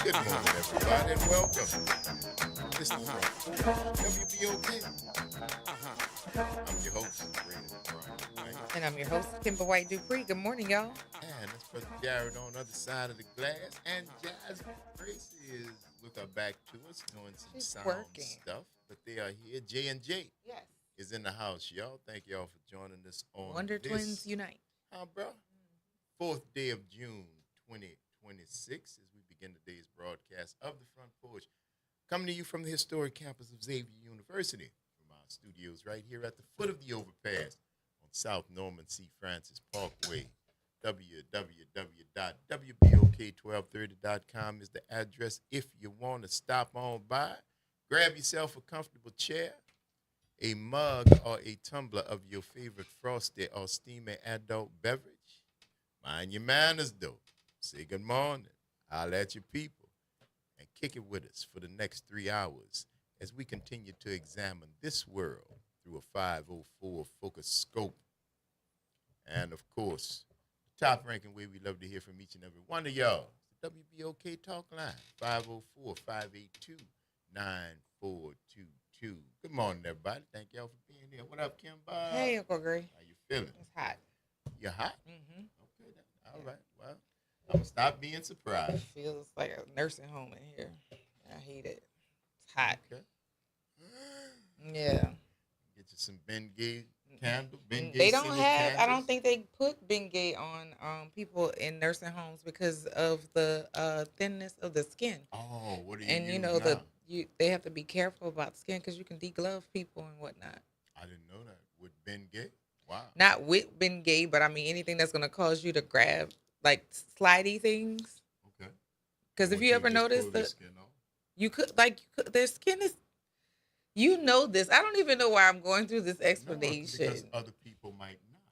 Good morning, everybody, and welcome. This is Front Porch, WBOK. I'm your host, Brandon. And I'm your host, Kimber White Dupree. Good morning, y'all. And that's Brother Jared on the other side of the glass. And Jasmine Gracie is with her back to us, doing some She's sound working. stuff. But they are here. J&J Yes. is in the house, y'all. Thank y'all for joining us on Wonder this. Twins Unite. Bro? 4th day of June, 2026, as we begin today's broadcast of the Front Porch. Coming to you from the historic campus of Xavier University, from our studios right here at the foot of the overpass on South Norman C. Francis Parkway. www.wbok1230.com is the address if you want to stop on by. Grab yourself a comfortable chair, a mug or a tumbler of your favorite frosty or steamy adult beverage. Mind your manners, though. Say good morning. Holler at your people. And kick it with us for the next 3 hours as we continue to examine this world through a 504 focus scope. And, of course, the top-ranking way we love to hear from each and every one of y'all. The WBOK Talk Line, 504-582-9422. Good morning, everybody. Thank y'all for being here. What up, Kim Bob? Hey, Uncle Gray. How you feeling? It's hot. You hot? Mm-hmm. Okay, then. All right. Well, I'm going to stop being It surprised. feels like a nursing home in here. I hate it. It's hot. Okay. Yeah. Get you some Bengay candle. Bengay They don't scented have, I candles. don't think they put Bengay on people in nursing homes because of the thinness of the skin. Oh, what do you And, use you know, now? they have to be careful about skin because you can deglove people and whatnot. I didn't know that. With Bengay? Wow. Not with Bengay, but I mean anything that's going to cause you to grab, like, slidey things. Okay. Because if Want you ever to just notice pull your that skin off? their skin is, you know this. I don't even know why I'm going through this No, explanation. because other people might not.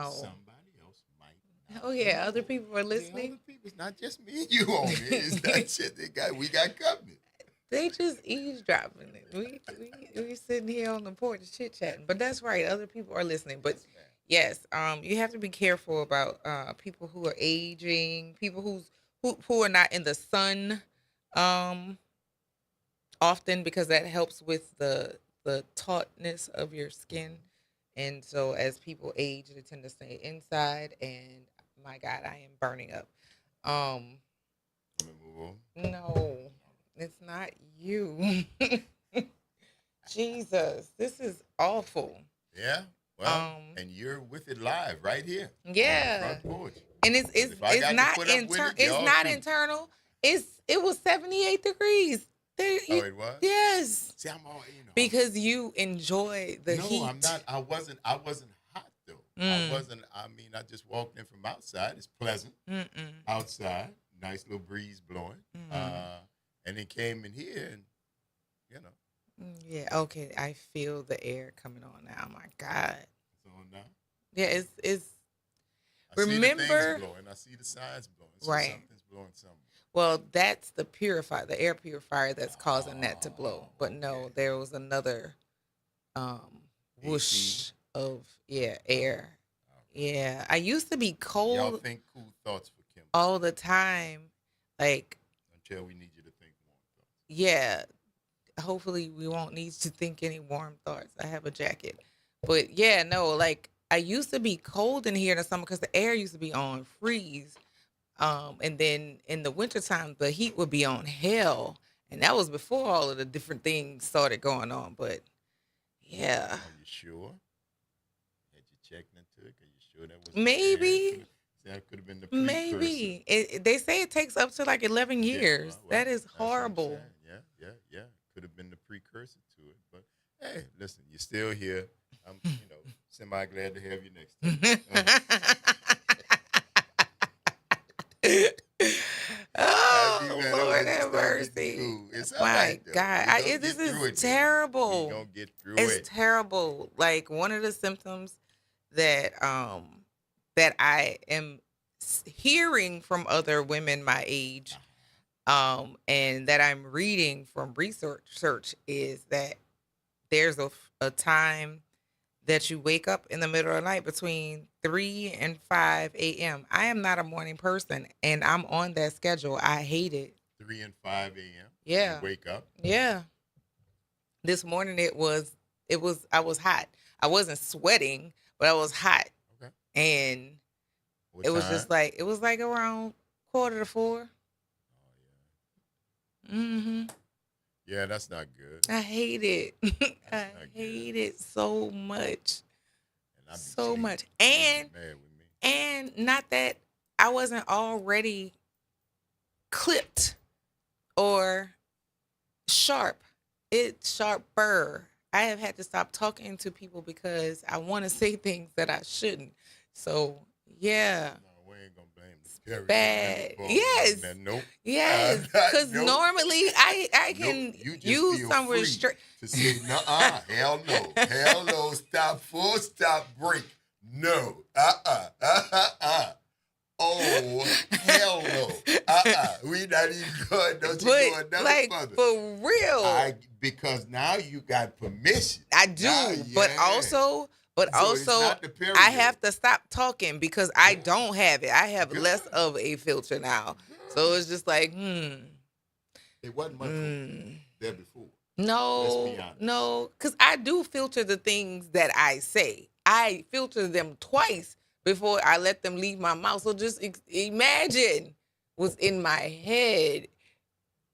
Oh. Somebody else might not. Oh, yeah. know. Other people are Yeah, listening. other people. It's not just me and you on it. It's that shit we got covered. They just eavesdropping it. We sitting here on the porch chit chatting, but that's right. Other people are listening. But yes, you have to be careful about people who are aging, people who are not in the sun, often, because that helps with the tautness of your skin. And so as people age, they tend to stay inside, and my God, I am burning up. Let me move on. No, it's not you. Jesus, this is awful. Yeah. Well, Um, and you're with it live right here. Yeah. On the Front Porch. And it's If I got to not put up with it, y'all too. internal. It was 78 degrees. Oh, it was? Yes. See, I'm all, you know. Because you enjoy the heat. No, I'm not. I wasn't hot though. I wasn't. I mean, I just walked in from outside. It's pleasant outside. Nice little breeze blowing. And then came in here, and you know. Yeah. Okay. I feel the air coming on now. My God. It's on now. Yeah. It's. I see the Remember. things blowing. I see the signs blowing. So Right. something's blowing somewhere. Well, that's the air purifier that's causing that to blow. But no, okay. there was another whoosh of air. Okay. Yeah, I used to be Y'all cold think cool thoughts for Kim all the time. Like, until we need you to think warm thoughts. yeah, hopefully we won't need to think any warm thoughts. I have a jacket. But yeah, no, like I used to be cold in here in the summer because the air used to be on freeze. And then in the wintertime, the heat would be on hell. And that was before all of the different things started going on. But yeah. Are you sure? Had you checked into it? Are you sure that was Maybe. That could have been the precursor. Maybe. They say it takes up to like 11 years. Well, that is that's what I'm horrible. saying. Yeah. Could have been the precursor to it. But hey, listen, you're still here. I'm, semi-glad to have you next time. mercy. cool. It's all My right, though. God. We gonna This get through is it, though. terrible. We gonna get through It's it. terrible. Like one of the symptoms that that I am hearing from other women my age, and that I'm reading from research is that there's a time that you wake up in the middle of the night between 3 and 5 a.m. I am not a morning person, and I'm on that schedule. I hate it. 3 and 5 a.m. Yeah. You wake up. Yeah. This morning I was hot. I wasn't sweating, but I was hot. Okay. And What it was time? just like it was like around 3:45. Mm-hmm. Yeah, that's not good. I hate it. I not good. hate it so much. And I be So changing. much. You And be mad with me. and not that I wasn't already clipped or sharp. It's sharper. I have had to stop talking to people because I want to say things that I shouldn't. So yeah. No, we ain't gonna blame the period. Bad. Ball Yes. on that. Nope. Yes. Because Nope. normally I can Nope. You just use feel some free restrict. to say, nuh-uh, hell no. Hell no. Stop, full stop, break. No. Oh, hell no. We not even going. Don't you go But another like further. for real. Because now you got permission. I do, Now, but yeah. also, So it's not the period. I have to stop talking because I Yeah. don't have it. I have Good. less of a filter now. So it's just like, It wasn't much there before. No, Let's be honest. no, because I do filter the things that I say. I filter them twice before I let them leave my mouth. So just imagine what's in my head.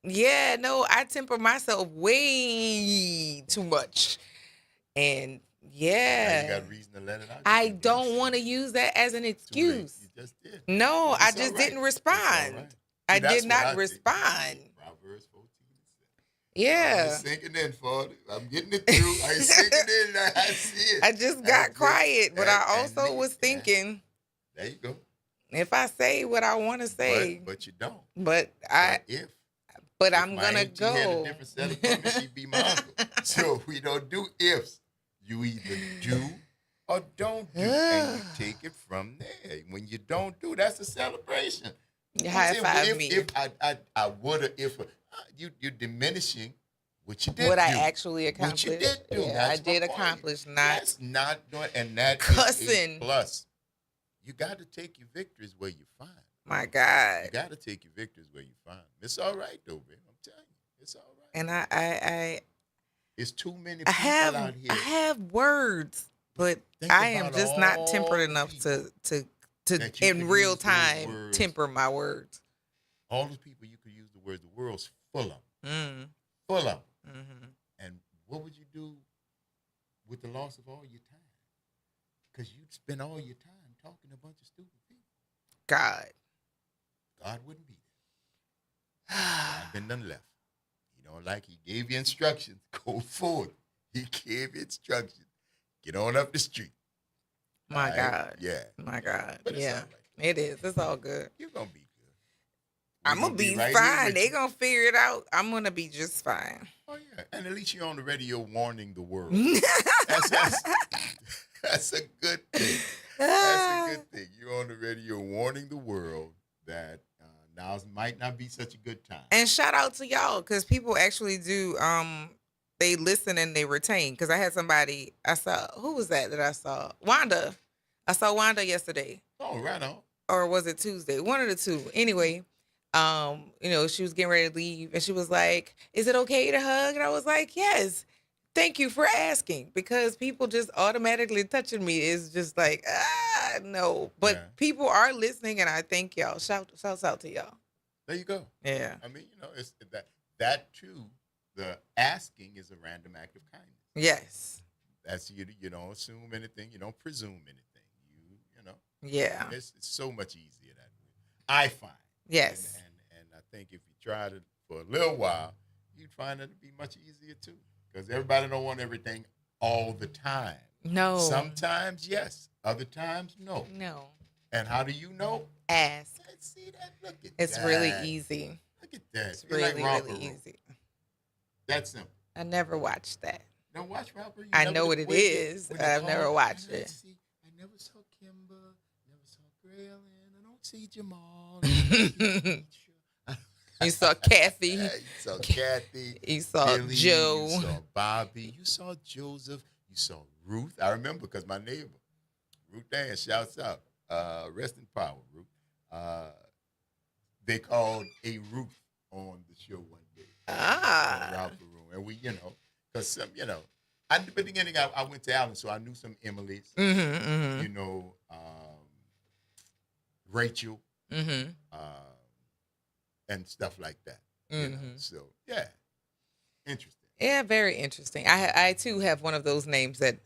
Yeah, no, I temper myself way too much. And Now yeah, you got reason to let it out. I don't want to use that as an Too late. excuse. You just did. No, But I it's just all right. didn't It's respond. all right. I See, that's did what not I think. respond. Proverbs 14. Yeah. I'm sinking in for it. I'm getting it through. I sinking in. I see it. I just got quiet, but I also was yeah. thinking, There you go. if I say what I want to say, But you don't. but If I'm my gonna auntie had a go. different set of permits, she'd be my uncle. So we don't do ifs. You either do or don't do, and you take it from there. When you don't do, that's a celebration. High five me. If I woulda, you're diminishing what you did What do. I actually accomplished. What you did do. Yeah, That's I did my point. accomplish, not That's not doing, and that cussing. is a plus. You got to take your victories where you find. My God. You got to take your victories where you find. It's all right though, babe. I'm telling you, it's all right. And I It's too many people out here. I have words, but Think I am about just not all tempered the enough people to that you in could real use those time words. temper my words. All those people you could use the words. The world's full of them. Mm. Full of them. Mm-hmm. And what would you do with the loss of all your time? Because you'd spend all your time talking to a bunch of stupid people. God. God wouldn't be there. I've been done left. You know, like he gave you instructions. Go forward. He gave you instructions. Get on up the street. My All right? God. Yeah. My God. But it's Yeah. all right. It is. It's all good. You're going to be good. I'm We're gonna be right here fine. with They you. gonna figure it out. I'm gonna be just fine. Oh, yeah. And at least you're on the radio warning the world. That's a good thing. That's a good thing. You're on the radio warning the world that now might not be such a good time. And shout out to y'all, because people actually do. They listen and they retain. Because I had somebody I saw. Who was that I saw? Wanda. I saw Wanda yesterday, Oh, right on. or was it Tuesday? One of the two. Anyway, she was getting ready to leave, and she was like, "Is it okay to hug?" And I was like, "Yes." Thank you for asking, because people just automatically touching me is just like, no. But Yeah. people are listening, and I thank y'all. Shouts out to y'all. There you go. Yeah. I mean, it's that too. The asking is a random act of kindness. Yes. That's you don't assume anything. You don't presume anything. Yeah. It's so much easier that way. I find. Yes. And I think if you tried it for a little while, you'd find it to be much easier too. Because everybody don't want everything all the time. No. Sometimes yes, other times no. No. And how do you know? Ask. Let's see that. Look at It's that. really easy. Look at that. It's They like really, Romper really Room. easy. That's simple. I never watched that. Don't watch Romper. You I never know look what it when they- is. when they I've call, never watched let's it. see, I never saw Kimber, never saw Graylin, I don't see Jamal. You saw Kathy. You saw Kathy. You saw Billy, Joe. You saw Bobby. You saw Joseph. You saw Ruth. I remember because my neighbor, Ruth Dan, shouts out. Rest in power, Ruth. They called a Ruth on the show one day. Ah. And we, because some, but then again, I went to Allen, so I knew some Emily's, Mm-hmm. Rachel, Mm-hmm. and stuff like that. Mm-hmm. So, yeah, interesting. Yeah, very interesting. I too have one of those names that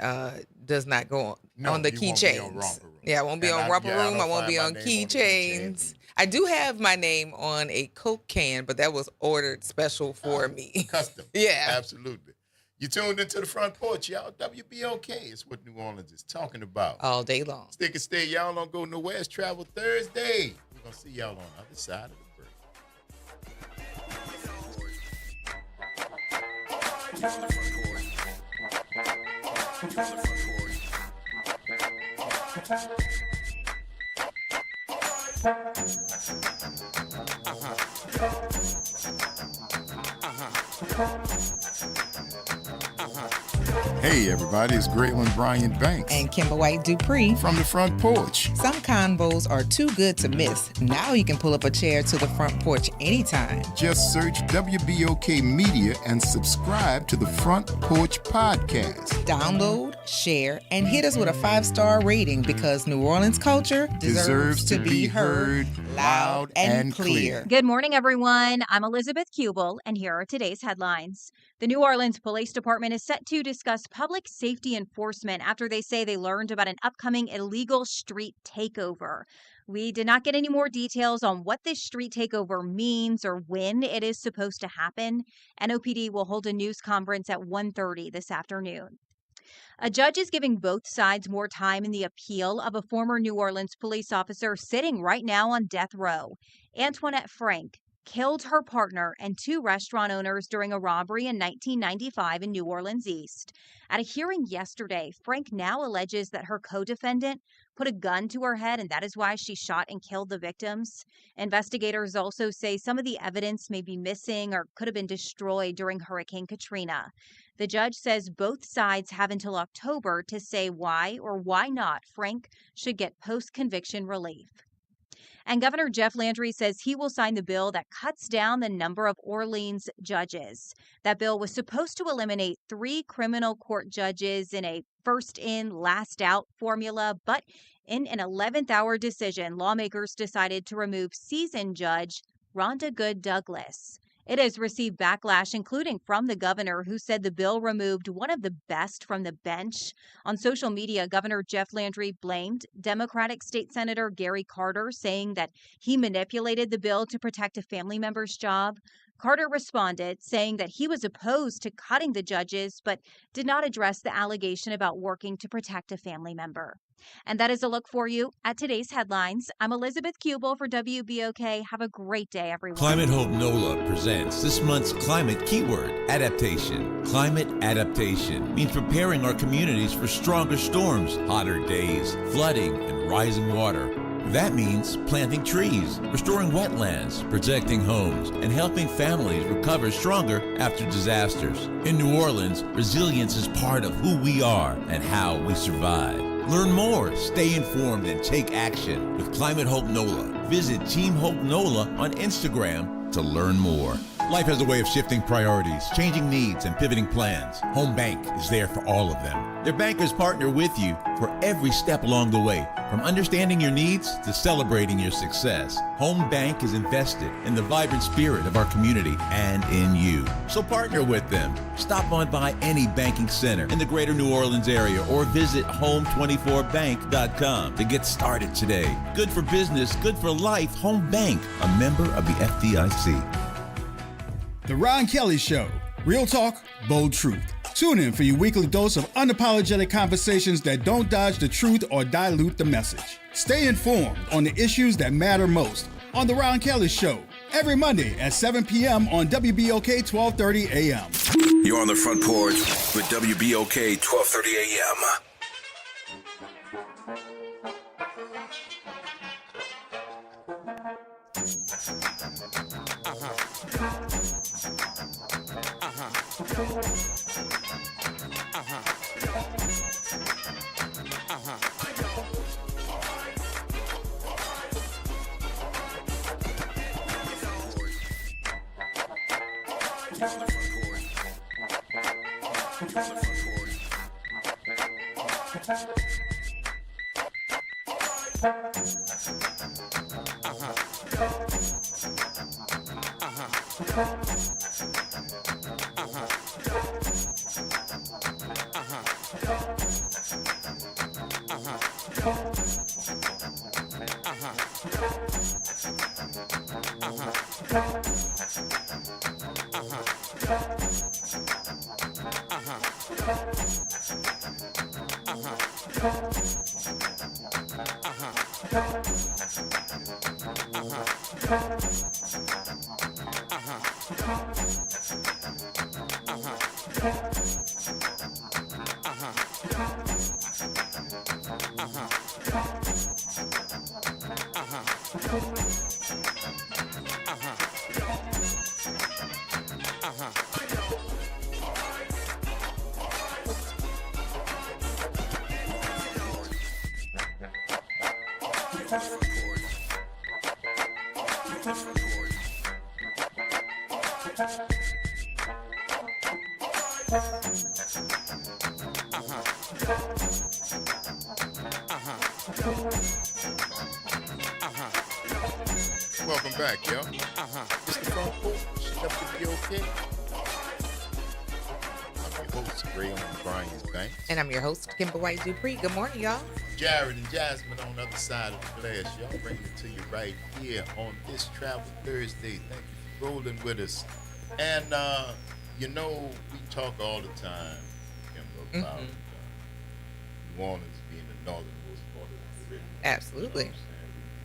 does not go on the you won't be on keychains. Romper Room. Yeah, I won't be And on Romper Room. I don't won't find be my on name the keychains. I do have my name on a Coke can, but that was ordered special for me. Custom. Yeah. Absolutely. You tuned into the Front Porch, y'all. WBOK is what New Orleans is talking about. All day long. Stick and stay. Y'all don't go nowhere. It's Travel Thursday. We're going to see y'all on the other side of the break. Hey, everybody. It's Graylin Bryant Banks And Kimber White Dupree. from the Front Porch. Some convos are too good to miss. Now you can pull up a chair to the front porch anytime. Just search WBOK Media and subscribe to the Front Porch Podcast. Download, share, and hit us with a 5-star rating because New Orleans culture deserves to be heard loud and clear. Good morning, everyone. I'm Elizabeth Kubel, and here are today's headlines. The New Orleans Police Department is set to discuss public safety enforcement after they say they learned about an upcoming illegal street takeover. We did not get any more details on what this street takeover means or when it is supposed to happen. NOPD will hold a news conference at 1:30 this afternoon. A judge is giving both sides more time in the appeal of a former New Orleans police officer sitting right now on death row. Antoinette Frank killed her partner and 2 restaurant owners during a robbery in 1995 in New Orleans East. At a hearing yesterday, Frank now alleges that her co-defendant put a gun to her head and that is why she shot and killed the victims. Investigators also say some of the evidence may be missing or could have been destroyed during Hurricane Katrina. The judge says both sides have until October to say why or why not Frank should get post-conviction relief. And Governor Jeff Landry says he will sign the bill that cuts down the number of Orleans judges. That bill was supposed to eliminate 3 criminal court judges in a first in, last out formula, but in an 11th hour decision, lawmakers decided to remove seasoned judge Rhonda Good Douglas. It has received backlash, including from the governor, who said the bill removed one of the best from the bench. On social media, Governor Jeff Landry blamed Democratic State Senator Gary Carter, saying that he manipulated the bill to protect a family member's job. Carter responded, saying that he was opposed to cutting the judges, but did not address the allegation about working to protect a family member. And that is a look for you at today's headlines. I'm Elizabeth Kubel for WBOK. Have a great day, everyone. Climate Hope NOLA presents this month's climate keyword, adaptation. Climate adaptation means preparing our communities for stronger storms, hotter days, flooding, and rising water. That means planting trees, restoring wetlands, protecting homes, and helping families recover stronger after disasters. In New Orleans, resilience is part of who we are and how we survive. Learn more, stay informed, and take action with Climate Hope NOLA. Visit Team Hope NOLA on Instagram to learn more. Life has a way of shifting priorities, changing needs, and pivoting plans. Home Bank is there for all of them. Their bankers partner with you for every step along the way, from understanding your needs to celebrating your success. Home Bank is invested in the vibrant spirit of our community and in you. So partner with them. Stop on by any banking center in the greater New Orleans area or visit home24bank.com to get started today. Good for business, good for life. Home Bank, a member of the FDIC. The Ron Kelly Show. Real talk, bold truth. Tune in for your weekly dose of unapologetic conversations that don't dodge the truth or dilute the message. Stay informed on the issues that matter most on The Ron Kelly Show. every Monday at 7 p.m. on WBOK 1230 a.m. You're on the front porch with WBOK 1230 a.m. Welcome back, y'all. It's the Front Porch, WBOK. I'm your host, Ray O'Brien Banks. And I'm your host, Kimber White Dupree. Good morning, y'all. Jared and Jasmine on the other side of the glass. Y'all bringing it to you right here on this Travel Thursday. Thank you for rolling with us. And, you know, we talk all the time, Kimber, about New Orleans being the northernmost part of the Caribbean. Absolutely. You know what I'm saying?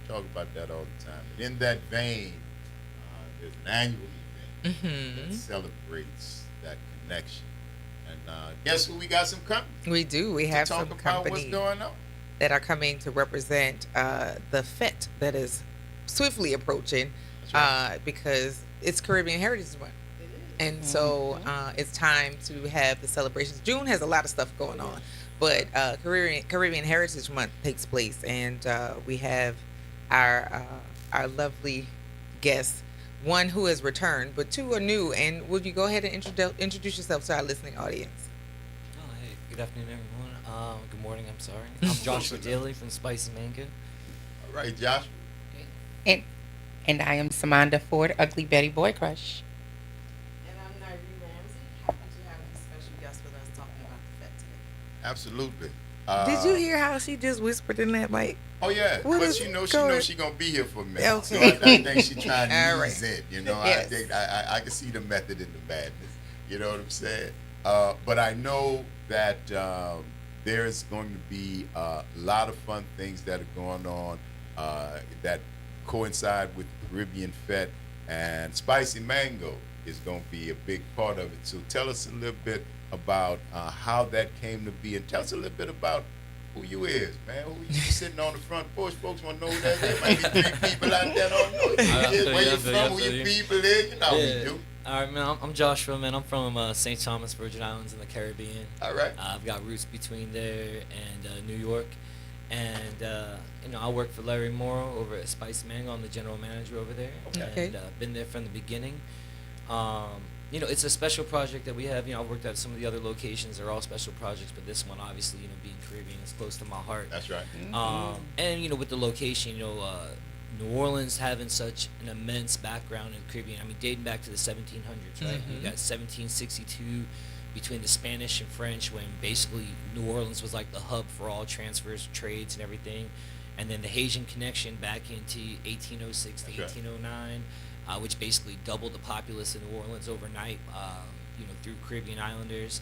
We talk about that all the time. And in that vein, there's an annual event that celebrates that connection. And guess who we got some company? We do. We have talk some about company what's going on. that are coming to represent the fete that is swiftly approaching because it's Caribbean Heritage Month. And so it's time to have the celebrations. June has a lot of stuff going on, but Caribbean Heritage Month takes place, and we have our lovely guests, one who has returned, but two are new. And would you go ahead and introduce yourself to our listening audience? Oh, hey, good afternoon, everyone. Good morning, I'm sorry. I'm Joshua Daly from Spicy Mango. All right, Joshua. And I am Samanda Ford, Ugly Betty Boy Crush. And I'm Nairi Ramsey. Happy to have a special guest with us talking about the fete today. Absolutely. Did you hear how she just whispered in that mic? Oh yeah, What but is she knows going- she gonna be here for a minute. Okay. So I think she trying All to right. ease in. You know, Yes. I think I can see the method in the madness. You know what I'm saying? But I know that there's going to be a lot of fun things that are going on that coincide with the Caribbean Fete, and Spicy Mango is going to be a big part of it. So tell us a little bit about how that came to be, and tell us a little bit about who you is, man. Who you sitting on the front porch? Folks want to know that. There might be 3 people out there that don't know who you is, where you from, who your people is. You know how we do. All right, man. I'm Joshua, man. I'm from St. Thomas, Virgin Islands in the Caribbean. All right. I've got roots between there and New York. And, you know, I work for Larry Morrow over at Spice Mango. I'm the general manager over there. Okay. And been there from the beginning. You know, it's a special project that we have. You know, I've worked at some of the other locations. They're all special projects, but this one, obviously, you know, being Caribbean is close to my heart. That's right. And, you know, with the location, you know, New Orleans having such an immense background in Caribbean. I mean, dating back to the 1700s, right? You got 1762 between the Spanish and French, when basically New Orleans was like the hub for all transfers, trades, and everything. And then the Haitian connection back into 1806 to 1809, which basically doubled the populace in New Orleans overnight, you know, through Caribbean Islanders.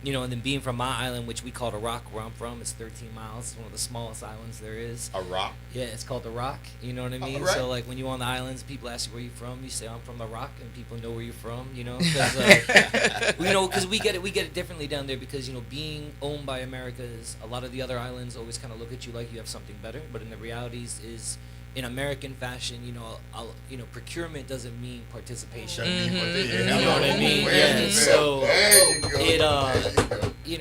And then being from my island, which we call the Rock, where I'm from, it's 13 miles. It's one of the smallest islands there is. A rock? Yeah, it's called the Rock. You know what I mean? Right. So like when you're on the islands, people ask you where you're from. You say I'm from the Rock, and people know where you're from. Because we get it differently down there. Because being owned by Americas, a lot of the other islands always kind of look at you like you have something better. But in the realities is, in American fashion, procurement doesn't mean participation. You know what I mean? Yeah. So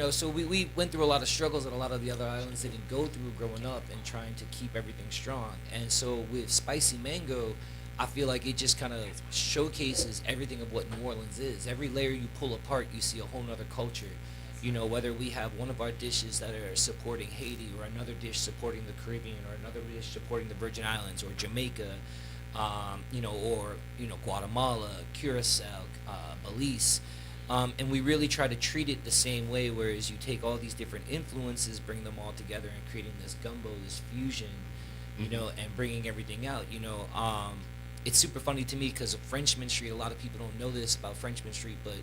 so we went through a lot of struggles that a lot of the other islands didn't go through growing up and trying to keep everything strong. And so with Spicy Mango, I feel like it just kind of showcases everything of what New Orleans is. Every layer you pull apart, you see a whole nother culture. Whether we have one of our dishes that are supporting Haiti, or another dish supporting the Caribbean, or another dish supporting the Virgin Islands, or Jamaica, or Guatemala, Curacao, Belize, and we really try to treat it the same way. Whereas you take all these different influences, bring them all together, and creating this gumbo, this fusion, and bringing everything out. It's super funny to me because of Frenchman Street. A lot of people don't know this about Frenchman Street, but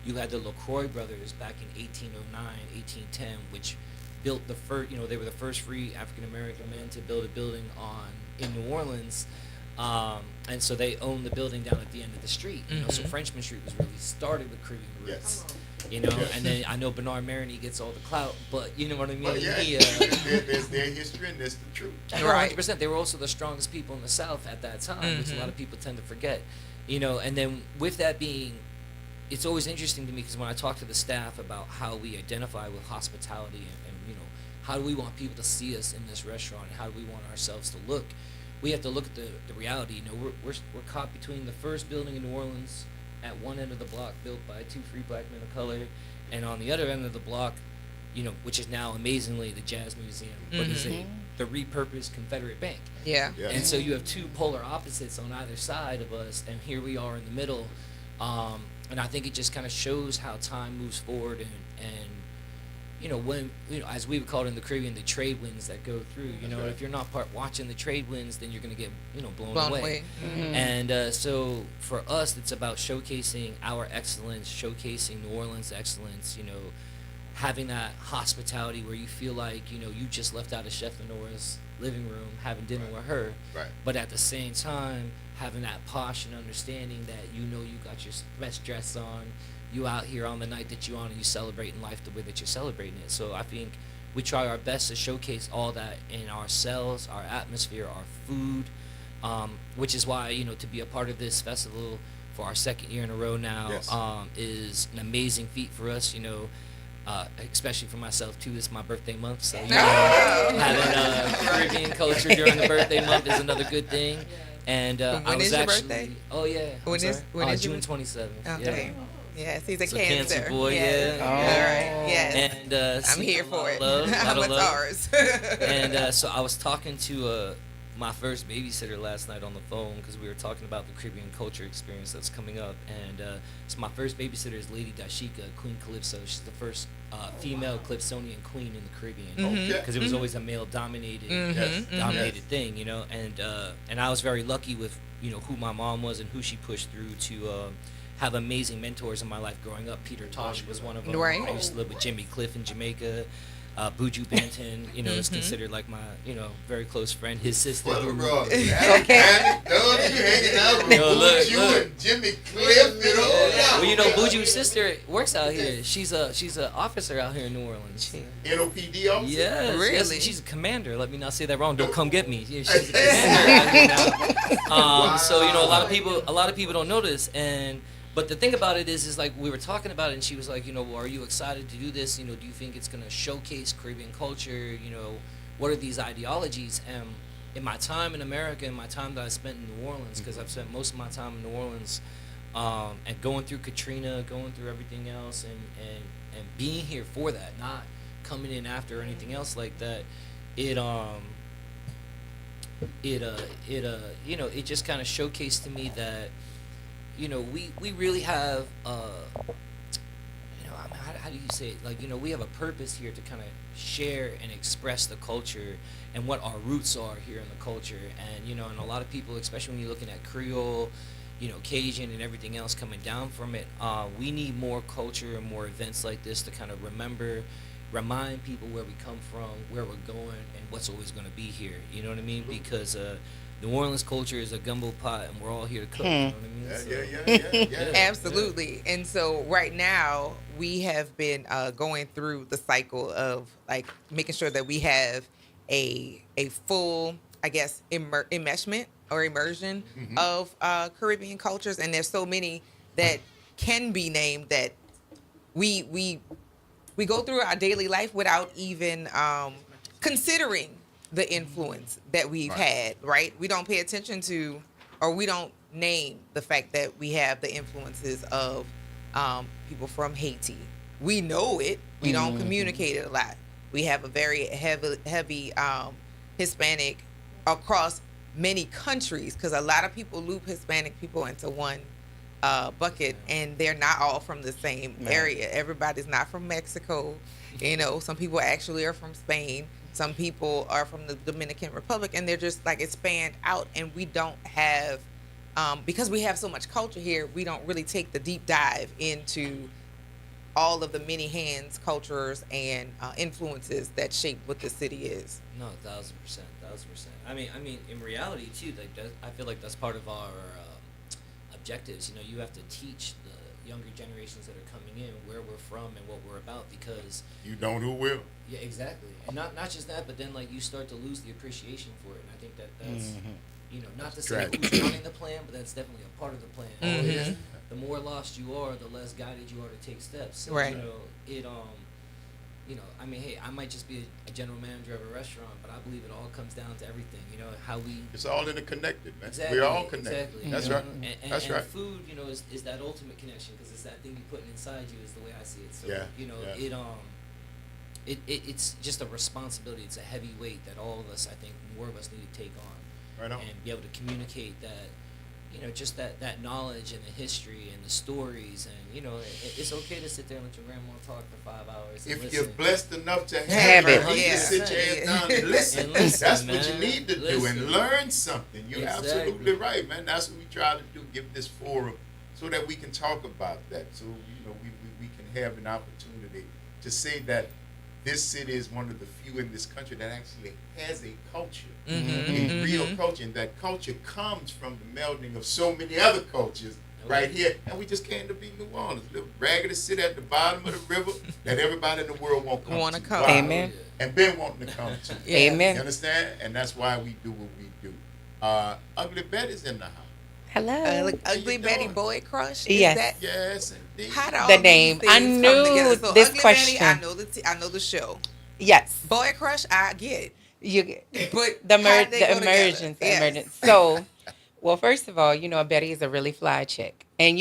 you had the LaCroix brothers back in 1809, 1810, which built the first, they were the first free African-American men to build a building in New Orleans. And so they owned the building down at the end of the street. So Frenchman Street was really started with Caribbean roots. And then I know Bernard Maroney gets all the clout, but you know what I mean? But there's their history and that's the truth. Right. 100%. They were also the strongest people in the South at that time, which a lot of people tend to forget. And then with that being, it's always interesting to me because when I talk to the staff about how we identify with hospitality and how do we want people to see us in this restaurant and how do we want ourselves to look, we have to look at the reality. We're caught between the first building in New Orleans at one end of the block built by 2 free black men of color, and on the other end of the block, which is now amazingly the Jazz Museum, but is the repurposed Confederate Bank. Yeah. And so you have two polar opposites on either side of us, and here we are in the middle. And I think it just kind of shows how time moves forward, and when as we would call it in the Caribbean, the trade winds that go through. If you're not watching the trade winds, then you're gonna get blown away. And so for us, it's about showcasing our excellence, showcasing New Orleans excellence. Having that hospitality where you feel like you just left out of Chef Lenora's living room, having dinner with her, but at the same time having that posh and understanding that you got your best dress on, you out here on the night that you on, and you celebrating life the way that you're celebrating it. So I think we try our best to showcase all that in ourselves, our atmosphere, our food, which is why to be a part of this festival for our second year in a row now is an amazing feat for us. Especially for myself too. This is my birthday month, so having Caribbean culture during the birthday month is another good thing. And when I was is your birthday? Oh yeah. When is June 27th? Okay. Yes, he's a So Cancer boy. Yeah. All right. Yes. And I'm here for it. I'm a Taurus. And so I was talking to my first babysitter last night on the phone because we were talking about the Caribbean culture experience that's coming up. And so my first babysitter is Lady Dashika, Queen Calypso. She's the first female Calypsonian queen in the Caribbean because it was always a male dominated thing, and I was very lucky with who my mom was and who she pushed through to have amazing mentors in my life growing up. Peter Tosh was one of them. Right. I used to live with Jimmy Cliff in Jamaica. Buju Banton, is considered like my, very close friend. His sister. Okay. Okay. You hanging out with Buju and Jimmy Cliff, Well, Buju's sister works out here. She's a officer out here in New Orleans. NOPD officer? Yes, Really? yes, she's a commander. Let me not say that wrong. Don't come get me. Yeah, she's a commander out here now. So a lot of people don't know this, but the thing about it is like we were talking about it, and she was like, well, are you excited to do this? Do you think it's going to showcase Caribbean culture? What are these ideologies? And in my time in America, in my time that I spent in New Orleans, because I've spent most of my time in New Orleans, and going through Katrina, going through everything else, and being here for that, not coming in after or anything else like that, it just kind of showcased to me that we really have how do you say it? Like we have a purpose here to kind of share and express the culture and what our roots are here in the culture, and and a lot of people, especially when you're looking at Creole, Cajun and everything else coming down from it. We need more culture and more events like this to kind of remind people where we come from, where we're going, and what's always going to be here. You know what I mean? Because New Orleans culture is a gumbo pot, and we're all here to cook. You know what I mean? Yeah. Absolutely. And so right now we have been going through the cycle of like making sure that we have a full, I guess, enmeshment or immersion of Caribbean cultures, and there's so many that can be named that we go through our daily life without even considering the influence that we've had, right? We don't pay attention to, or we don't name the fact that we have the influences of people from Haiti. We know it. We don't communicate it a lot. We have a very heavy Hispanic across many countries, because a lot of people loop Hispanic people into one bucket, and they're not all from the same area. Everybody's not from Mexico. Some people actually are from Spain. Some people are from the Dominican Republic, and they're just like it's spanned out. And we don't have, because we have so much culture here, we don't really take the deep dive into all of the many hands, cultures, and influences that shape what the city is. No, 1,000%. I mean, in reality too, like I feel like that's part of our objectives. You have to teach the younger generations that are coming in where we're from and what we're about, because you don't, who will? Yeah, exactly. And not just that, but then like you start to lose the appreciation for it. And I think that's not to say who's running the plan, but that's definitely a part of the plan. The more lost you are, the less guided you are to take steps. So, right. I mean, hey, I might just be a general manager of a restaurant, but I believe it all comes down to everything. How we. It's all interconnected, man. Exactly. We're all connected. Exactly. That's right. And right. Food, is that ultimate connection, because it's that thing you're putting inside you, is the way I see it. So, it's just a responsibility. It's a heavy weight that all of us, I think, more of us need to take on. Right on. And be able to communicate that. Just that knowledge and the history and the stories, and it's okay to sit there and let your grandma talk for 5 hours. If listen. you're blessed enough to have it, you sit your ass down and listen. That's what you need to do, and learn something. You're absolutely right, man. That's what we try to do. Give this forum so that we can talk about that. So we can have an opportunity to say that this city is one of the few in this country that actually has a culture, a real culture, and that culture comes from the melding of so many other cultures right here. And we just came to be New Orleans, little raggedy city at the bottom of the river that everybody in the world won't come to. Come. Wow. Amen. And been wanting to come to. Amen. You understand? And that's why we do what we do. Ugly Betty's in the house. Hello. Ugly Betty doing? Boy Crush. Yes. Is that, Yes, indeed. how do all The these name. things I come knew together? So this Ugly question. Betty, I know the show. Yes. Boy Crush, I get. You get But the how do they go emergence. together? Yes. Emergence. So, well, first of all, Betty is a really fly chick, and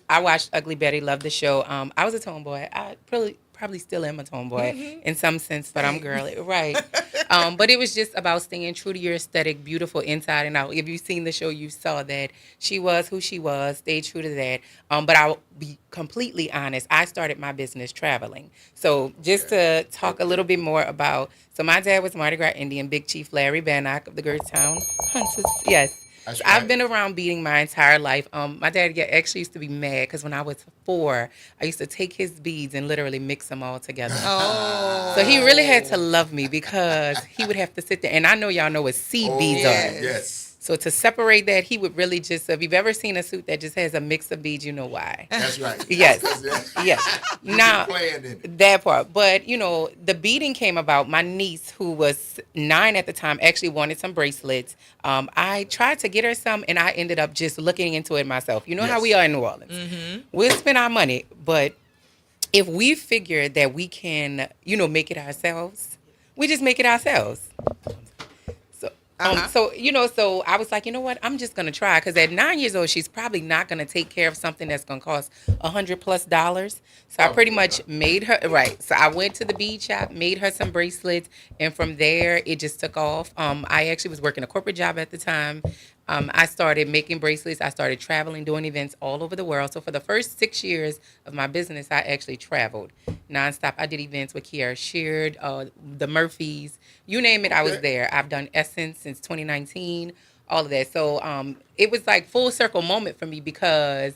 I watched Ugly Betty, love the show. I was a tomboy. I probably still am a tomboy in some sense, but I'm girly, right? But it was just about staying true to your aesthetic, beautiful inside and out. If you've seen the show, you saw that she was who she was, stayed true to that. But I'll be completely honest, I started my business traveling. So just to talk a little bit more about, so my dad was Mardi Gras Indian, Big Chief Larry Bannock of the Gertstown Hunters. Yes. That's I've right. been around beading my entire life. My dad actually used to be mad because when I was 4, I used to take his beads and literally mix them all together. Oh. So he really had to love me because he would have to sit there. And I know y'all know what seed beads yes. are. Yes. So to separate that, he would really just, if you've ever seen a suit that just has a mix of beads, you know why. That's right. Yes. Yes. You've Now, been playing in it. that part. But, the beading came about. My niece, who was 9 at the time, actually wanted some bracelets. I tried to get her some, and I ended up just looking into it myself. You know how we are in New Orleans. We'll spend our money, but if we figure that we can, make it ourselves, we just make it ourselves. So I was like, you know what? I'm just going to try. Because at 9 years old, she's probably not going to take care of something that's going to cost $100+. So I pretty much made her, right. So I went to the bead shop, made her some bracelets. And from there, it just took off. I actually was working a corporate job at the time. I started making bracelets. I started traveling, doing events all over the world. So for the first 6 years of my business, I actually traveled nonstop. I did events with Kiara Sheard, the Murphys, you name it, I was there. I've done Essence since 2019. all of that. So it was like full circle moment for me because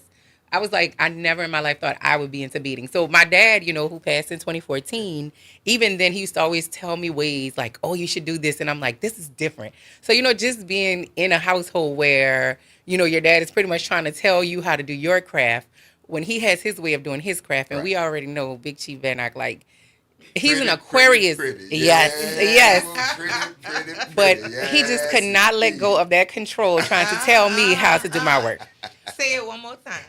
I was like, I never in my life thought I would be into beading. So my dad, who passed in 2014, even then he used to always tell me ways like, oh, you should do this. And I'm like, this is different. So, just being in a household where, your dad is pretty much trying to tell you how to do your craft when he has his way of doing his craft. And we already know Big Chief Van Ack, like, he's an Aquarius. Pretty. Yes, yes. Pretty, but yes. he just could not let go of that control trying to tell me how to do my work. Say it one more time.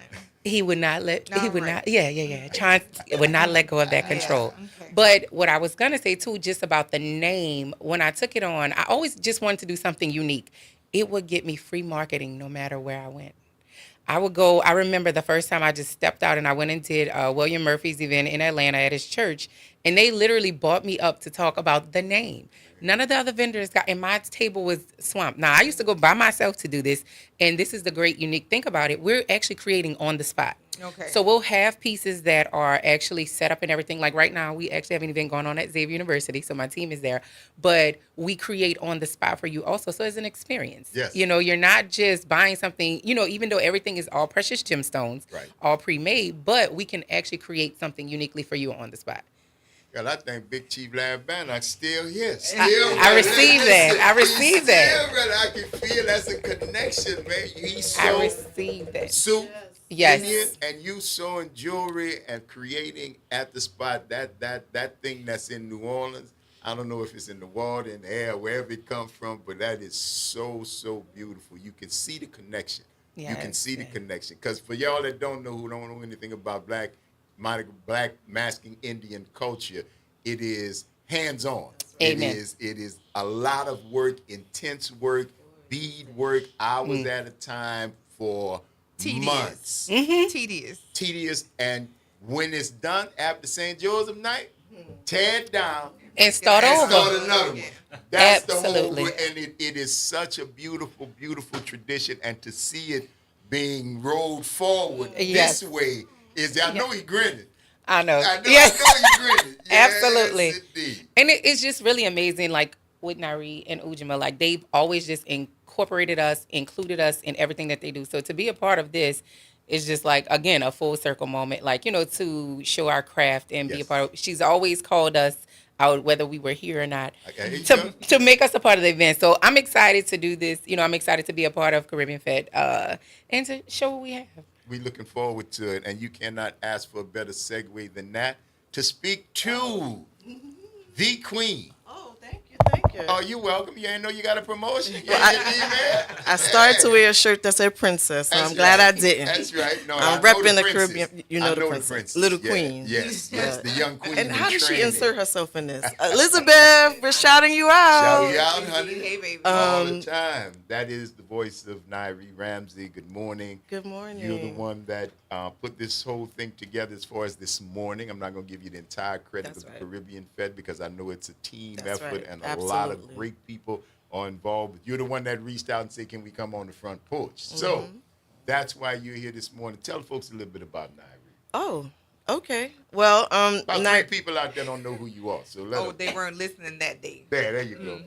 He would not let. He would right. not. Yeah. Would not let go of that control. Okay. But what I was gonna say too, just about the name, when I took it on, I always just wanted to do something unique. It would get me free marketing no matter where I went. I would go. I remember the first time I just stepped out and I went and did William Murphy's event in Atlanta at his church, and they literally brought me up to talk about the name. None of the other vendors got, and my table was swamped. Now, I used to go by myself to do this, and this is the great unique thing about it. We're actually creating on the spot. Okay. So we'll have pieces that are actually set up and everything. Like right now, we actually have an event going on at Xavier University, so my team is there. But we create on the spot for you also, so it's an experience. Yes. You're not just buying something, even though everything is all precious gemstones, all pre-made, but we can actually create something uniquely for you on the spot. Girl, I think Big Chief Larry Bannock's still here. I received that. I received that. I can feel that's a connection, man. He's so I received that. Suit. Yes. Indian, and you sewing jewelry and creating at the spot that thing that's in New Orleans. I don't know if it's in the water, in the air, wherever it comes from, but that is so beautiful. You can see the connection. Yes. You can see the connection. Because for y'all that don't know, who don't know anything about black masking Indian culture, it is hands-on. Amen. It is a lot of work, intense work, bead work, hours at a time for months. Tedious. And when it's done after St. Joseph night, tear it down and start over. Start another one. That's Absolutely. the whole, and it is such a beautiful tradition, and to see it being rolled forward this way is, I know he grinning. I know. I know he grinning. Yes, Absolutely. Indeed. And it's just really amazing, like with Nari and Ujima, like they've always just incorporated us, included us in everything that they do. So to be a part of this is just like, again, a full circle moment, like, to show our craft and be a part of. She's always called us out, whether we were here or not, to make us a part of the event. So I'm excited to do this. I'm excited to be a part of Caribbean Fed and to show what we have. We're looking forward to it, and you cannot ask for a better segue than that to speak to the Queen. Oh, thank you. Oh, you're welcome. You ain't know you got a promotion. I started to wear a shirt that said princess, so I'm glad I didn't. That's right. No, I'm repping the Caribbean. You know the princess. Little queen. Yes, the young queen. And how did she insert herself in this? Elizabeth, we're shouting you out. Shout you out, honey. Hey, baby. All the time. That is the voice of Nairi Ramsey. Good morning. Good morning. You're the one that put this whole thing together as far as this morning. I'm not going to give you the entire credit of the Caribbean Fed because I know it's a team effort and a lot of great people are involved. But you're the one that reached out and said, can we come on the front porch? So that's why you're here this morning. Tell folks a little bit about Nairi. Oh, okay. Well, about 3 people out there don't know who you are. So they weren't listening that day. There you go.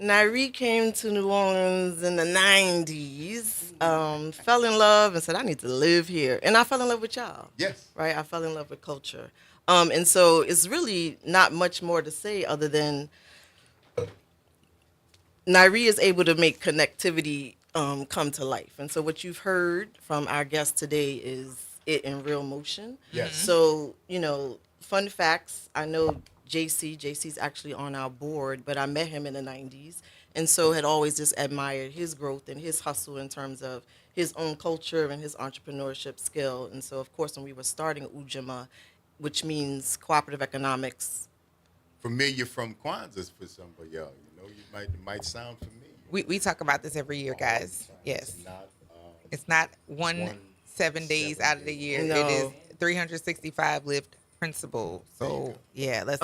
Nairi came to New Orleans in the 90s, fell in love and said, I need to live here. And I fell in love with y'all. Yes. Right? I fell in love with culture. And so it's really not much more to say other than Nairi is able to make connectivity come to life. And so what you've heard from our guest today is it in real motion. Yes. So, fun facts. I know JC's actually on our board, but I met him in the 90s. And so had always just admired his growth and his hustle in terms of his own culture and his entrepreneurship skill. And so, of course, when we were starting Ujima, which means cooperative economics. Familiar from Kwanzaa for some of y'all. It might sound familiar. We talk about this every year, guys. Yes. It's not 7 days out of the year. No. It is 365 lived principle. So yeah, let's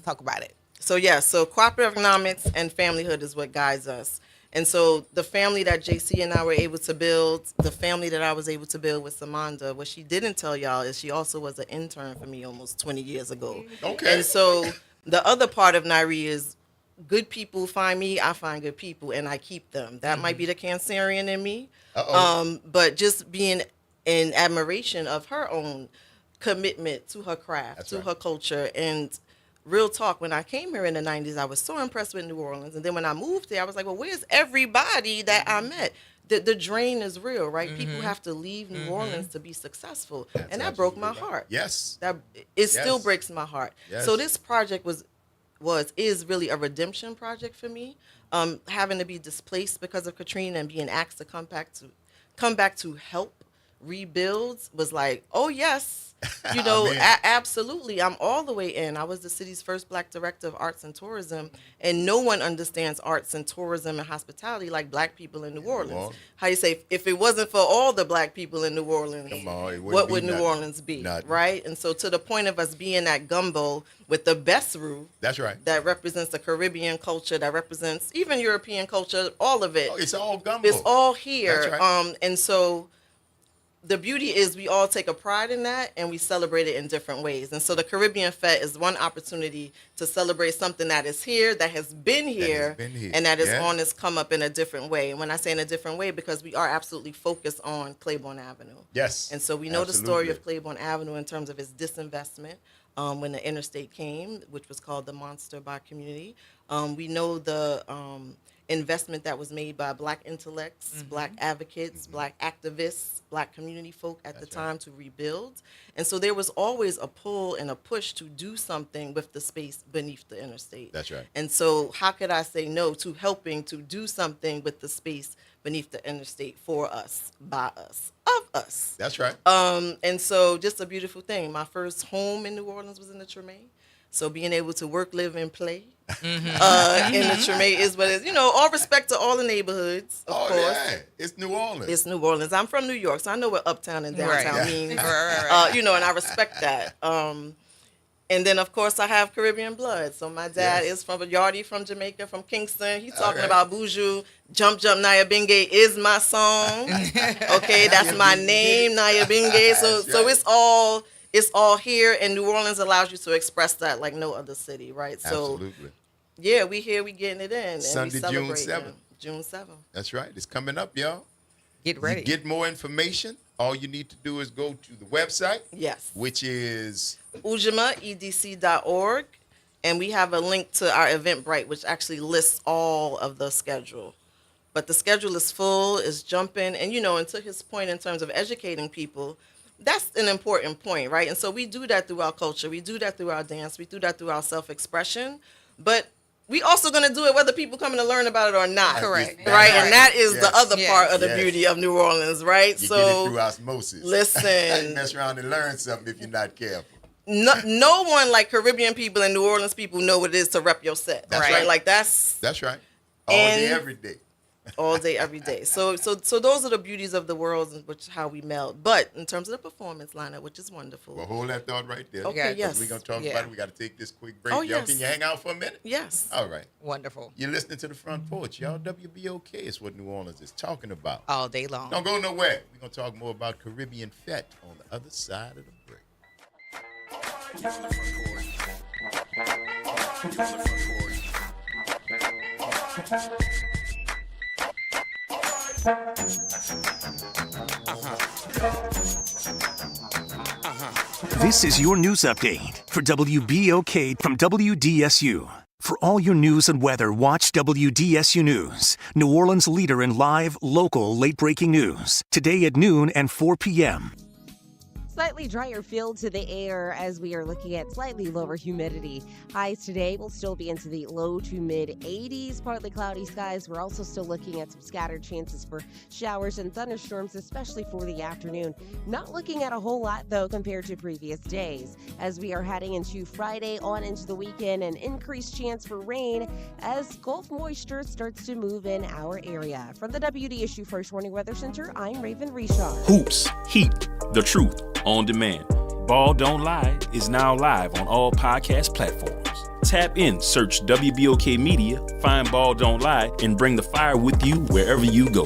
talk about it. So cooperative economics and familyhood is what guides us. And so the family that JC and I were able to build, the family that I was able to build with Samanda, what she didn't tell y'all is she also was an intern for me almost 20 years ago. Okay. And so the other part of Nairi is good people find me, I find good people, and I keep them. That might be the Cancerian in me. But just being in admiration of her own commitment to her craft, her culture. And real talk, when I came here in the 90s, I was so impressed with New Orleans. And then when I moved there, I was like, well, where's everybody that I met? The drain is real, right? People have to leave New Orleans to be successful. And that broke my heart. Yes. It still breaks my heart. Yes. So this project is really a redemption project for me. Having to be displaced because of Katrina and being asked to come back to help rebuild was like, oh yes, absolutely. I'm all the way in. I was the city's first Black director of arts and tourism, and no one understands arts and tourism and hospitality like Black people in New Orleans. How you say, if it wasn't for all the Black people in New Orleans, what would New Orleans be? Nothing. Right? And so to the point of us being that gumbo with the best roux. That's right. That represents the Caribbean culture, that represents even European culture, all of it. Oh, it's all gumbo. It's all here. That's right. And so the beauty is we all take a pride in that, and we celebrate it in different ways. And so the Caribbean Fete is one opportunity to celebrate something that is here, that has been here, and that is on its come up in a different way. And when I say in a different way, because we are absolutely focused on Claiborne Avenue. Yes. And so we know the story of Claiborne Avenue in terms of its disinvestment when the interstate came, which was called the Monster by Community. We know the investment that was made by Black intellects, Black advocates, Black activists, Black community folk at the time to rebuild. And so there was always a pull and a push to do something with the space beneath the interstate. That's right. And so how could I say no to helping to do something with the space beneath the interstate for us, by us, of us? That's right. And so just a beautiful thing. My first home in New Orleans was in the Treme. So being able to work, live, and play in the Treme is what it is. All respect to all the neighborhoods, of course. Yeah. It's New Orleans. It's New Orleans. I'm from New York, so I know what uptown and downtown means. Right. And I respect that. And then, of course, I have Caribbean blood. So my dad is from Yardie, from Jamaica, from Kingston. He's talking about Buju. Jump, Jump, Naya Bingay is my song. Okay, that's my name, Naya Bingay. So it's all here, and New Orleans allows you to express that like no other city, right? Absolutely. So, yeah, we here, we getting it in. And Sunday, we June celebrate 7th. June 7th. That's right. It's coming up, y'all. Get ready. To get more information, all you need to do is go to the website. Yes. Which is ujima.edc.org, and we have a link to our Eventbrite, which actually lists all of the schedule. But the schedule is full, is jumping, and and to his point in terms of educating people, that's an important point, right? And so we do that through our culture. We do that through our dance. We do that through our self-expression. But we also going to do it whether people coming to learn about it or not. Correct. Right? And that is the other part of the beauty of New Orleans, right? You get it through osmosis. Listen. You mess around and learn something if you're not careful. No one like Caribbean people and New Orleans people know what it is to rep your set. That's right? Like that's right. All day, every day. All day, every day. So those are the beauties of the world, in which how we meld. But in terms of the performance lineup, which is wonderful. Well, hold that thought right there. Okay, yes. We're going to talk about it. We got to take this quick break. Oh, Y'all, yes. can you hang out for a minute? Yes. All right. Wonderful. You're listening to the Front Porch. Y'all, WBOK is what New Orleans is talking about. All day long. Don't go nowhere. We're going to talk more about Caribbean Fete on the other side of the break. This is your news update for WBOK from WDSU. For all your news and weather, watch WDSU News, New Orleans' leader in live, local, late-breaking news. Today at noon and 4 p.m. Slightly drier feel to the air as we are looking at slightly lower humidity. Highs today will still be into the low to mid 80s, partly cloudy skies. We're also still looking at some scattered chances for showers and thunderstorms, especially for the afternoon. Not looking at a whole lot, though, compared to previous days. As we are heading into Friday on into the weekend, an increased chance for rain as Gulf moisture starts to move in our area. From the WDSU First Warning Weather Center, I'm Raven Reshar. Hoops, Heat, The Truth, on demand. Ball Don't Lie is now live on all podcast platforms. Tap in, search WBOK Media, find Ball Don't Lie, and bring the fire with you wherever you go.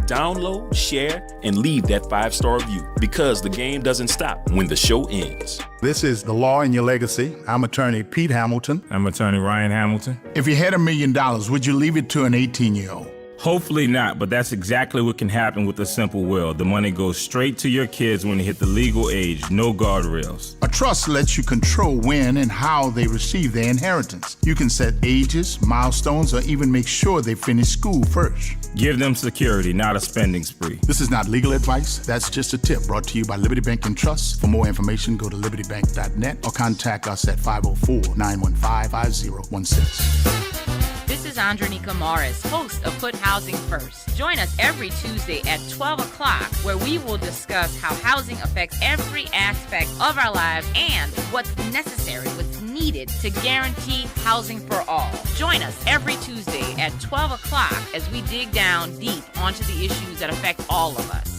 download, share, and leave that 5-star review, because the game doesn't stop when the show ends. This is The Law in Your Legacy. I'm attorney Pete Hamilton. I'm attorney Ryan Hamilton. If you had $1 million, would you leave it to an 18-year-old? Hopefully not, but that's exactly what can happen with a simple will. The money goes straight to your kids when they hit the legal age, no guardrails. A trust lets you control when and how they receive their inheritance. You can set ages, milestones, or even make sure they finish school first. Give them security, not a spending spree. This is not legal advice. That's just a tip brought to you by Liberty Bank and Trust. For more information, go to libertybank.net or contact us at 504-915-5016. This is Andronika Morris, host of Put Housing First. Join us every Tuesday at 12 o'clock, where we will discuss how housing affects every aspect of our lives and what's necessary, what's needed to guarantee housing for all. Join us every Tuesday at 12 o'clock as we dig down deep onto the issues that affect all of us.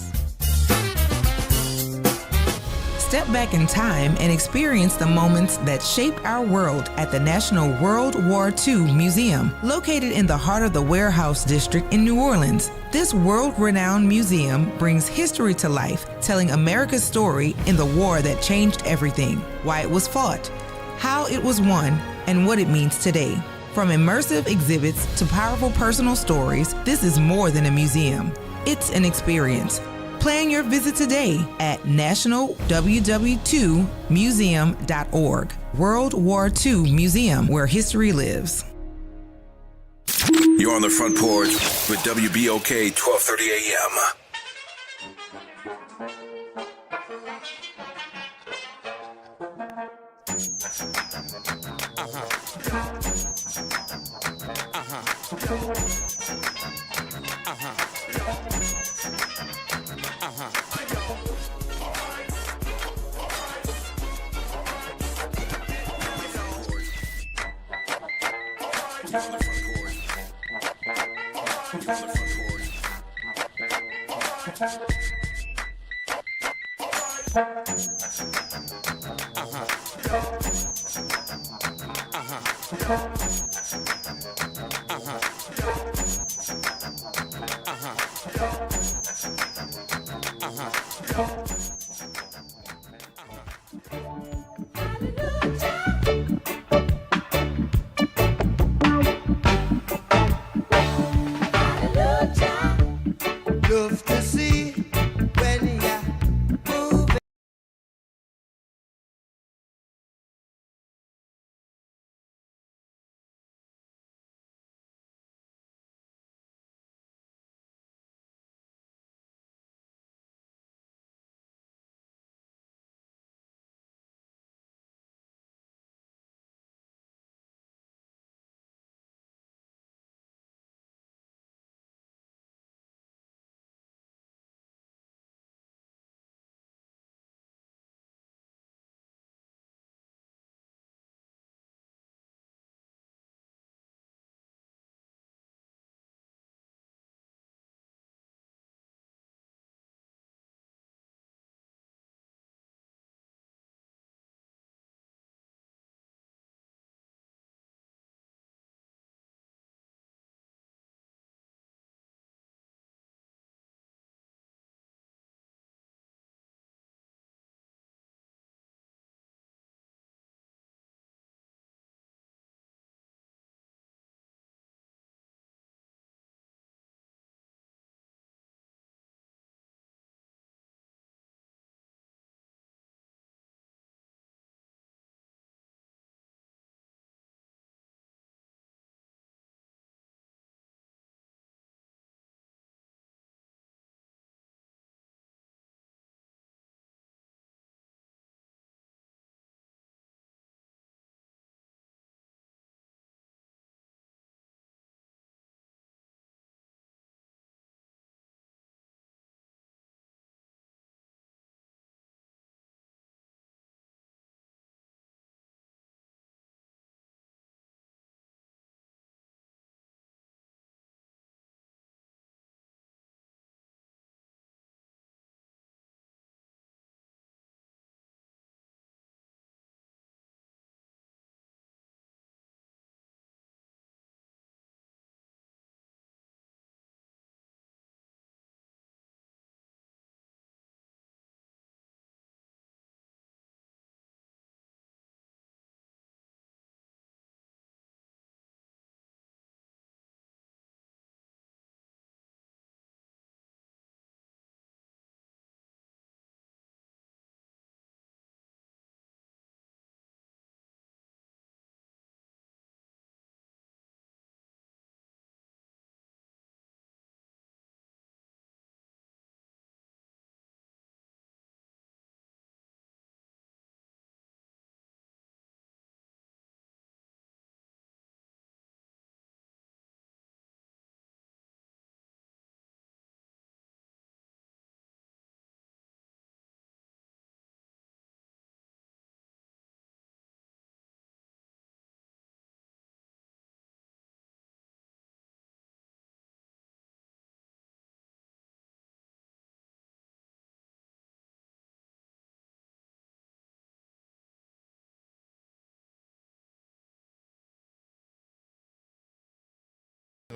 Step back in time and experience the moments that shaped our world at the National World War II Museum, located in the heart of the Warehouse District in New Orleans. This world-renowned museum brings history to life, telling America's story in the war that changed everything, why it was fought, how it was won, and what it means today. From immersive exhibits to powerful personal stories, this is more than a museum. It's an experience. Plan your visit today at nationalww2museum.org. World War II Museum, where history lives. You're on the Front Porch with WBOK 1230 AM.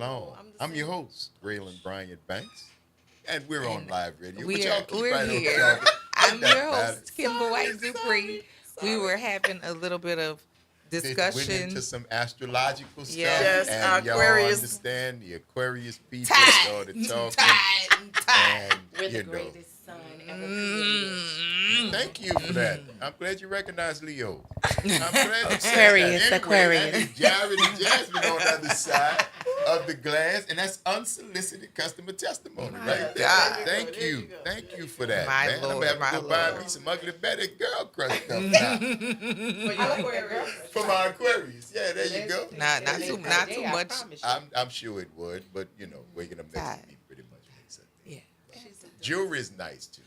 long. I'm your host, Raylan Bryant Banks, and we're on live radio. We're right here. I'm your host, matter. Kimber White Dupree. We were having a little bit of Went discussion. into some astrological stuff, Yes, and y'all Aquarius. understand the Aquarius people started talking. And, We're the you know, greatest sun ever created. Thank you for that. I'm glad you recognize Leo. I'm glad you said Aquarius, that. Aquarius. That is Jared and Jasmine on the other side of the glass, and that's unsolicited customer testimony right there. God. Thank you. Thank you for that, My man. Lord, I'm my going to have to go buy Lord. me some ugly Betty girl crush stuff now. For my Aquarius. Yeah, there you go. Not too much. I'm sure it would, but, you know, waking up next to me pretty much makes sense. Yeah. Jewelry is nice, too.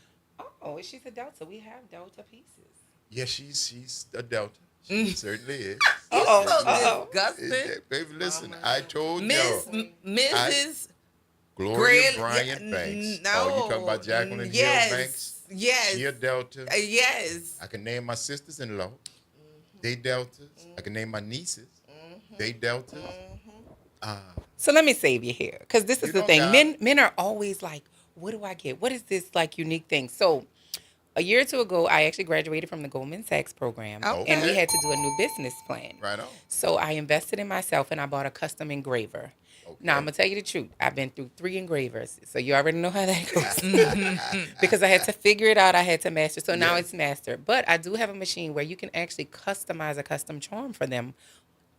Oh, she's a Delta. We have Delta pieces. Yeah, she's a Delta. She certainly is. So disgusting. Baby, listen, I told Miss y'all. Mrs. Gloria Grand- Bryant yeah, Banks. no. Oh, you talking about Jacqueline Yes. Hill Banks? Yes. She a Delta. Yes. I can name my sisters-in-law. They Deltas. I can name my nieces. They Deltas. So let me save you here, because this is You the don't thing. got- Men are always like, what do I get? What is this like unique thing? So a year or two ago, I actually graduated from the Goldman Sachs program, Okay. and we had to do a new business plan. Right on. So I invested in myself, and I bought a custom engraver. Now, I'm going to tell you the truth. I've been through 3 engravers, so you already know how that goes. Because I had to figure it out. I had to master. So now it's mastered. But I do have a machine where you can actually customize a custom charm for them.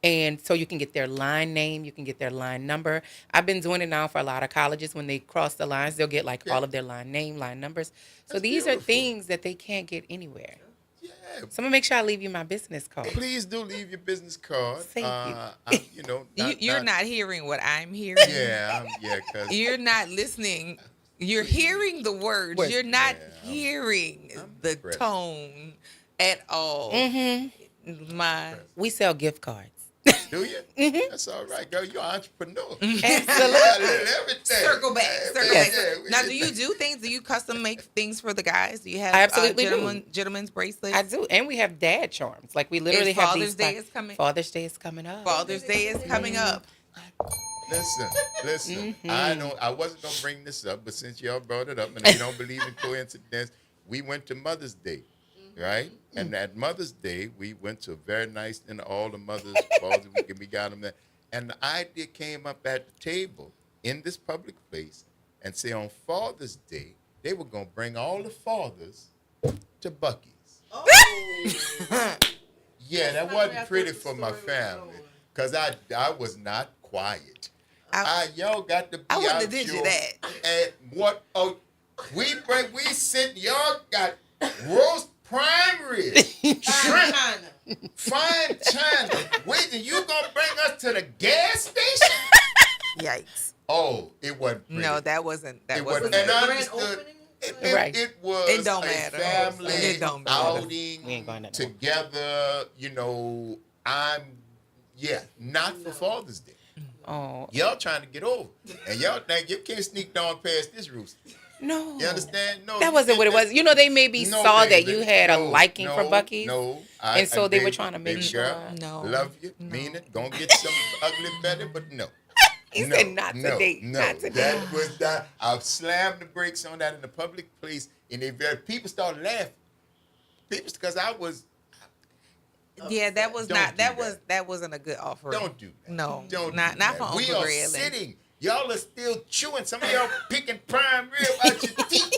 And so you can get their line name, you can get their line number. I've been doing it now for a lot of colleges. When they cross the lines, they'll get like all of their line name, line numbers. So these are things that they can't get anywhere. Yeah. So I'm gonna make sure I leave you my business card. Please do leave your business card. Thank you. I'm, you know, You're not hearing what I'm hearing. Yeah, because You're not listening. You're hearing the words. You're not hearing the tone at all. We sell gift cards. do you? That's all right, girl. You're an entrepreneur. Absolutely. Circle back. Yeah, Now, do you do things? Do you custom make things for the guys? Do you have I absolutely do. gentlemen's bracelets? I do, and we have dad charms. Like we literally And have Father's these. Day is coming. Father's Day is coming up. Father's Day is coming up. Listen. I wasn't gonna bring this up, but since y'all brought it up, and you don't believe in coincidence, we went to Mother's Day, right? And at Mother's Day, we went to a very nice dinner. All the mothers, we got them there, and the idea came up at the table in this public place, and say on Father's Day they were gonna bring all the fathers to Buc-ee's. Yeah, that wasn't pretty for my family, cause I was not quiet. Y'all got to be I wouldn't out have did you your- that. And what? Oh, we sit. Y'all got roast prime rib, shrimp, fine china. Wait, you gonna bring us to the gas station? Yikes! Oh, it wasn't pretty. No, that wasn't. That It wasn't. wasn't. And I understood. It was It don't a matter. family It don't matter. outing together. You know, not for Father's Day. Oh, Y'all trying to get over, and y'all think you can't sneak down past this rooster. no. You understand? No, That you wasn't get what it was. You know, they maybe No, saw that baby. you had a liking for No, Buc-ee's. No, And so they were baby, trying to make baby sure. girl, No. love you, mean it. Gonna get some ugly better, but no. He no, said not no, today. No, Not today. that was that. I slammed the brakes on that in the public place, and people started laughing. People, because I was. Yeah, that was Don't not. do That that. that wasn't a good offering. Don't do that. No, Don't not do not that. for We Uncle are Grayling. sitting. Y'all are still chewing. Some of y'all picking prime rib out your teeth.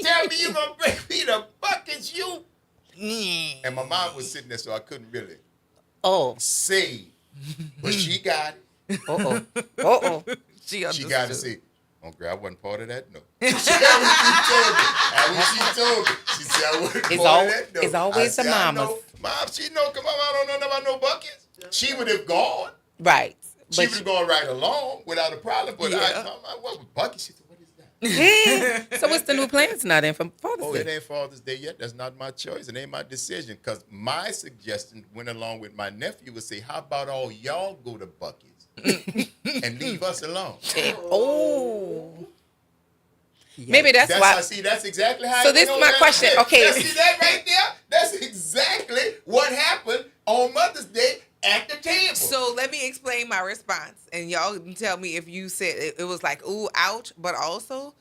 Tell me you gonna bring me the buckets, you. And my mom was sitting there, so I couldn't really say. But she got it. She got to understood. say, Uncle, I wasn't part of that, no. She told me. She said, I wasn't It's part of that, no. it's always I the said, I mamas. know. Mom, she know, come on, I don't know nothing about no buckets. She would have gone. Right. She would have gone right along without a problem. But what was buckets? She said, what is that? So what's the new plans now then for Father's Oh, Day? it ain't Father's Day yet. That's not my choice. It ain't my decision. Because my suggestion went along with my nephew would say, how about all y'all go to Buc-ee's and leave us alone? Maybe that's why. See, that's exactly how. So it this went is my over question. there. Okay. See that right there? That's exactly what happened on Mother's Day at the table. So let me explain my response, and y'all can tell me if you said it was like, ooh, ouch, but also,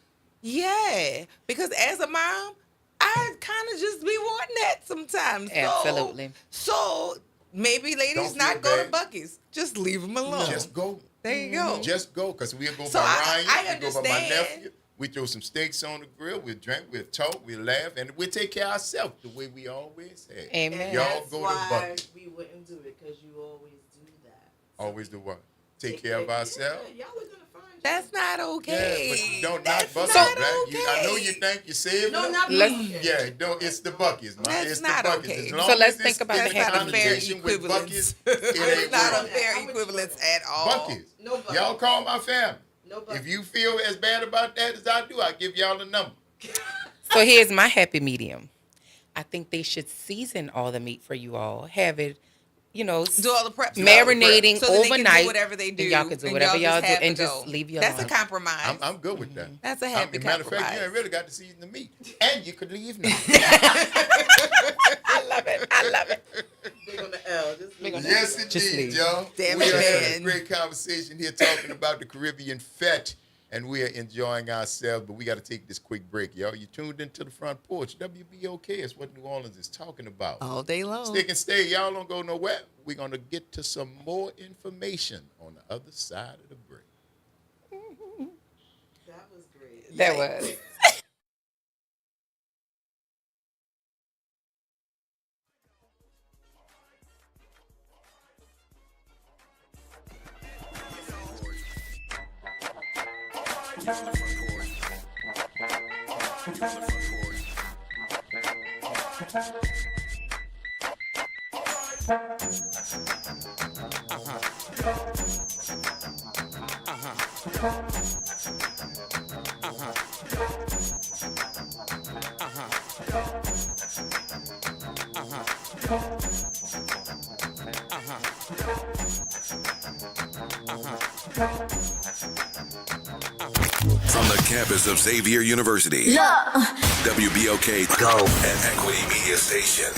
yeah, because as a mom, I kind of just be wanting that sometimes. Absolutely. So maybe ladies Don't not feel go to bad. Buc-ee's. Just leave them alone. Just go. There you go. Just go, because we'll go So by I Ryan, we'll go by my understand. nephew. We throw some steaks on the grill, we'll drink, we'll talk, we'll laugh, and we'll take care of ourselves the way we always have. Amen. And Y'all that's go to why Buc-ee's. we wouldn't do it, because you always do that. Always do what? Take care of ourselves? Yeah, y'all are gonna find That's not okay. Yeah, but don't knock That's Buc-ee's, not right? okay. I know you think you're saving No, them. not Let's- Yeah, don't. It's the Buc-ee's, man. That's It's not the Buc-ee's. okay. As long So let's as think about it's the That's happy not a fair connotation with equivalence. Buc-ee's, it It's ain't not a working. fair equivalence at all. Buc-ee's. No Buc-ee's. Y'all call my family. No Buc-ee's. If you feel as bad about that as I do, I'll give y'all the number. So here's my happy medium. I think they should season all the meat for you all. Have it, Do all the prep. marinating so that they overnight. can do whatever they do. And y'all can do and whatever y'all just do have and to just go. leave you That's alone. a compromise. I'm good with that. That's a happy Matter of fact, compromise. you ain't really got to season the meat. And you could leave now. I love it. Big on the L. Just leave. Yes, Just indeed, leave. y'all. Damn we it, are having man. a great conversation here talking about the Caribbean Fete, and we are enjoying ourselves, but we got to take this quick break, y'all. You tuned into the Front Porch. WBOK is what New Orleans is talking about. All day long. Stick and stay. Y'all don't go nowhere. We're going to get to some more information on the other side of the break. That was great. That was. From the campus of Xavier University, WBOK Go and Equity Media Station.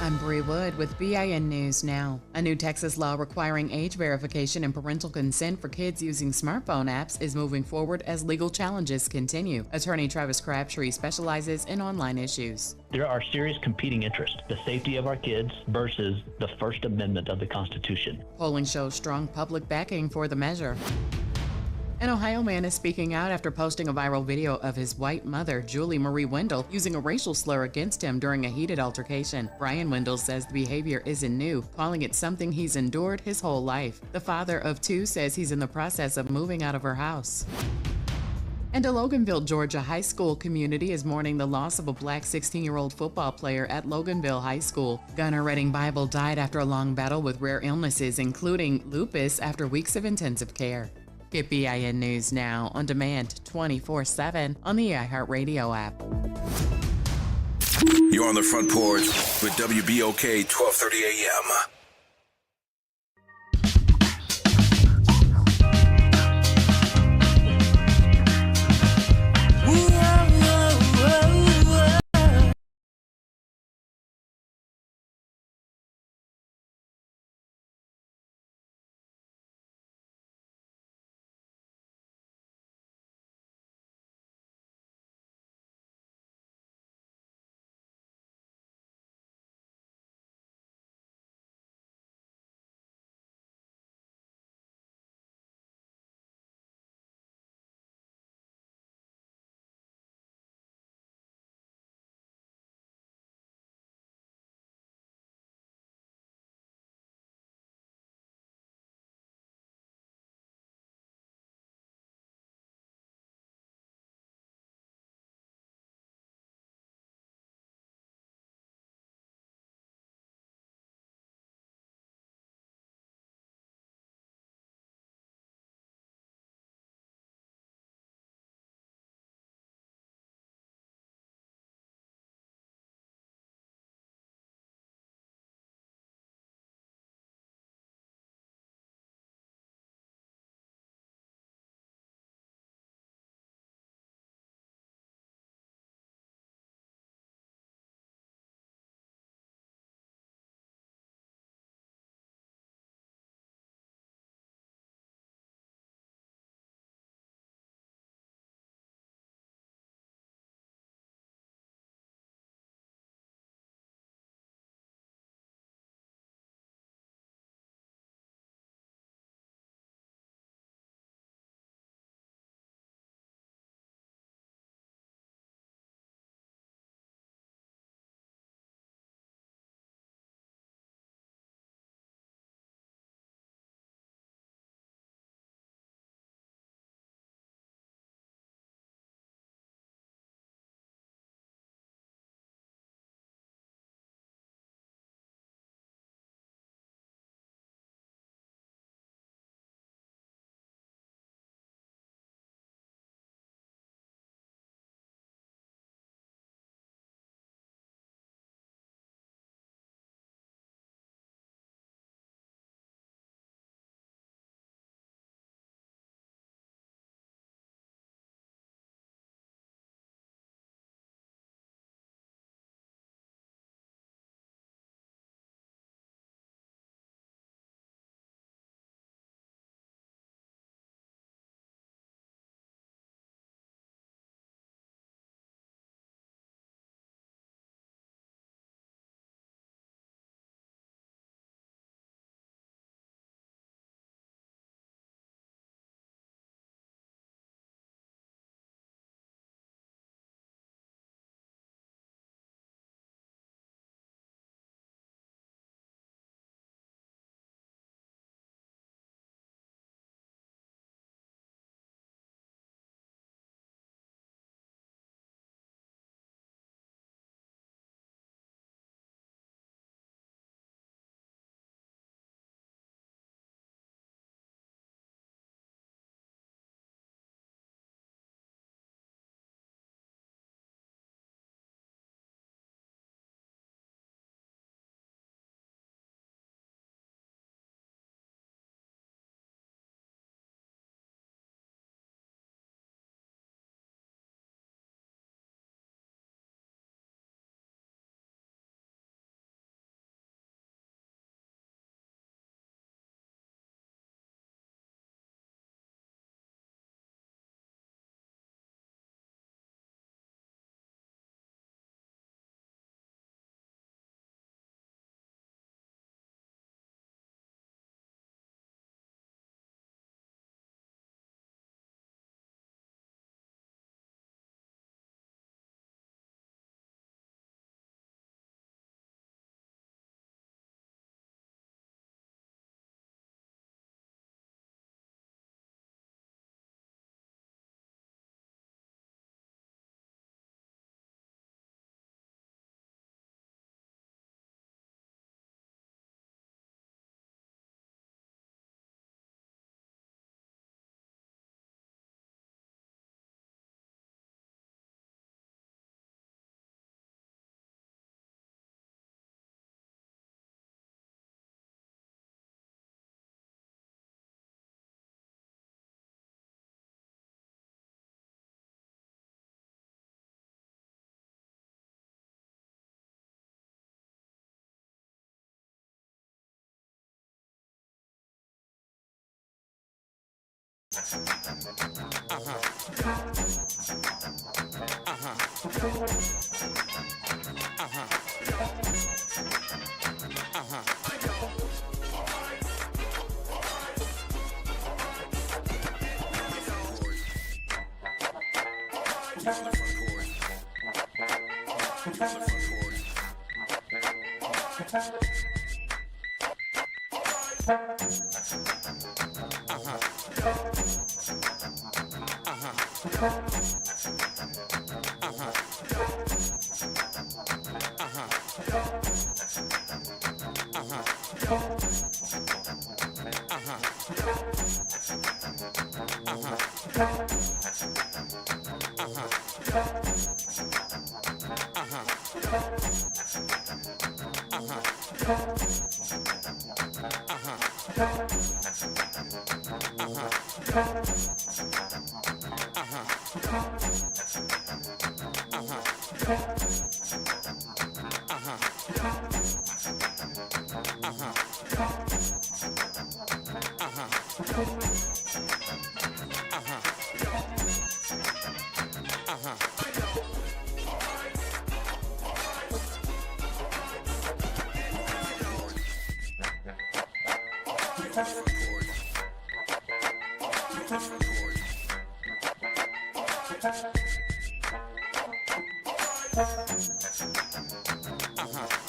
I'm Bree Wood with BIN News Now. A new Texas law requiring age verification and parental consent for kids using smartphone apps is moving forward as legal challenges continue. Attorney Travis Crabtree specializes in online issues. There are serious competing interests, the safety of our kids versus the First Amendment of the Constitution. Polling shows strong public backing for the measure. An Ohio man is speaking out after posting a viral video of his white mother, Julie Marie Wendell, using a racial slur against him during a heated altercation. Brian Wendell says the behavior isn't new, calling it something he's endured his whole life. The father of two says he's in the process of moving out of her house. And a Loganville, Georgia high school community is mourning the loss of a black 16-year-old football player at Loganville High School. Gunner Redding Bible died after a long battle with rare illnesses, including lupus, after weeks of intensive care. Get BIN News Now on demand 24/7 on the iHeartRadio app. You're on the Front Porch with WBOK 1230 AM.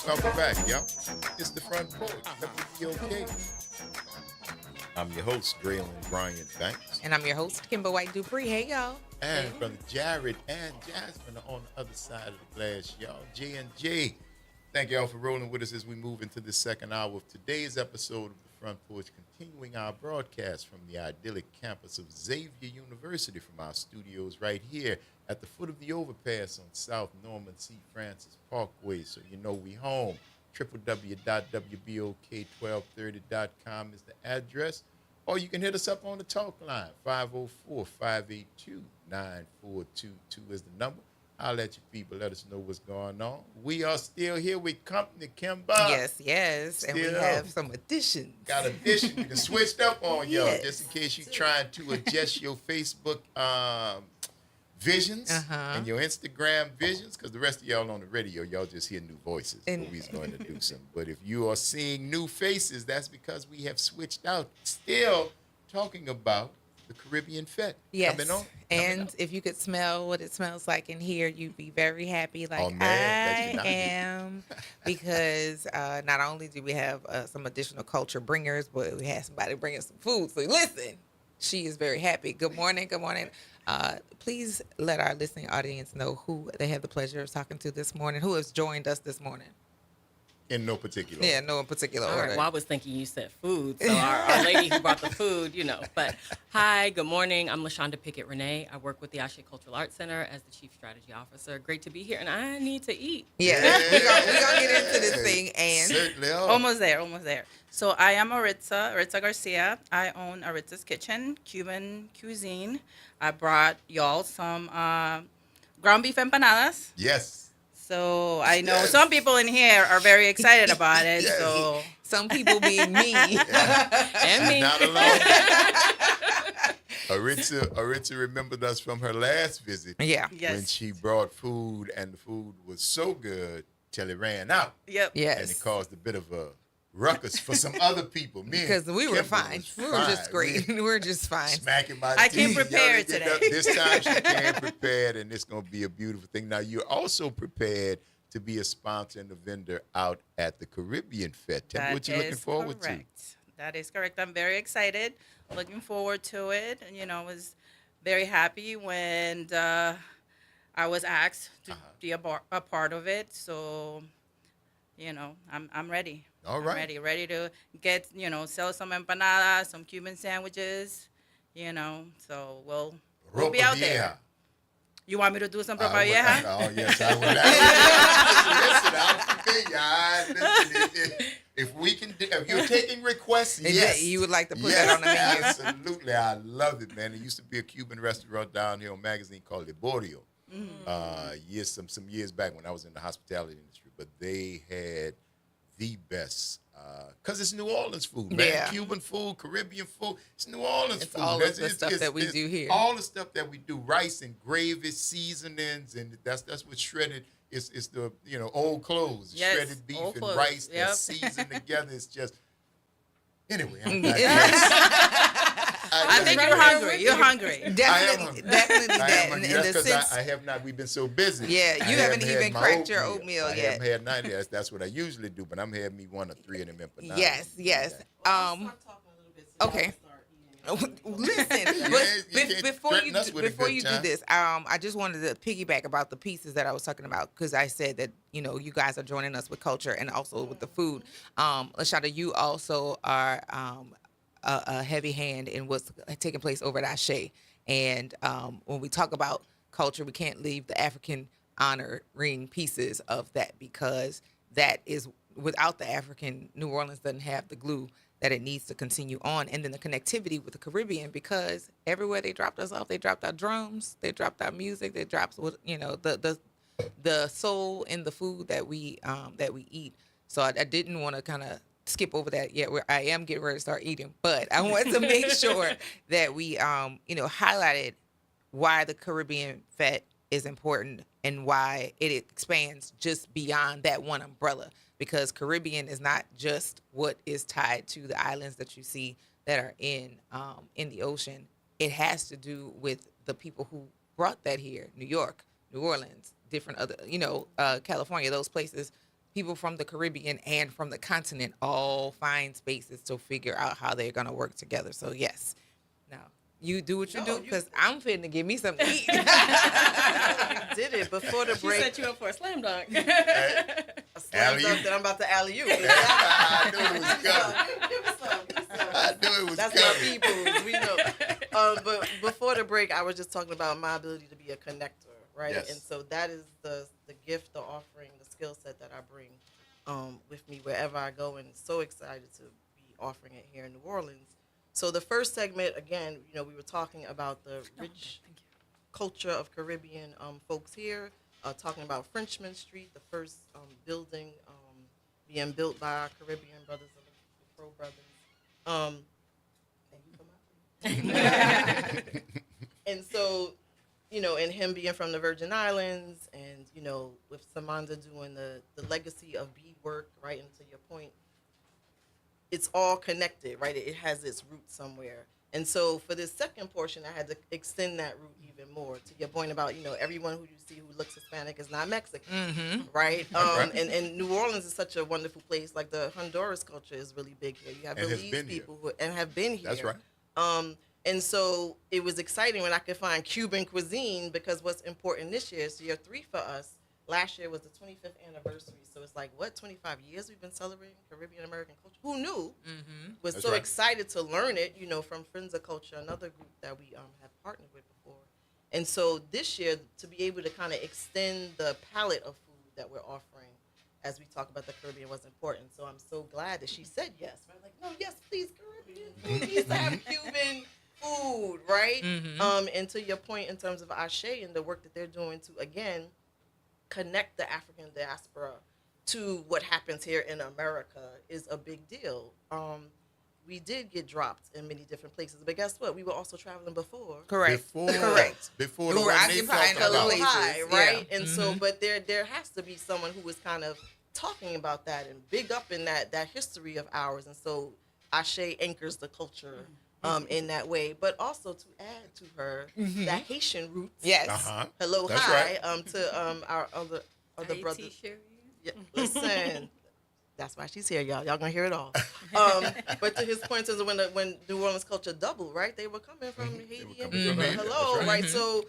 Welcome back, y'all. It's the Front Porch. WBOK. I'm your host, Braylon Bryant Banks. And I'm your host, Kimber White Dupree. Hey, y'all. And Brother Jared and Jasmine are on the other side of the glass, y'all. J&J. Thank y'all for rolling with us as we move into the second hour of today's episode of the Front Porch, continuing our broadcast from the idyllic campus of Xavier University from our studios right here at the foot of the overpass on South Norman C. Francis Parkway. So you know we home. www.wbok1230.com is the address. Or you can hit us up on the talk line. 504-582-9422 is the number. I'll let you people let us know what's going on. We are still here with company, Kimber. Yes. And we have some additions. Got additions. We can switched up on y'all Yes. just in case you're trying to adjust your Facebook visions and your Instagram visions, because the rest of y'all on the radio, y'all just hear new voices. But we's going to do something. But if you are seeing new faces, that's because we have switched out. Still talking about the Caribbean Fete. Yes. Coming on. And if you could smell what it smells like in here, you'd be very happy. Like, Oh, man, I am. Because not only do we have some additional culture bringers, but we had somebody bringing some food. So listen, she is very happy. Good morning. Good morning. Please let our listening audience know who they have the pleasure of talking to this morning, who has joined us this morning. In no particular Yeah, no in particular All order. right, well, I was thinking you said food, so our lady who brought the food, you know. But hi, good morning. I'm LaShonda Pickett-Renee. I work with the Ashe Cultural Arts Center as the Chief Strategy Officer. Great to be here, and I need to eat. Yeah, we're gonna get into this thing, and certainly are. Almost there. So I am Aritza Garcia. I own Aritza's Kitchen, Cuban cuisine. I brought y'all some ground beef empanadas. Yes. So I know some people in here are very excited about it. Yes. So some people being me and me. Not alone. Aritza remembered us from her last visit. Yeah. Yes. When she brought food, and the food was so good till it ran out. Yep. Yes. And it caused a bit of a ruckus for some other people. Me and because we were Kimber fine. was We were just fine. great. We were just fine. Smacking my I teeth. came Y'all prepared didn't get today. nothing. This time she came prepared, and it's going to be a beautiful thing. Now, you're also prepared to be a sponsor and a vendor out at the Caribbean Fete. Tell me what you're looking forward correct. That is correct. I'm very excited. Looking forward to it. And, I was very happy when I was asked to be a part of it. So, I'm ready. All right. I'm ready to get, sell some empanadas, some Cuban sandwiches, so we'll be out there. You want me to do some ropa vieja? Oh, yes, I would. Listen, I'm familiar. If we can, if you're taking requests, yes. You would like to put that on the menu. Absolutely. I love it, man. There used to be a Cuban restaurant down here on a magazine called Liborio. Some years back when I was in the hospitality industry, but they had the best Because it's New Orleans food, man. Yeah. Cuban food, Caribbean food. It's New Orleans It's food. all of the stuff that we do here. All the stuff that we do, rice and gravy, seasonings, and that's what shredded is the old clothes, Yes, shredded beef old and clothes. rice Yep. that's seasoned together. It's just anyway. I think you're hungry. You're hungry. Definitely that. I am In hungry. the That's sense, because I have not. We've been so busy. Yeah, you I haven't even had my cracked your oatmeal I yet. haven't had none of that. That's what I usually do, but I'm having me 1 or 3 of them empanadas. yes. Okay. Listen, but before you do this, I just wanted to piggyback about the pieces that I was talking about because I said that you guys are joining us with culture and also with the food. Lashada, you also are a heavy hand in what's taking place over at Ashe, and when we talk about culture, we can't leave the African honoring pieces of that because that is without the African, New Orleans doesn't have the glue that it needs to continue on. And then the connectivity with the Caribbean, because everywhere they dropped us off, they dropped our drums, they dropped our music, they dropped the soul in the food that we eat. So I didn't want to kind of skip over that yet. Where I am getting ready to start eating, but I want to make sure that we highlighted why the Caribbean Fete is important and why it expands just beyond that one umbrella. Because Caribbean is not just what is tied to the islands that you see that are in the ocean. It has to do with the people who brought that here: New York, New Orleans, different other, California, those places. People from the Caribbean and from the continent all find spaces to figure out how they're gonna work together. So yes, now you do what you do because I'm finna give me something to eat. You did it before the break. She set you up for a slam dunk. A slam dunk that I'm about to alley-oop. I knew it was coming. I knew it was That's coming. my people. We know. But before the break, I was just talking about my ability to be a connector, right? Yes. And so that is the gift, the offering, the skill set that I bring with me wherever I go, and so excited to be offering it here in New Orleans. So the first segment, again, we were talking about the rich culture of Caribbean folks here, talking about Frenchman Street, the first building being built by our Caribbean brothers, the Crow brothers. And so, and him being from the Virgin Islands, and with Samanda doing the legacy of beadwork, right? And to your point, it's all connected, right? It has its roots somewhere. And so for this second portion, I had to extend that root even more to your point about, everyone who you see who looks Hispanic is not Mexican, right? And New Orleans is such a wonderful place. Like the Honduras culture is really big here. You have Belize people who have been here. That's right. And so it was exciting when I could find Cuban cuisine, because what's important this year is year 3 for us. Last year was the 25th anniversary. So it's like, 25 years we've been celebrating Caribbean American culture? Who knew? Was That's so right. excited to learn it, from Friends of Culture, another group that we have partnered with before. And so this year, to be able to kind of extend the palette of food that we're offering as we talk about the Caribbean was important. So I'm so glad that she said yes. Right? Like, no, yes, please, Caribbean food needs to have Cuban food, right? And to your point in terms of Ashe and the work that they're doing to, again, connect the African diaspora to what happens here in America is a big deal. We did get dropped in many different places, but guess what? We were also traveling before. Correct. Before We the were one they occupying talked other about. places. High, right? Yeah. And so, but there has to be someone who is kind of talking about that and big up in that history of ours. And so Ashe anchors the culture in that way, but also to add to her that Haitian roots. Yes. Hello, That's hi, right. To our other brothers. Yeah, listen, that's why she's here, y'all. Y'all gonna hear it all. But to his point, is when New Orleans culture doubled, right? They were coming from Haiti and hello, That's right? So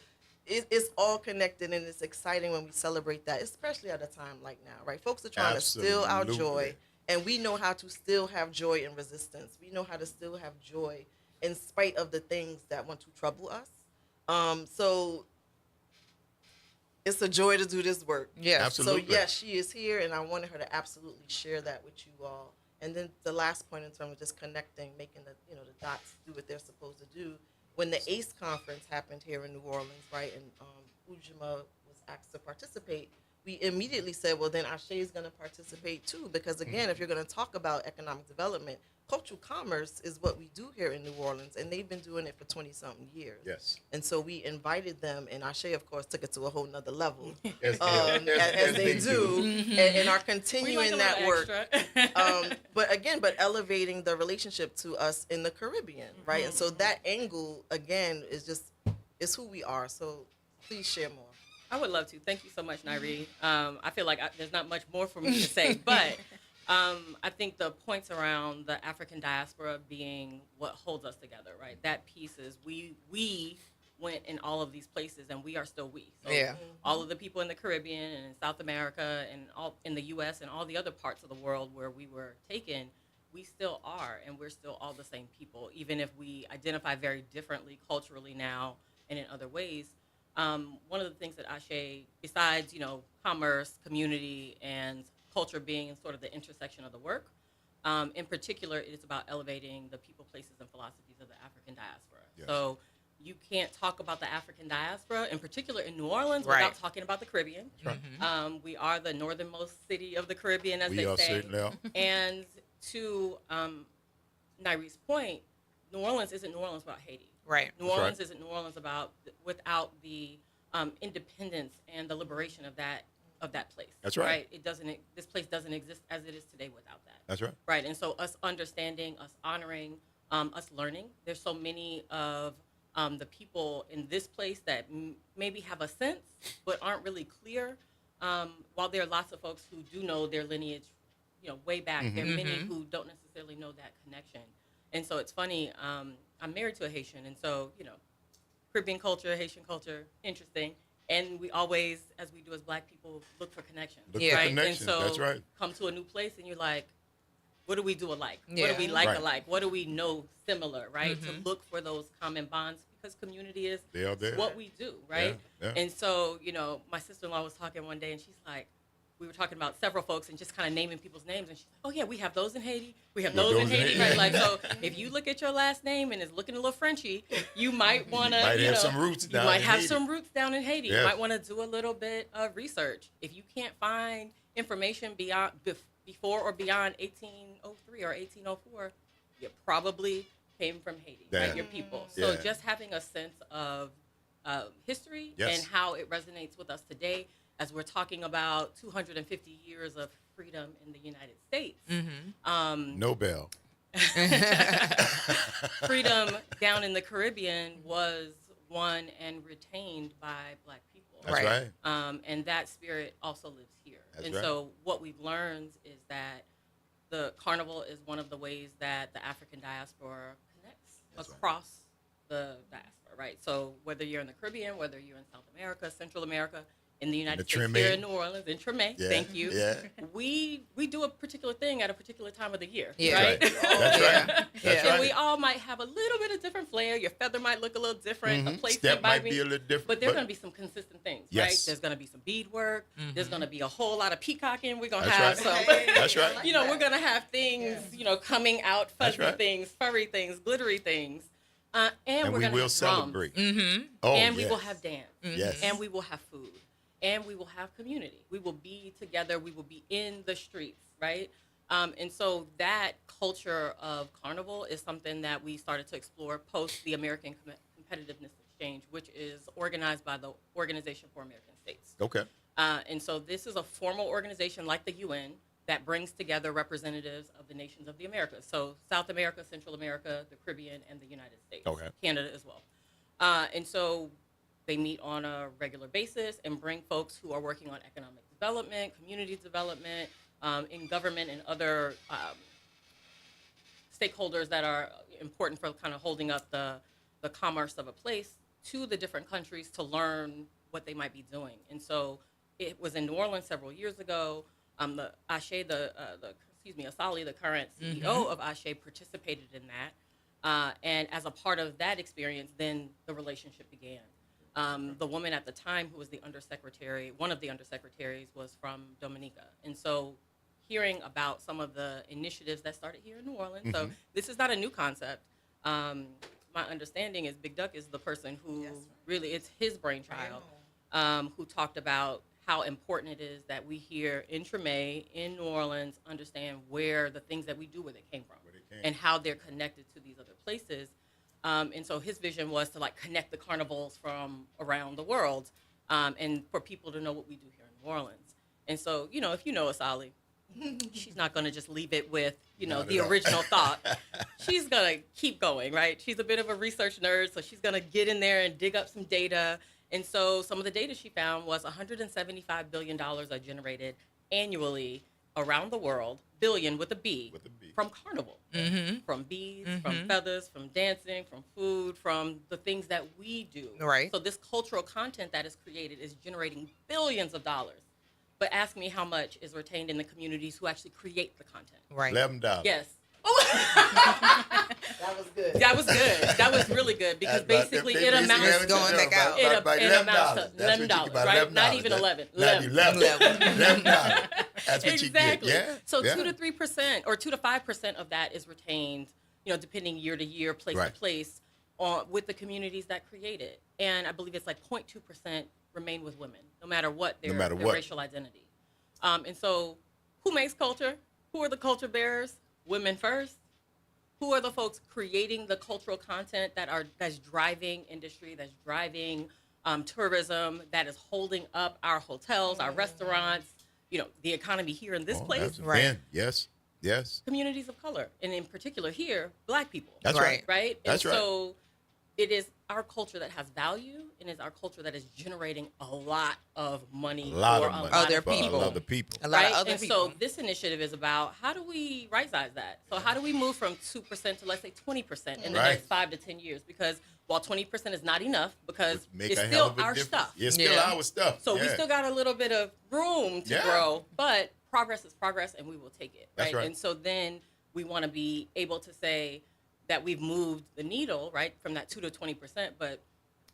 it's all connected, and it's exciting when we celebrate that, especially at a time like now, right? Folks are trying to steal our joy, and we know how to still have joy in resistance. We know how to still have joy in spite of the things that want to trouble us. So it's a joy to do this work. Yeah, absolutely. So yes, she is here, and I wanted her to absolutely share that with you all. And then the last point in terms of just connecting, making the the dots do what they're supposed to do. When the ACE conference happened here in New Orleans, right, and Ujima was asked to participate, we immediately said, well, then Ashe is going to participate too, because again, if you're going to talk about economic development, cultural commerce is what we do here in New Orleans, and they've been doing it for 20-something years. Yes. And so we invited them, and Ashe, of course, took it to a whole nother level, As they do, and are continuing that work. But elevating the relationship to us in the Caribbean, right? And so that angle, again, is who we are. So please share more. I would love to. Thank you so much, Nairi. I feel like there's not much more for me to say, but I think the points around the African diaspora being what holds us together, right? That piece is we went in all of these places, and we are still we. So all of the people in the Caribbean and in South America and all in the U.S. and all the other parts of the world where we were taken, we still are, and we're still all the same people, even if we identify very differently culturally now and in other ways. One of the things that Ashe, besides, commerce, community, and culture being sort of the intersection of the work, in particular, it is about elevating the people, places, and philosophies of the African diaspora. Yes. So you can't talk about the African diaspora, in particular in New Orleans, without talking about the Caribbean. Right. We are the northernmost city of the Caribbean, as they say. And to Nairi's point, New Orleans isn't New Orleans without Haiti. Right. New Orleans isn't New Orleans without the independence and the liberation of that place. That's right. Right. It doesn't. This place doesn't exist as it is today without that. That's right. Right. And so us understanding, us honoring, us learning. There's so many of the people in this place that maybe have a sense but aren't really clear. While there are lots of folks who do know their lineage, way back, there are many who don't necessarily know that connection. And so it's funny. I'm married to a Haitian, and so Caribbean culture, Haitian culture, interesting. And we always, as we do as Black people, look for connections. Right? And so that's right. Come to a new place, and you're like, what do we do alike? Yeah. What do we like alike? What do we know similar? Right? To look for those common bonds, because community is what we do. Right? Yeah. And so, my sister-in-law was talking one day, and she's like, we were talking about several folks and just kind of naming people's names, and she's like, oh yeah, we have those in Haiti, we have those in Haiti, right? Like, so if you look at your last name and it's looking a little Frenchy, you might want to, have some roots down. You might have some roots down in Haiti. You might want to do a little bit of research. If you can't find information before or beyond 1803 or 1804, you probably came from Haiti, right? Your people. So just having a sense of history and how it resonates with us today, as we're talking about 250 years of freedom in the United States. Nobel. Freedom down in the Caribbean was won and retained by Black people. That's right. And that spirit also lives here. So what we've learned is that the carnival is one of the ways that the African diaspora connects across the diaspora, right? So whether you're in the Caribbean, whether you're in South America, Central America, in the United States, here in New Orleans, in Treme, thank you. Yeah. We do a particular thing at a particular time of the year, right? That's right. That's and we all might have a little bit of different flair. Your feather might look a little different. A place might be a little different. But there's going to be some consistent things, right? There's going to be some beadwork. There's going to be a whole lot of peacocking. We're going to have some. That's right. We're going to have things, coming out, fuzzy things, furry things, glittery things. And we're going to have celebrate. And we will have dance. Yes. And we will have food. And we will have community. We will be together. We will be in the streets, right? And so that culture of carnival is something that we started to explore post the American Competitiveness Exchange, which is organized by the Organization for American States. Okay. And so this is a formal organization like the UN that brings together representatives of the nations of the Americas. So South America, Central America, the Caribbean, and the United States. Okay. Canada as well. And so they meet on a regular basis and bring folks who are working on economic development, community development, in government and other stakeholders that are important for kind of holding up the commerce of a place to the different countries to learn what they might be doing. And so it was in New Orleans several years ago. Asali, the current CEO of Ashe, participated in that. And as a part of that experience, then the relationship began. The woman at the time who was the undersecretary, one of the undersecretaries, was from Dominica. And so hearing about some of the initiatives that started here in New Orleans, so this is not a new concept. My understanding is Big Duck is the person who really, it's his brainchild, who talked about how important it is that we here in Treme, in New Orleans, understand where the things that we do, where they came from, and how they're connected to these other places. And so his vision was to like connect the carnivals from around the world, and for people to know what we do here in New Orleans. And so, you know, if you know Asali, she's not going to just leave it with, you know, the original thought. She's going to keep going, right? She's a bit of a research nerd, so she's going to get in there and dig up some data. And so some of the data she found was $175 billion are generated annually around the world, billion with a B, from carnival, from bees, from feathers, from dancing, from food, from the things that we do. Right. So this cultural content that is created is generating billions of dollars. But ask me how much is retained in the communities who actually create the content. Right. $11. Yes. That was good. That was good. That was really good because basically it amounts going back out. It amounts to $11, right? Not even 11. $11. That's what exactly. you get. Yeah. So 2 to 3% or 2 to 5% of that is retained, you know, depending year to year, place to place, with the communities that create it. And I believe it's like 0.2% remain with women, no matter what their racial identity. And so, who makes culture? Who are the culture bearers? Women first. Who are the folks creating the cultural content that's driving industry, that's driving tourism, that is holding up our hotels, our restaurants, you know, the economy here in this place? Right. Yes. Communities of color, and in particular here, Black people. That's right. Right? That's and right. So it is our culture that has value, and is our culture that is generating a lot of money for a lot of other people. A lot of other and people. so this initiative is about how do we right-size that? So how do we move from 2% to, let's say, 20% in the next 5 to 10 years? Because while 20% is not enough, because it's still our stuff. It's still our stuff. So we still got a little bit of room to grow, but progress is progress, and we will take it. That's right. And so then we want to be able to say that we've moved the needle, right, from that 2 to 20%, but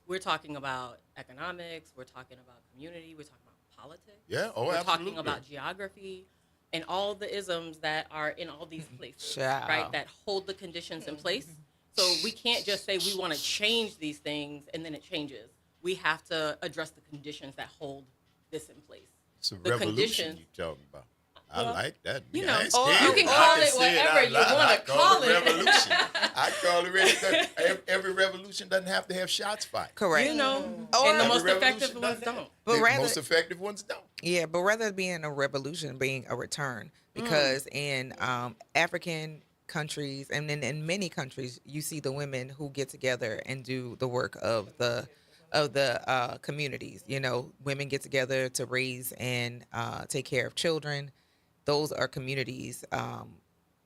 we're talking about economics, we're talking about community, we're talking about politics. Yeah, we're absolutely. talking about geography and all the isms that are in all these places, Child. right, that hold the conditions in place. So we can't just say we want to change these things and then it changes. We have to address the conditions that hold this in place. It's a the revolution conditions, you're talking about. I like that. You I know, ain't or scared. you can I call can it say whatever out you loud. want I to call it. revolution. I call it revolution. Every revolution doesn't have to have shots fired. Correct. You know, Or and the every most effective revolution ones doesn't don't. But The rather, most effective ones don't. yeah, but rather being a revolution, being a return, because in African countries and in many countries, you see the women who get together and do the work of the communities. You know, women get together to raise and take care of children. Those are communities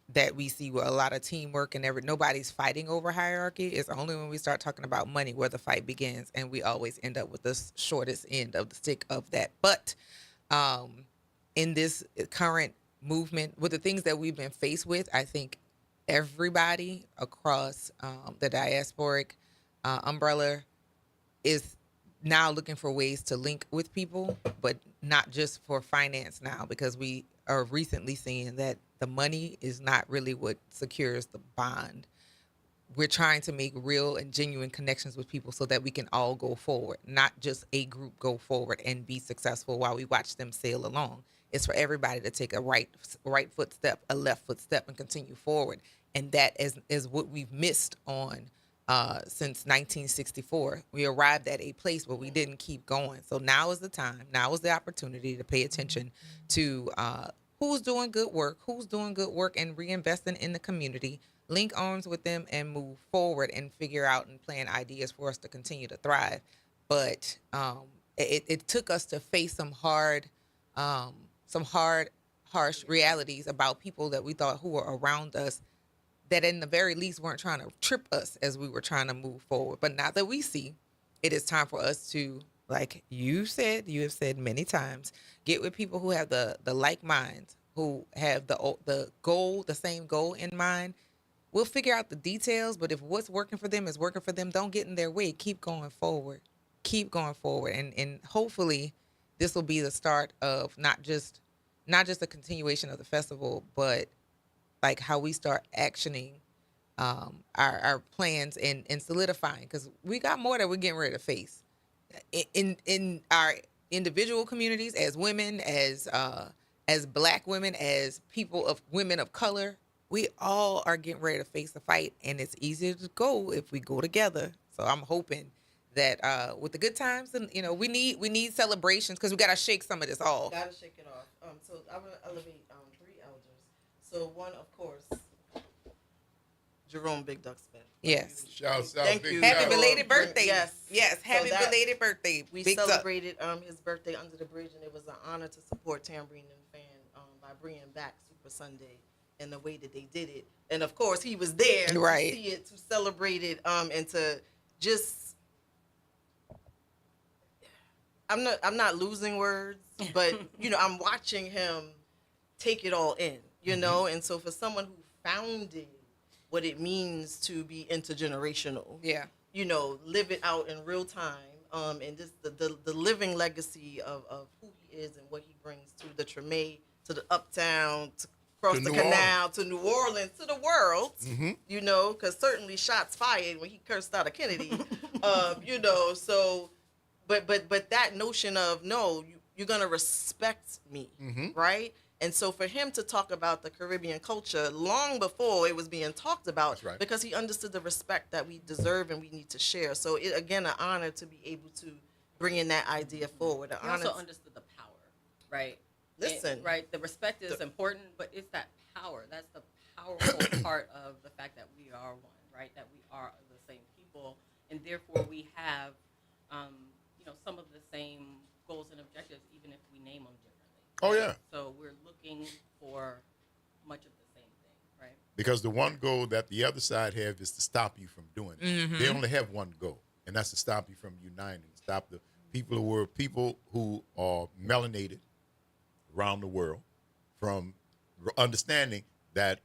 that we see with a lot of teamwork and nobody's fighting over hierarchy. It's only when we start talking about money where the fight begins, and we always end up with the shortest end of the stick of that. But in this current movement, with the things that we've been faced with, I think everybody across the diasporic umbrella is now looking for ways to link with people, but not just for finance now, because we are recently seeing that the money is not really what secures the bond. We're trying to make real and genuine connections with people so that we can all go forward, not just a group go forward and be successful while we watch them sail along. It's for everybody to take a right footstep, a left footstep, and continue forward. And that is what we've missed on since 1964. We arrived at a place where we didn't keep going. So now is the time. Now is the opportunity to pay attention to who's doing good work and reinvesting in the community. Link arms with them and move forward and figure out and plan ideas for us to continue to thrive. But it took us to face some harsh realities about people that we thought who were around us that in the very least weren't trying to trip us as we were trying to move forward. But now that we see, it is time for us to, like you have said many times, get with people who have the like minds, who have the same goal in mind. We'll figure out the details, but if what's working for them is working for them, don't get in their way. Keep going forward. And hopefully this will be the start of not just a continuation of the festival, but like how we start actioning our plans and solidifying, because we got more that we're getting ready to face in our individual communities, as women, as Black women, as women of color, we all are getting ready to face a fight, and it's easier to go if we go together. So I'm hoping that with the good times, and we need celebrations because we gotta shake some of this off. Gotta shake it off. So I'm gonna elevate 3 elders. So one, of course, Jerome Big Duck Smith. Yes. Shouts out, Thank Big you. Duck. Happy belated birthday. Yes. Happy So belated birthday. We Big Duck. celebrated his birthday under the bridge, and it was an honor to support Tambourine and Fan by bringing back Super Sunday in the way that they did it. And of course, he was there to see it, to celebrate it, and to just. I'm not losing words, but I'm watching him take it all in, and so for someone who founded what it means to be intergenerational, live it out in real time, and just the living legacy of who he is and what he brings to the Treme, to the Uptown, to across the canal, to New Orleans, to the world, because certainly shots fired when he cursed out a Kennedy, so. But that notion of you're gonna respect me, right? And so for him to talk about the Caribbean culture long before it was being talked about, because he understood the respect that we deserve and we need to share. So it again an honor to be able to bring in that idea forward. He also understood the power, right? Listen, right. The respect is important, but it's that power. That's the powerful part of the fact that we are one, right? That we are the same people, and therefore we have. Some of the same goals and objectives, even if we name them differently. Oh, yeah. So we're looking for much of the same thing, right? Because the one goal that the other side have is to stop you from doing it. Mm-hmm. They only have one goal, and that's to stop you from uniting, stop the people who are melanated around the world from understanding that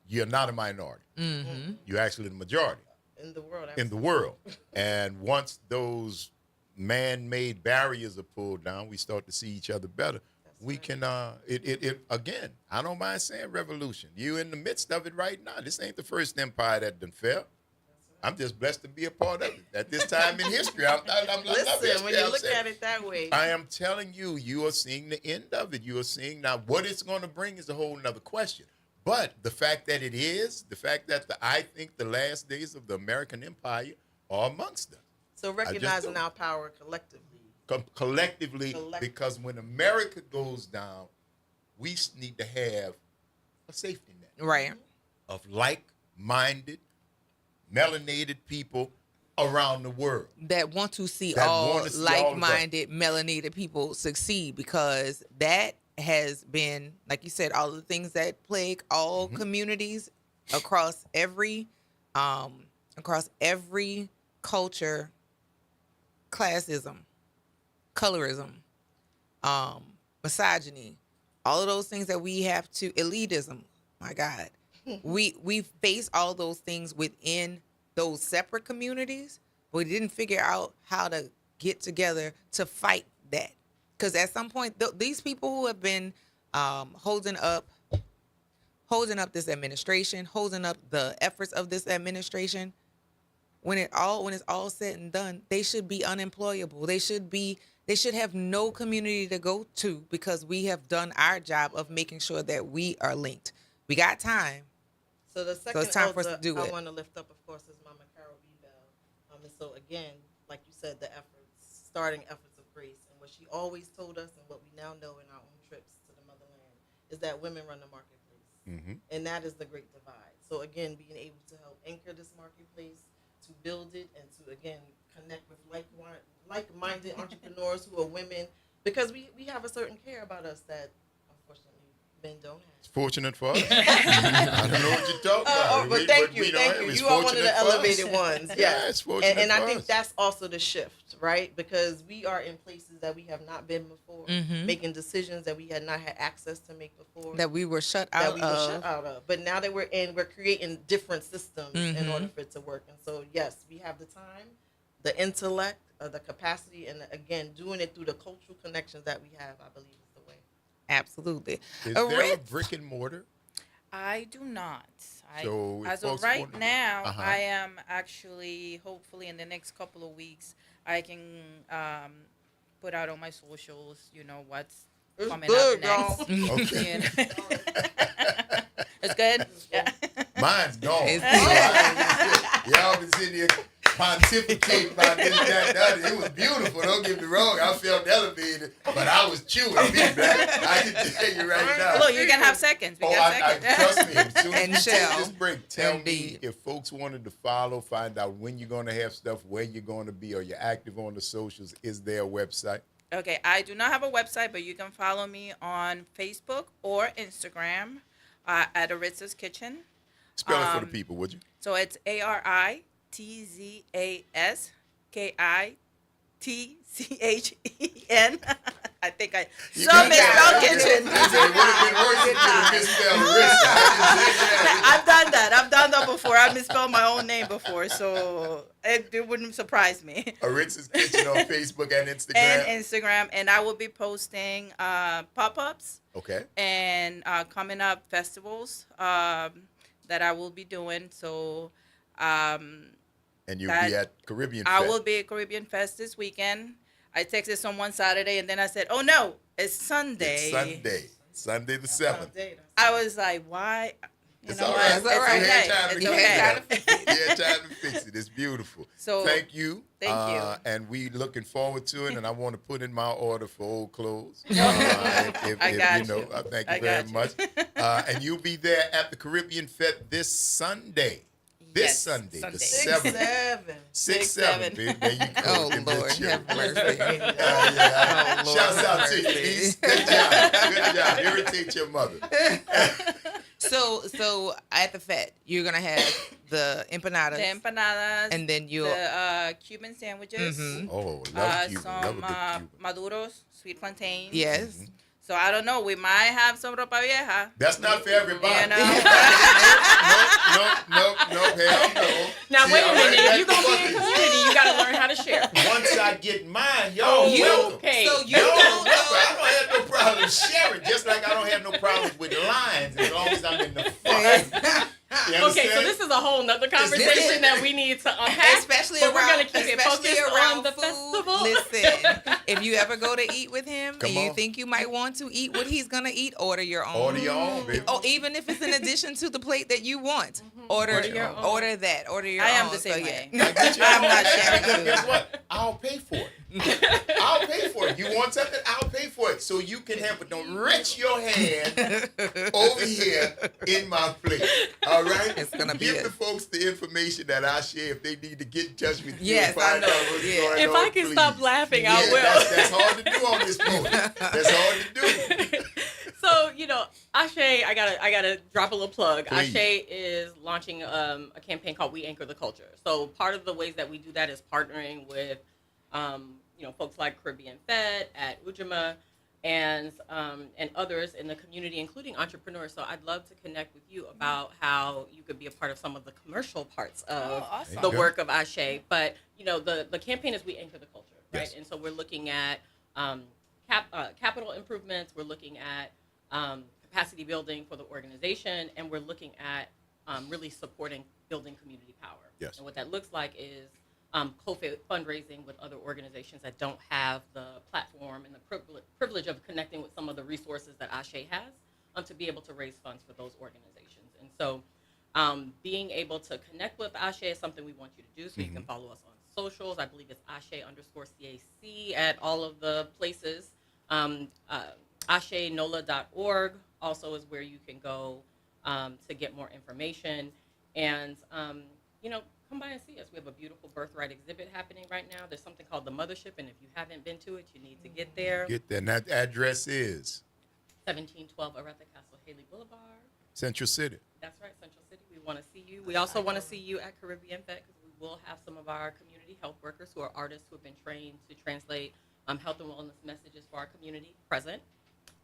you're not a minority. Mm-hmm. You're actually the majority. In the world. In the world. And once those man-made barriers are pulled down, we start to see each other better. We can it again, I don't mind saying revolution. You in the midst of it right now. This ain't the first empire that done fell. I'm just blessed to be a part of it at this time in history. Listen, when you look at it that way, I am telling you, you are seeing the end of it. You are seeing now what it's going to bring is a whole nother question. But the fact that I think the last days of the American empire are amongst us. So recognizing our power collectively. Collectively, because when America goes down, we need to have a safety net. Right. Of like-minded, melanated people around the world. That want to see all like-minded, melanated people succeed, because that has been, like you said, all the things that plague all communities across every culture. Classism, colorism, misogyny, all of those things that we have to, elitism, my God. we face all those things within those separate communities, but we didn't figure out how to get together to fight that. Because at some point, these people who have been holding up this administration, holding up the efforts of this administration, when it's all said and done, they should be unemployable. They should have no community to go to, because we have done our job of making sure that we are linked. We got time. So the second it's time for us to do I it. want to lift up, of course, is Mama Carol B. Bell. And so again, like you said, the starting efforts of grace, and what she always told us, and what we now know in our own trips to the motherland, is that women run the marketplace, and that is the great divide. So again, being able to help anchor this marketplace, to build it, and to again connect with like-minded entrepreneurs who are women, because we have a certain care about us that unfortunately men don't have. It's fortunate for us. I don't know what you're talking about. But thank you. You are one of the elevated ones. Yeah, it's fortunate and I for think us. that's also the shift, right? Because we are in places that we have not been before, making decisions that we had not had access to make before, that we were shut out of. But now that we're creating different systems in order for it to work. And so, yes, we have the time, the intellect, the capacity, and again, doing it through the cultural connections that we have, I believe, is the way. Absolutely. Is there a brick and mortar? I do not. So as of right now, I am actually, hopefully in the next couple of weeks, I can put out on my socials, what's It's coming good, up next. y'all. Okay. It's good? Yeah. Mine's gone. Y'all been sitting here pontificating about this, that, the other. It was beautiful. Don't get me wrong. I felt elevated, but I was chewing. I can tell you right now. Look, you can have seconds. We got seconds. Trust me. As soon as And you take shall. this break, tell me if folks wanted to follow, find out when you're going to have stuff, where you're going to be, or you're active on the socials. Is there a website? Okay, I do not have a website, but you can follow me on Facebook or Instagram at Aritz's Kitchen. Spell it for the people, would you? So it's ARITZASKITCHEN. I think I misspelled kitchen. It would have been worse if you would have misspelled Aritz. I've done that before. I misspelled my own name before, so it wouldn't surprise me. Aritz's Kitchen on Facebook and Instagram. And I will be posting pop-ups. Okay. And coming up festivals that I will be doing. So, and you'll be at Caribbean Fest. I will be at Caribbean Fest this weekend. I texted someone Saturday, and then I said, "Oh no, it's Sunday." It's Sunday the 7th. I was like, "Why?" It's all right. It's okay. You had time to fix it. It's beautiful. So thank you. Thank you. And we looking forward to it. And I want to put in my order for old clothes. I got you. Thank you very much. And you'll be there at the Caribbean Fest this Sunday. This Sunday, the 7th. 6/7, baby. There you go. Oh, Lord, have mercy. Shouts out to you, East. Good job. Irritate your mother. So at the Fed, you're gonna have the empanadas. And then the Cuban sandwiches. Mm-hmm. Oh, love Cuban. Some Love a good Cuban. maduros, sweet plantains. Yes. Mm-hmm. So I don't know. We might have some ropa vieja. That's not for everybody. You know? No, hell no. Now, See, wait a all minute. right, If you're going to be in community, you got to learn how to share. Once I get mine, y'all welcome. Okay. So you Y'all don't welcome. I don't have no problem sharing, just like I don't have no problems with lines as long as I'm in the front. Okay, so this is a whole nother conversation that we need to unpack. Especially but we're around, going to keep it focused on the festival. Listen, if you ever go to eat with him Come and you on. think you might want to eat what he's gonna eat, order your own. Order your own, baby. Oh, even if it's in addition to the plate that you want, order your own. Order that. Order your I own. am the same way. I get you. I'm not sharing Because food. guess what? I'll pay for it. I'll pay for it. You want something? I'll pay for it. So you can have it. Don't reach your hand over here in my plate. All right? It's gonna be Give it. the folks the information that I share if they need to get in touch with you. Yes, and find I know. out what's Yeah. going If on, I can stop please. laughing, I Yeah, will. That's hard to do on this point. That's hard to do. So, Ashe, I gotta drop a little plug. Please. Ashe is launching a campaign called We Anchor the Culture. So part of the ways that we do that is partnering with folks like Caribbean Fed at Ujima and others in the community, including entrepreneurs. So I'd love to connect with you about how you could be a part of some of the commercial parts of awesome. the work of Ashe. But the campaign is We Anchor the Culture, right? Yes. And so we're looking at capital improvements. We're looking at capacity building for the organization, and we're looking at really supporting building community power. Yes. And what that looks like is co-fundraising with other organizations that don't have the platform and the privilege of connecting with some of the resources that Ashe has to be able to raise funds for those organizations. And so being able to connect with Ashe is something we want you to do. So you can follow us on socials. I believe it's Ashe_CAC at all of the places. AsheNola.org also is where you can go to get more information. And, come by and see us. We have a beautiful birthright exhibit happening right now. There's something called the Mothership, and if you haven't been to it, you need to get there. Get there. And that address is 1712 Aretha Castle Haley Boulevard. Central City. That's right, Central City. We want to see you. We also want to see you at Caribbean Fed because we will have some of our community health workers who are artists who have been trained to translate health and wellness messages for our community present,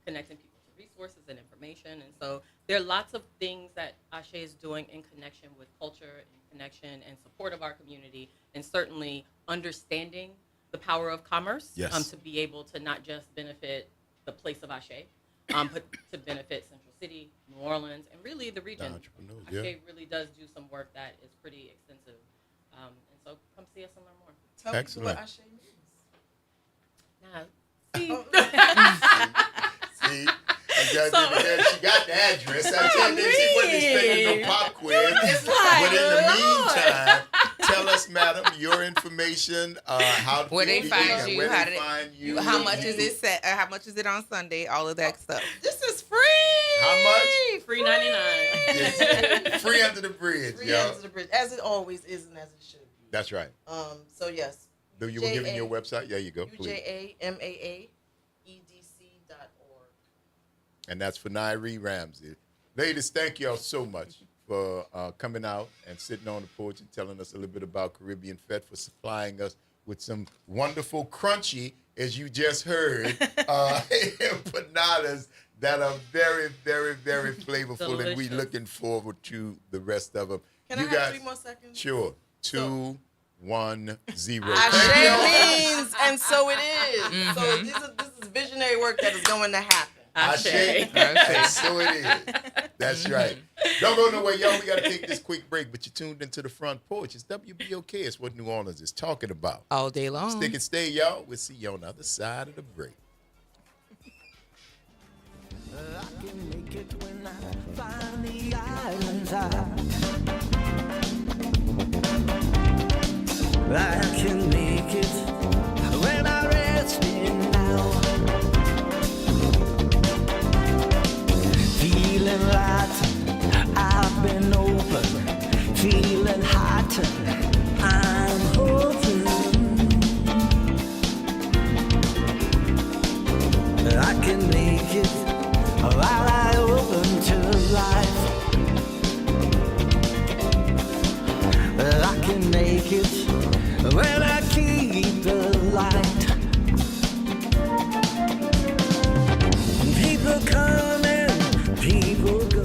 connecting people to resources and information. And so there are lots of things that Ashe is doing in connection with culture, in connection and support of our community, and certainly understanding the power of commerce to be able to not just benefit the place of Ashe, but to benefit Central City, New Orleans, and really the region. Ashe really does do some work that is pretty extensive. And so come see us and learn more. Excellent. Now, see? She got the address. I said that she wasn't expecting no pop quiz. But in the meantime, tell us, madam, your information, where they find you, where they find you, how much is it set, how much is it on Sunday, all of that stuff. This is free. How much? Free 99. It's free under the bridge, Free under the bridge, as it always is and as it should be. That's right. So yes. You were giving your website? There you go. UJAMAAEDC.org. And that's for Nairi Ramsey. Ladies, thank y'all so much for coming out and sitting on the porch and telling us a little bit about Caribbean Fed, for supplying us with some wonderful crunchy, as you just heard, empanadas that are very, very, very flavorful. Delicious. And we're looking forward to the rest of them. Can I have 3 more seconds? Sure. 2, 1, 0. Ashe means, and so it is. So this is visionary work that is going to happen. Ashe. And so it is. That's right. Don't go nowhere, y'all. We got to take this quick break, but you're tuned into the Front Porch. It's WBOK. It's what New Orleans is talking about. All day long. Stick and stay, y'all. We'll see you on the other side of the break. I can make it when I find the islands. I can make it when I rest in now. Feeling light, I've been open. Feeling hot, I'm hoping I can make it while I open to life. I can make it when I keep the light. People come and people go.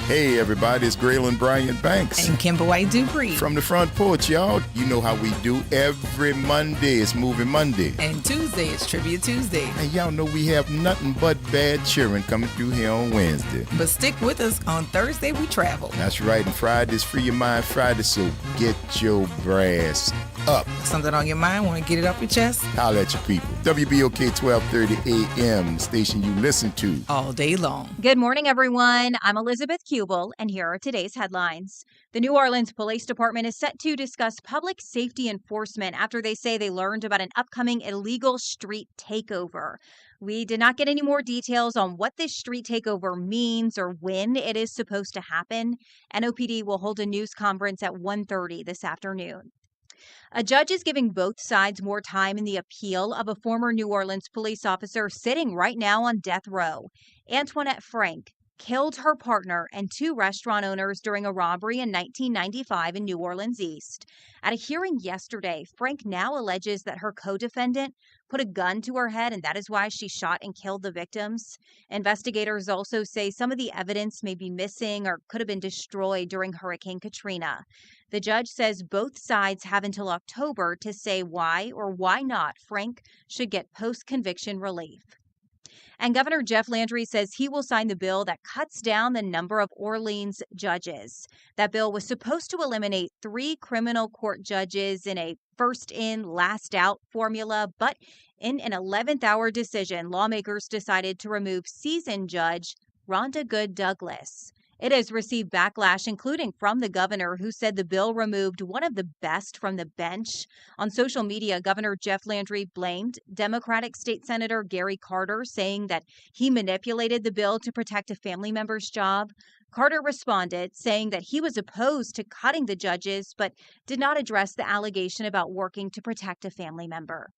Hey, everybody, it's Graylin Bryant Banks. And Kimber White Dupree. From the Front Porch, y'all. You know how we do. Every Monday, it's Moving Monday. And Tuesday, it's Trivia Tuesday. And y'all know we have nothing but bad cheering coming through here on Wednesday. But stick with us. On Thursday, we travel. That's right. And Friday's Free Your Mind Friday, so get your brass up. Something on your mind? Want to get it off your chest? Holla at your people. WBOK 1230 AM, the station you listen to all day long. Good morning, everyone. I'm Elizabeth Kubel, and here are today's headlines. The New Orleans Police Department is set to discuss public safety enforcement after they say they learned about an upcoming illegal street takeover. We did not get any more details on what this street takeover means or when it is supposed to happen. NOPD will hold a news conference at 1:30 this afternoon. A judge is giving both sides more time in the appeal of a former New Orleans police officer sitting right now on death row. Antoinette Frank killed her partner and 2 restaurant owners during a robbery in 1995 in New Orleans East. At a hearing yesterday, Frank now alleges that her co-defendant put a gun to her head and that is why she shot and killed the victims. Investigators also say some of the evidence may be missing or could have been destroyed during Hurricane Katrina. The judge says both sides have until October to say why or why not Frank should get post-conviction relief. And Governor Jeff Landry says he will sign the bill that cuts down the number of Orleans judges. That bill was supposed to eliminate 3 criminal court judges in a first-in, last-out formula, but in an 11th-hour decision, lawmakers decided to remove seasoned judge Rhonda Good Douglas. It has received backlash, including from the governor, who said the bill removed one of the best from the bench. On social media, Governor Jeff Landry blamed Democratic State Senator Gary Carter, saying that he manipulated the bill to protect a family member's job. Carter responded, saying that he was opposed to cutting the judges, but did not address the allegation about working to protect a family member.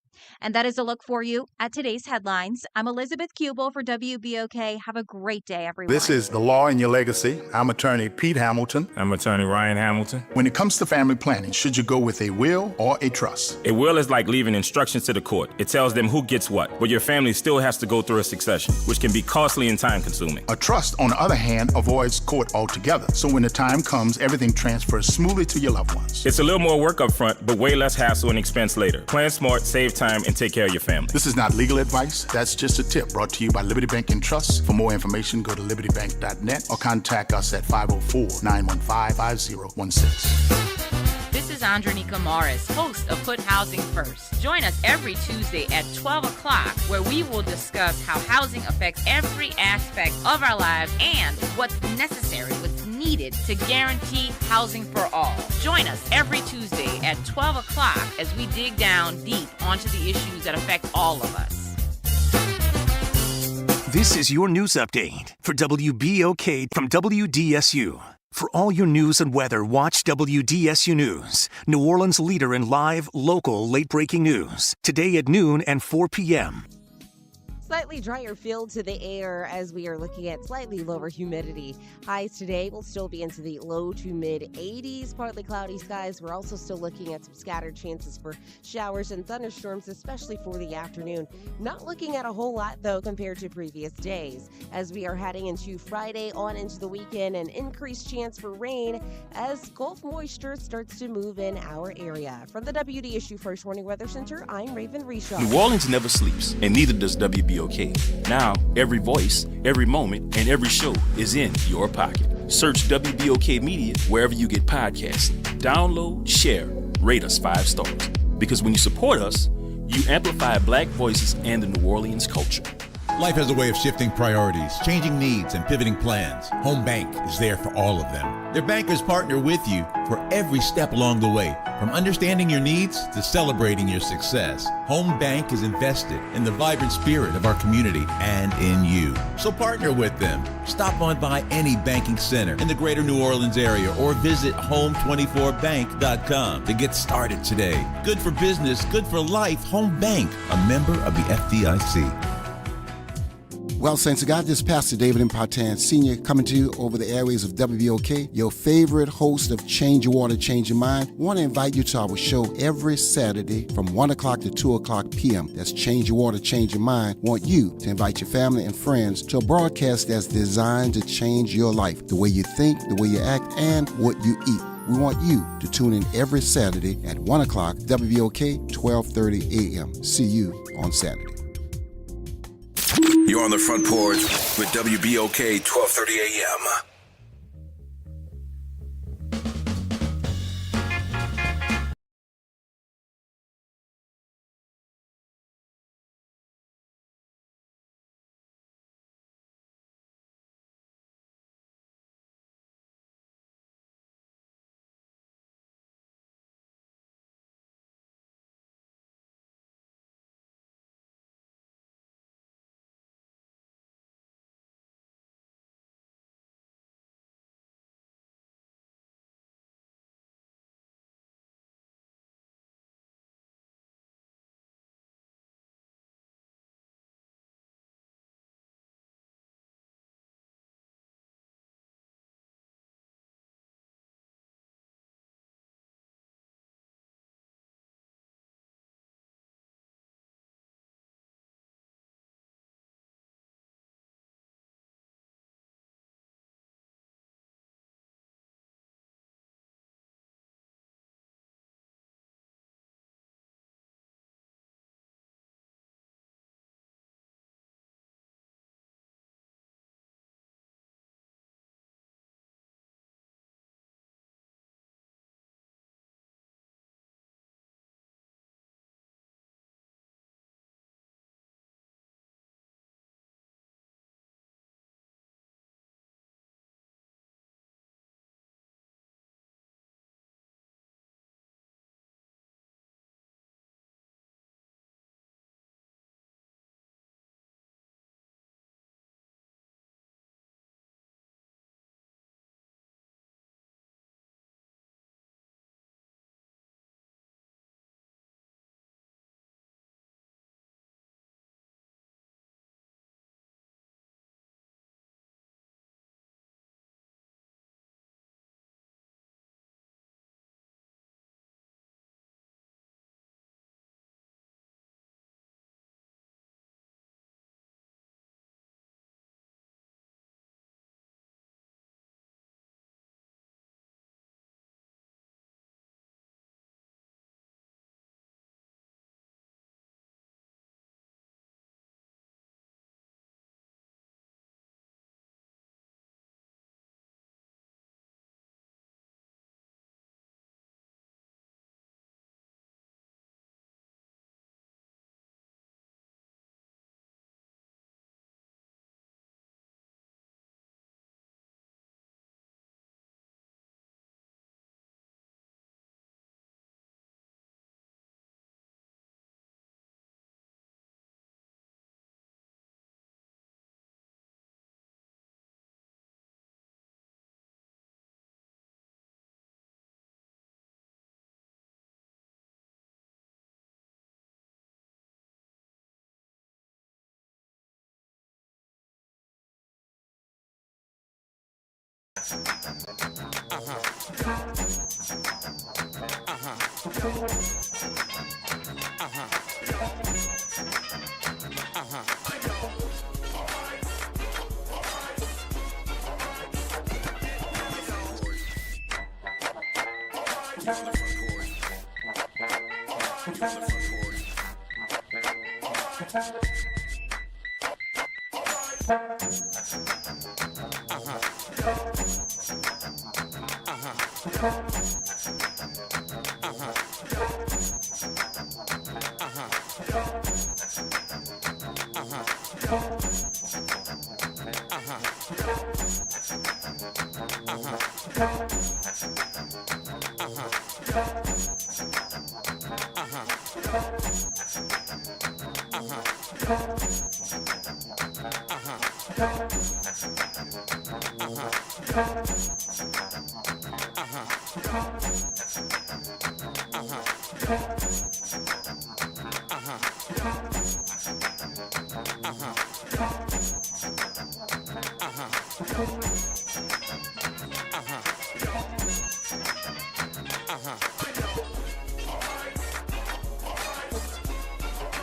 And that is a look for you at today's headlines. I'm Elizabeth Kubel for WBOK. Have a great day, everyone. This is The Law in Your Legacy. I'm attorney Pete Hamilton. I'm attorney Ryan Hamilton. When it comes to family planning, should you go with a will or a trust? A will is like leaving instructions to the court. It tells them who gets what, but your family still has to go through a succession, which can be costly and time-consuming. A trust, on the other hand, avoids court altogether. So when the time comes, everything transfers smoothly to your loved ones. It's a little more work up front, but way less hassle and expense later. Plan smart, save time, and take care of your family. This is not legal advice. That's just a tip brought to you by Liberty Bank and Trust. For more information, go to libertybank.net or contact us at 504-915-5016. This is Andronika Morris, host of Put Housing First. Join us every Tuesday at 12 o'clock, where we will discuss how housing affects every aspect of our lives and what's necessary, what's needed to guarantee housing for all. Join us every Tuesday at 12 o'clock as we dig down deep onto the issues that affect all of us. This is your news update for WBOK from WDSU. For all your news and weather, watch WDSU News, New Orleans' leader in live, local, late-breaking news. Today at noon and 4 p.m. Slightly drier feel to the air as we are looking at slightly lower humidity. Highs today will still be into the low to mid 80s, partly cloudy skies. We're also still looking at some scattered chances for showers and thunderstorms, especially for the afternoon. Not looking at a whole lot, though, compared to previous days. As we are heading into Friday on into the weekend, an increased chance for rain as Gulf moisture starts to move in our area. From the WDSU First Warning Weather Center, I'm Raven Reshaw. New Orleans never sleeps, and neither does WBOK. Now, every voice, every moment, and every show is in your pocket. Search WBOK Media wherever you get podcasts. Download, share, rate us 5 stars. Because when you support us, you amplify Black voices and the New Orleans culture. Life has a way of shifting priorities, changing needs, and pivoting plans. Home Bank is there for all of them. Their bankers partner with you for every step along the way, from understanding your needs to celebrating your success. Home Bank is invested in the vibrant spirit of our community and in you. So partner with them. Stop on by any banking center in the greater New Orleans area or visit home24bank.com to get started today. Good for business, good for life. Home Bank, a member of the FDIC. Well, Saints of God, this is Pastor David Impartan Sr. coming to you over the airways of WBOK, your favorite host of Change Your Water, Change Your Mind. I want to invite you to our show every Saturday from 1 o'clock to 2 o'clock p.m. That's Change Your Water, Change Your Mind. I want you to invite your family and friends to a broadcast that's designed to change your life, the way you think, the way you act, and what you eat. We want you to tune in every Saturday at 1 o'clock, WBOK, 12:30 a.m. See you on Saturday. You're on the Front Porch with WBOK 12:30 a.m.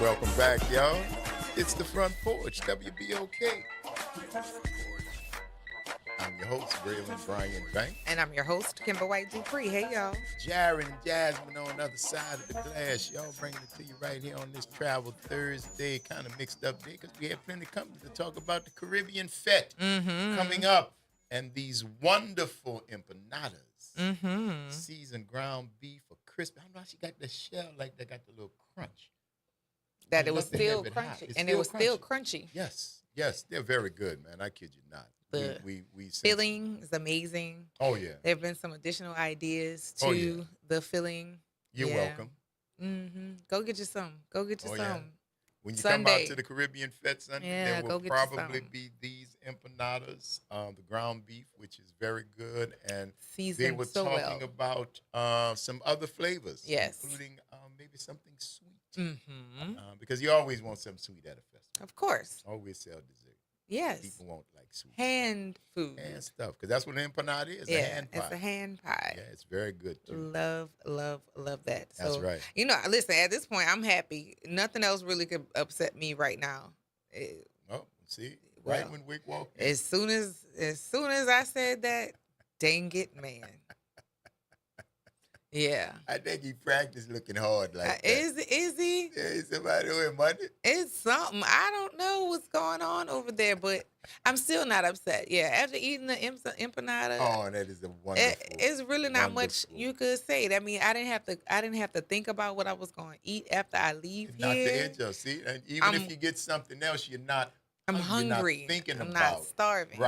Welcome back, y'all. It's the Front Porch, WBOK. I'm your host, Braylon Brian Bank. And I'm your host, Kimber White Dupree. Hey, y'all. Jaron and Jasmine on the other side of the glass. Y'all bringing it to you right here on this Travel Thursday, kind of mixed up day, because we have plenty of company to talk about the Caribbean Fete coming up. And these wonderful empanadas. Seasoned ground beef or crispy. I don't know how she got the shell like that, got the little crunch. That it was still crunchy. And it was still crunchy. Yes, they're very good, man. I kid you not. The we filling is amazing. Oh, yeah. There have been some additional ideas to the filling. You're welcome. Go get you some. Go get you some. Yeah. When you Sunday. come out to the Caribbean Fete Sunday, there will probably be these empanadas, the ground beef, which is very good. And seasoned they were so talking well. about some other flavors. Yes. Including maybe something sweet. Because you always want something sweet at a festival. Of course. Always sell dessert. Yes. People won't like sweet hand food. Hand stuff. Because that's what an empanada is, yeah, a hand pie. It's a hand pie. Yeah, it's very good, too. Love that. That's so, right. You know, listen, at this point, I'm happy. Nothing else really could upset me right now. See? Right when Wick walked in. As soon as I said that, dang it, man. Yeah. I think he practiced looking hard like that. Is he? Yeah, is somebody doing money? It's something. I don't know what's going on over there, but I'm still not upset. Yeah, after eating the empanada. Oh, that is a wonderful. It's really not much you could say. I mean, I didn't have to think about what I was going to eat after I leave Not here. the edge of, see? And even if you get something else, you're not I'm hungry. You're not thinking I'm about not starving.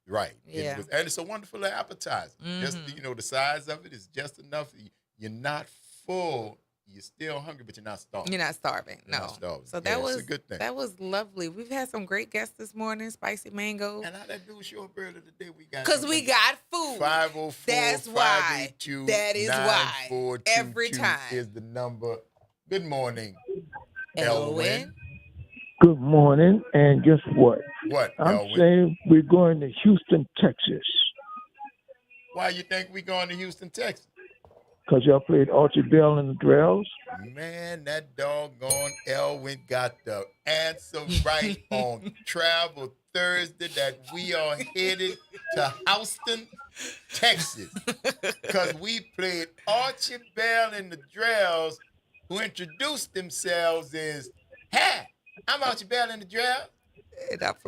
Right. Yeah. And it's a wonderful appetizer. Just, the size of it is just enough. You're not full. You're still hungry, but you're not starving. You're not starving. You're no. not starving. So that was it's a good thing. That was lovely. We've had some great guests this morning. Spicy mango. And how that dude show up earlier today? Because we got food. 504 That's why. 582 That is why. 9422 Every time is the number. Good morning, Elwin. Good morning, and guess what? What, I'm Elwin? saying we're going to Houston, Texas. Why you think we going to Houston, Texas? Because y'all played Archie Bell and the Drells. Man, that doggone Elwin got the answer right on Travel Thursday that we are headed to Houston, Texas. Because we played Archie Bell and the Drells, who introduced themselves as, "Hi, I'm Archie Bell and the Drells.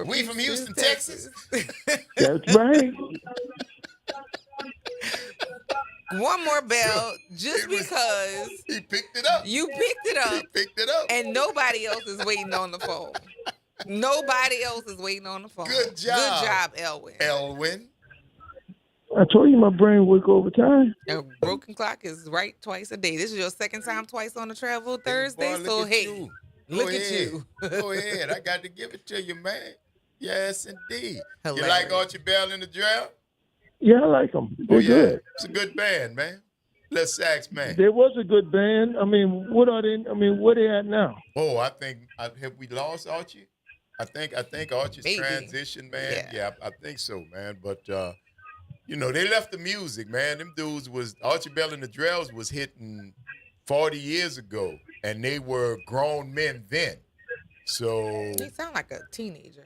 We from Houston, Texas." That's right. One more bell, just because he picked it up. You picked it up. He picked it up. And nobody else is waiting on the phone. Nobody else is waiting on the phone. Good job. Good job, Elwin. Elwin. I told you my brain work overtime. A broken clock is right twice a day. This is your second time twice on the Travel Thursday. Boy, So, look at hey, you. look Go at ahead. you. Go ahead. I got to give it to you, man. Yes, indeed. Hilarious. You like Archie Bell and the Drells? Yeah, I like them. They're good. It's a good band, man. Little sax man. There was a good band. I mean, what are they? I mean, where they at now? Oh, have we lost Archie? I think Archie's transition, man. Yeah, I think so, man. But You know, they left the music, man. Them dudes was, Archie Bell and the Drells was hitting 40 years ago, and they were grown men then. So He sound like a teenager.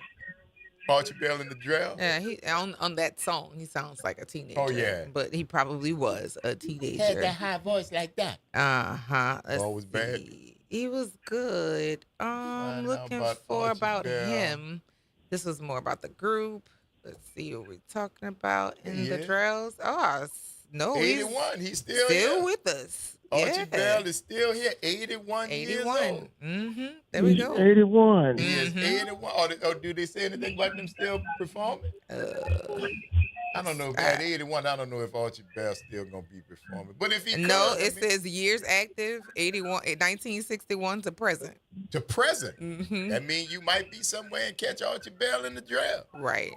Archie Bell and the Drells? Yeah, he on that song, he sounds like a teenager. Oh, yeah. But he probably was a teenager. Had that high voice like that. Uh-huh. Oh, was bad. He was good. Looking about for Archie about Bell? him. This was more about the group. Let's see what we're talking about in the Yeah. Drells. Oh, no. 81, he's still here. with us. Archie Yeah. Bell is still here, 81 years old. Mm-hmm. There we go. 81. He is 81. Or do they say anything about them still performing? I don't know. At 81, I don't know if Archie Bell's still going to be performing. But if he No, could, it says years active, 1961 to present. to present, Mm-hmm. that means you might be somewhere and catch Archie Bell in the Drell. Right.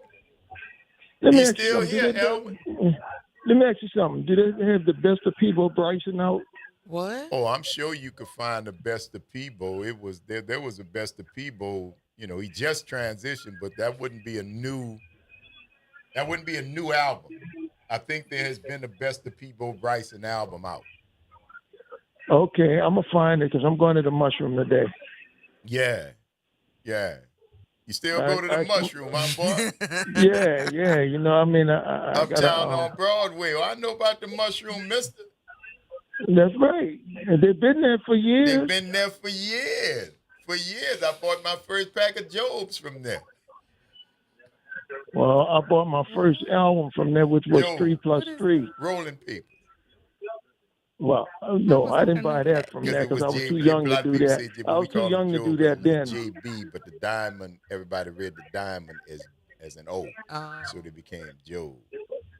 Let me He's ask you still something. here, Do Elwin. Let me ask you something. Do they have the best of Peebo Bryson out? What? Oh, I'm sure you could find the best of Peebo. It was there was a best of Peebo. You know, he just transitioned, but that wouldn't be a new album. I think there has been a best of Peebo Bryson album out. Okay, I'm going to find it because I'm going to the Mushroom today. Yeah. You still go to the Mushroom, huh, boy? Yeah. You know, I mean, I Uptown gotta, on Broadway. Oh, I know about the Mushroom, mister. That's right. And they've been there for years. They've been there for years. For years. I bought my first pack of Jobs from there. Well, I bought my first album from there, which was 3+3. Rolling People. Well, no, I didn't buy that from there because I was too young to do that. I was too young to do that then. JB, but the Diamond, everybody read the Diamond as an O. So they became Joe.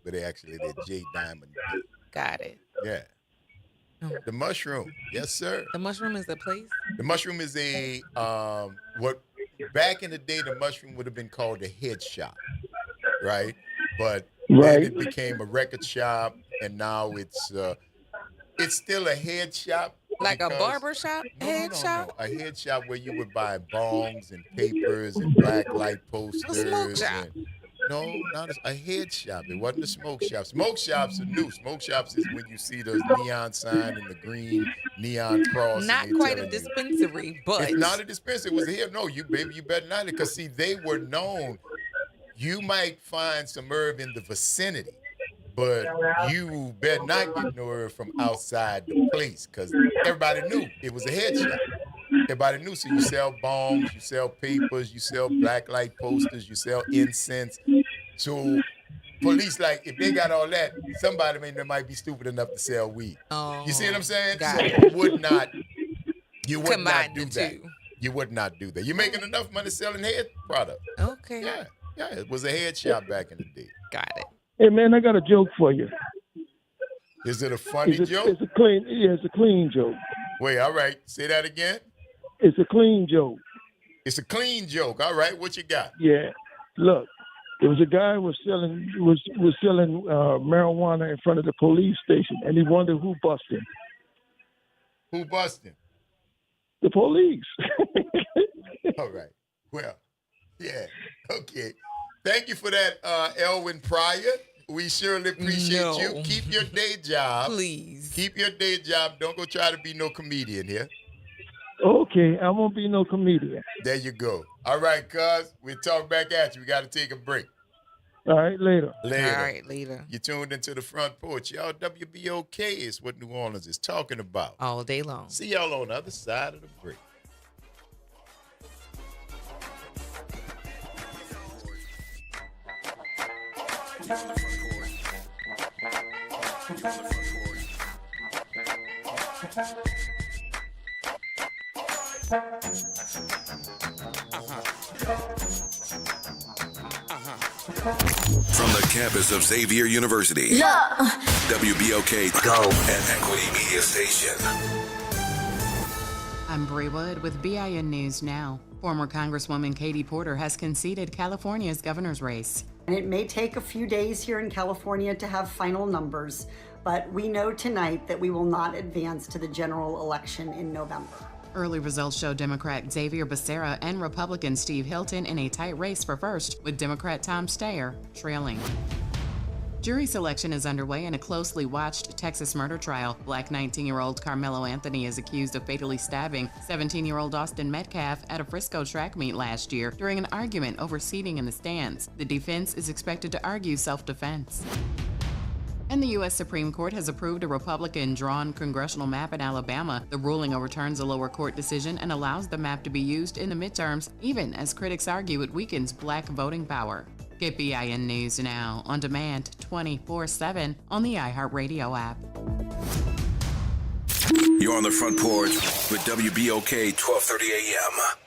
But they're J Diamond B. Got it. Yeah. The Mushroom. Yes, sir. The Mushroom is a place? The Mushroom is a what back in the day the Mushroom would have been called a head shop, right? But then it became a record shop, and now it's still a head shop. Like a barber shop? Shop? No. A head shop where you would buy bongs and papers and black light posters. A smoke shop. No, not a head shop. It wasn't a smoke shop. Smoke shops are new. Smoke shops is when you see the neon sign and the green neon cross. Not quite a dispensary, but it's not a dispensary. It was a head. No, you better not. Because see, they were known. You might find some herb in the vicinity, but you better not get no herb from outside the place because everybody knew it was a head shop. Everybody knew. So you sell bombs, you sell papers, you sell black light posters, you sell incense. So police, like, if they got all that, somebody might be stupid enough to sell weed. Oh, you see what I'm saying? got So it. you would not do the that. two. You would not do that. You're making enough money selling head product. Okay. Yeah, it was a head shop back in the day. Got it. Hey, man, I got a joke for you. Is it a funny joke? It's a clean joke. Wait, all right. Say that again. It's a clean joke. It's a clean joke. All right, what you got? Yeah. Look, there was a guy who was selling marijuana in front of the police station, and he wondered who busted him. Who busted him? The police. All right. Well, yeah. Okay. Thank you for that, Elwin Pryor. We surely appreciate you. Keep your day job. Please. Keep your day job. Don't go try to be no comedian here. Okay, I won't be no comedian. There you go. All right, cuz. We'll talk back at you. We got to take a break. All right, later. All right, later. You tuned into the Front Porch. Y'all, WBOK is what New Orleans is talking about. All day long. See y'all on the other side of the break. From the campus of Xavier University, WBOK Go and Equity Media Station. I'm Bree Wood with BIN News Now. Former Congresswoman Katie Porter has conceded California's governor's race. And it may take a few days here in California to have final numbers, but we know tonight that we will not advance to the general election in November. Early results show Democrat Xavier Becerra and Republican Steve Hilton in a tight race for first, with Democrat Tom Steyer trailing. Jury selection is underway in a closely watched Texas murder trial. Black 19-year-old Carmelo Anthony is accused of fatally stabbing 17-year-old Austin Metcalf at a Frisco track meet last year during an argument over seating in the stands. The defense is expected to argue self-defense. And the U.S. Supreme Court has approved a Republican-drawn congressional map in Alabama. The ruling overturns a lower court decision and allows the map to be used in the midterms, even as critics argue it weakens black voting power. Get BIN News now, on demand, 24/7 on the iHeartRadio app. You're on the Front Porch with WBOK 1230 AM.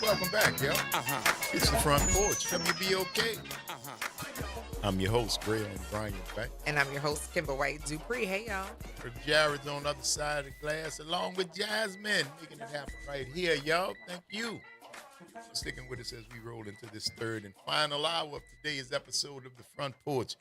Welcome back, yo. It's the Front Porch, WBOK. I'm your host, Braylon Bryan Beck. And I'm your host, Kimber White Dupree. Hey, y'all. Jared's on the other side of the glass, along with Jasmine, making it happen right here, y'all. Thank you for sticking with us as we roll into this third and final hour of today's episode of the Front Porch.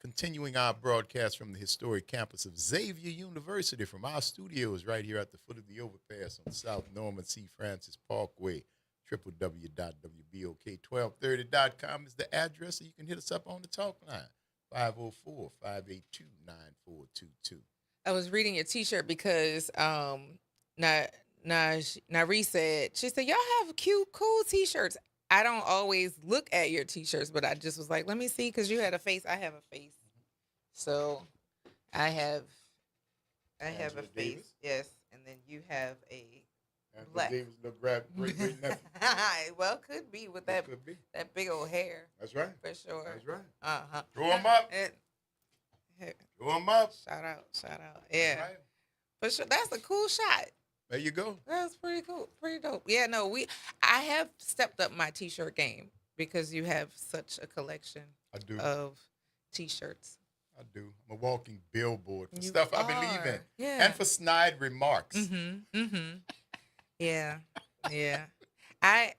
Continuing our broadcast from the historic campus of Xavier University from our studios right here at the foot of the overpass on South Norman C. Francis Parkway. www.wbok1230.com is the address, so you can hit us up on the talk line, 504-582-9422. I was reading your T-shirt because Nari said, she said, y'all have cute, cool T-shirts. I don't always look at your T-shirts, but I just was like, let me see, because you had a face. I have a face. So I have a face, yes, and then you have a Black. Davis' little great nephew. Well, could be with that big old hair. That's right. For sure. That's right. Uh-huh. Throw him up. Throw him up. Shout out. Yeah. Right. For sure. That's a cool shot. There you go. That's pretty cool. Pretty dope. Yeah, no, I have stepped up my t-shirt game because you have such a collection of t-shirts. I do. I'm a walking billboard for stuff I believe in. Yeah. And for snide remarks. Yeah. I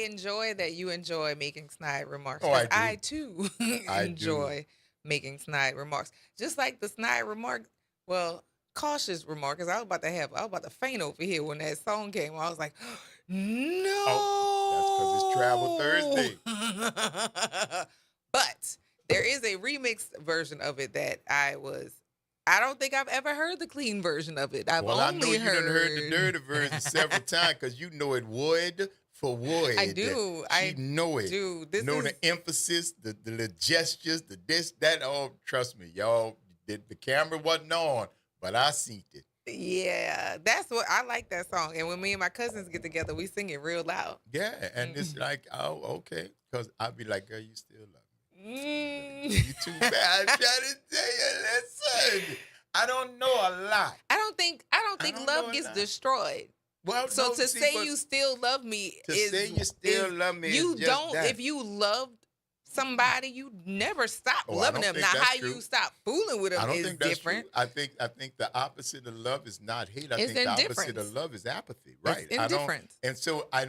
enjoy that you enjoy making snide remarks. Oh, I do. I too enjoy making snide remarks. Just like the snide remark, cautious remark, because I was about to faint over here when that song came. I was like, no. Oh, that's because it's Travel Thursday. But there is a remix version of it that I don't think I've ever heard the clean version of it. I know you done heard the dirty version several times because you know it word for word. I do. I know it. Dude, the emphasis, the gestures, the this, that. Oh, trust me, y'all. The camera wasn't on, but I seen it. Yeah, that's what I like that song. And when me and my cousins get together, we sing it real loud. Yeah, and it's like, oh, okay, because I'll be like, girl, you still love me. You too bad. I'm trying to tell you, listen. I don't know a lot. I don't think love gets destroyed. Well, so to say you still love me you don't. That. If you loved somebody, you never stop loving them. Now, how you stop fooling with them is different. True. I think the opposite of love is not hate. I it's think the opposite of love is apathy. Right. It's indifference. And so I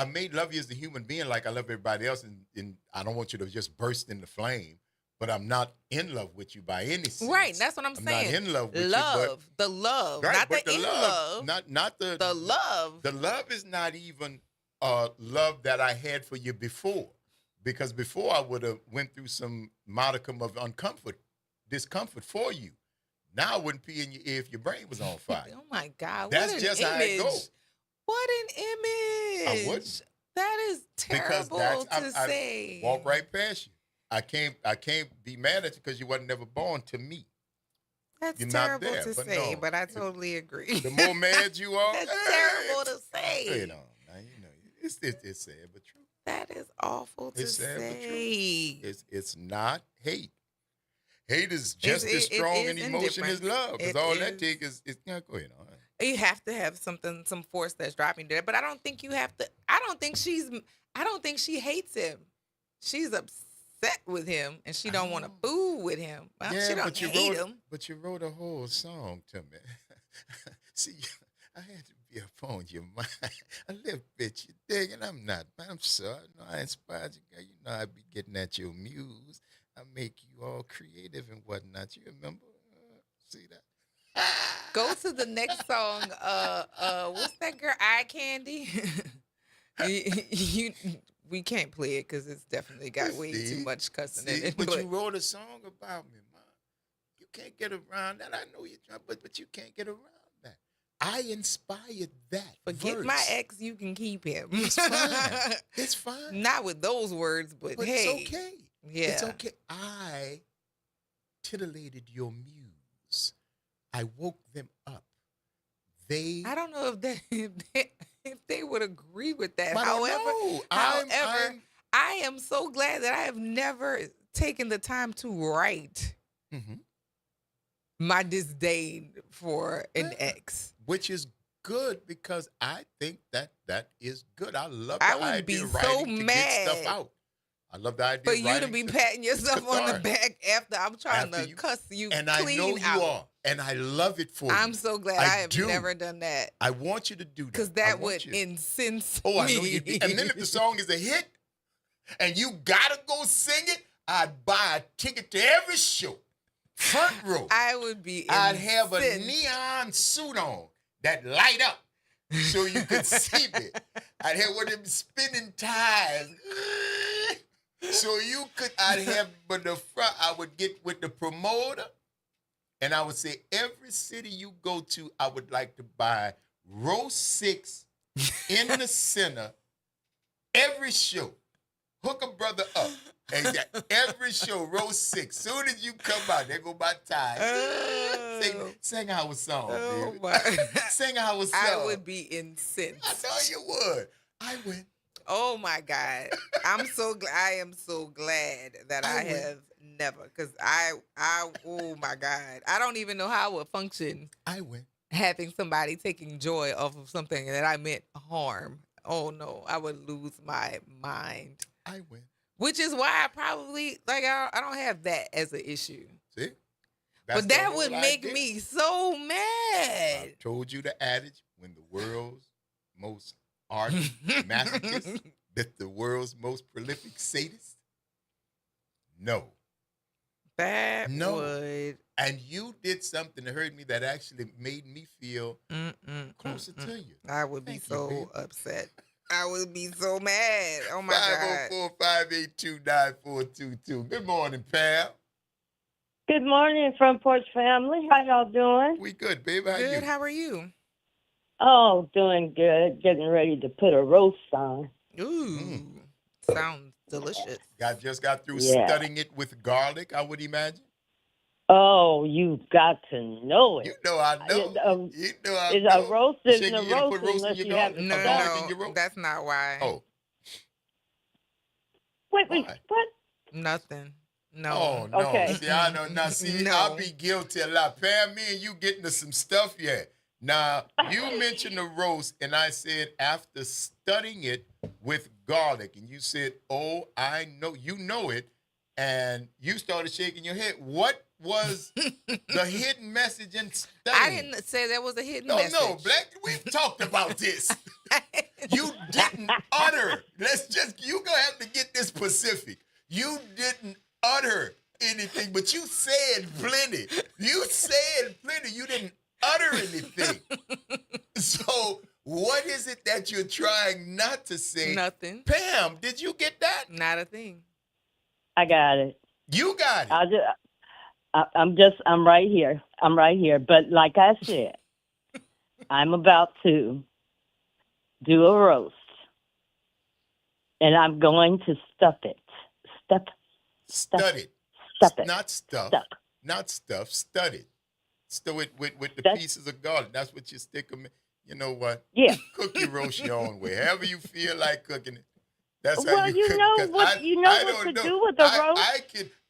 may love you as a human being like I love everybody else, and I don't want you to just burst into flame. But I'm not in love with you by any sense. Right, that's what I'm saying. I'm not in love with you. But, the love, right, not but the in love. Not the love. The love is not even love that I had for you before, because before I would have went through some modicum of discomfort for you. Now I wouldn't pee in your ear if your brain was on fire. Oh my God, that's what just an how image. it go. What an image! I wouldn't. That is terrible to say. I walk right past you. I can't be mad at you because you wasn't never born to me. That's You're terrible not there, to say, but I totally agree. The more mad you are, that's terrible to say. It's sad but true. That is awful to say. But true. It's not hate. Hate is just as strong an emotion as love, because all that takes is go ahead. All right. You have to have some force that's driving there, but I don't think you have to. I don't think she hates him. She's upset with him, and she don't want to fool with him. Well, she don't hate him. But you wrote a whole song to me. See, I had to be upon your mind a little bit. You dig? And I'm not. I'm sorry. No, I inspired you, girl. You know I be getting at your muse. I make you all creative and whatnot. You remember? See that? Go to the next song. What's that girl? Eye Candy. We can't play it because it's definitely got way too much cussing in it. But you wrote a song about me, Mom. You can't get around that. I know you're trying, but you can't get around that. I inspired that. Forget verse. my ex, you can keep him. It's fine. It's fine. Not with those words, but hey. It's okay. Yeah. It's okay. I titillated your muse. I woke them up. I don't know if they would agree with that. But However, I am so glad that I have never taken the time to write my disdain for an ex. Which is good, because I think that is good. I love I the would idea be of so writing to mad get stuff out. I love the idea for of you to be writing patting yourself on the back after I'm trying to cuss you and clean I know you out. are, and I love it for you. I'm so glad I have never done that. I want you to do that. Because that would incense me. I know you do. And then if the song is a hit and you gotta go sing it, I'd buy a ticket to every show. Front row. I would be I'd have a neon suit on that light up so you could see me. I'd have one of them spinning tires. So I'd have, but the front, I would get with the promoter, and I would say, every city you go to, I would like to buy row 6 in the center, every show. Hook a brother up. And every show, row 6, soon as you come out, there go my time. Sing our song, baby. Sing our song. I would be incensed. I know you would. I win. Oh my God. I am so glad that I have never, because oh my God. I don't even know how I would function. I win. Having somebody taking joy off of something that I meant harm. Oh no, I would lose my mind. I win. Which is why I probably, I don't have that as an issue. See? But that would make me so mad. I told you the adage, when the world's most ardent masochist, that the world's most prolific sadist? No. That would. And you did something that hurt me that actually made me feel closer to you. I would be so upset. I would be so mad. Oh my God. 504-582-9422. Good morning, Pam. Good morning, Front Porch family. How y'all doing? We good, baby. How Good. you? How are you? Oh, doing good. Getting ready to put a roast on. Ooh. Sounds delicious. Just got through studying it with garlic, I would imagine. Oh, you've got to know it. You know I know. You know I it's know. a roast isn't Shouldn't a you get to roast put roast in unless your you have garlic? No, in your roast? that's not why. Oh. Wait, what? Nothing. No. Oh, no. Okay. See, I know. Now, see, No. I'll be guilty a lot. Pam, me and you getting to some stuff yet. Now, you mentioned the roast, and I said after studying it with garlic, and you said, oh, I know. You know it. And you started shaking your head. What was the hidden message in studying? I didn't say there was a hidden message. No, Black, we've talked about this. You didn't utter. You gonna have to get this specific. You didn't utter anything, but you said plenty. You said plenty. You didn't utter anything. So what is it that you're trying not to say? Nothing. Pam, did you get that? Not a thing. I got it. You got it. I'm right here. I'm right here. But like I said, I'm about to do a roast. And I'm going to stuff it. Stuff it. Not stuff. Not stuff. Stud it. Stow it with the pieces of garlic. That's what you stick them in. You know what? Yeah. Cook your roast your own way. However you feel like cooking it. That's how well, you cook know it. what you know what to do with the roast.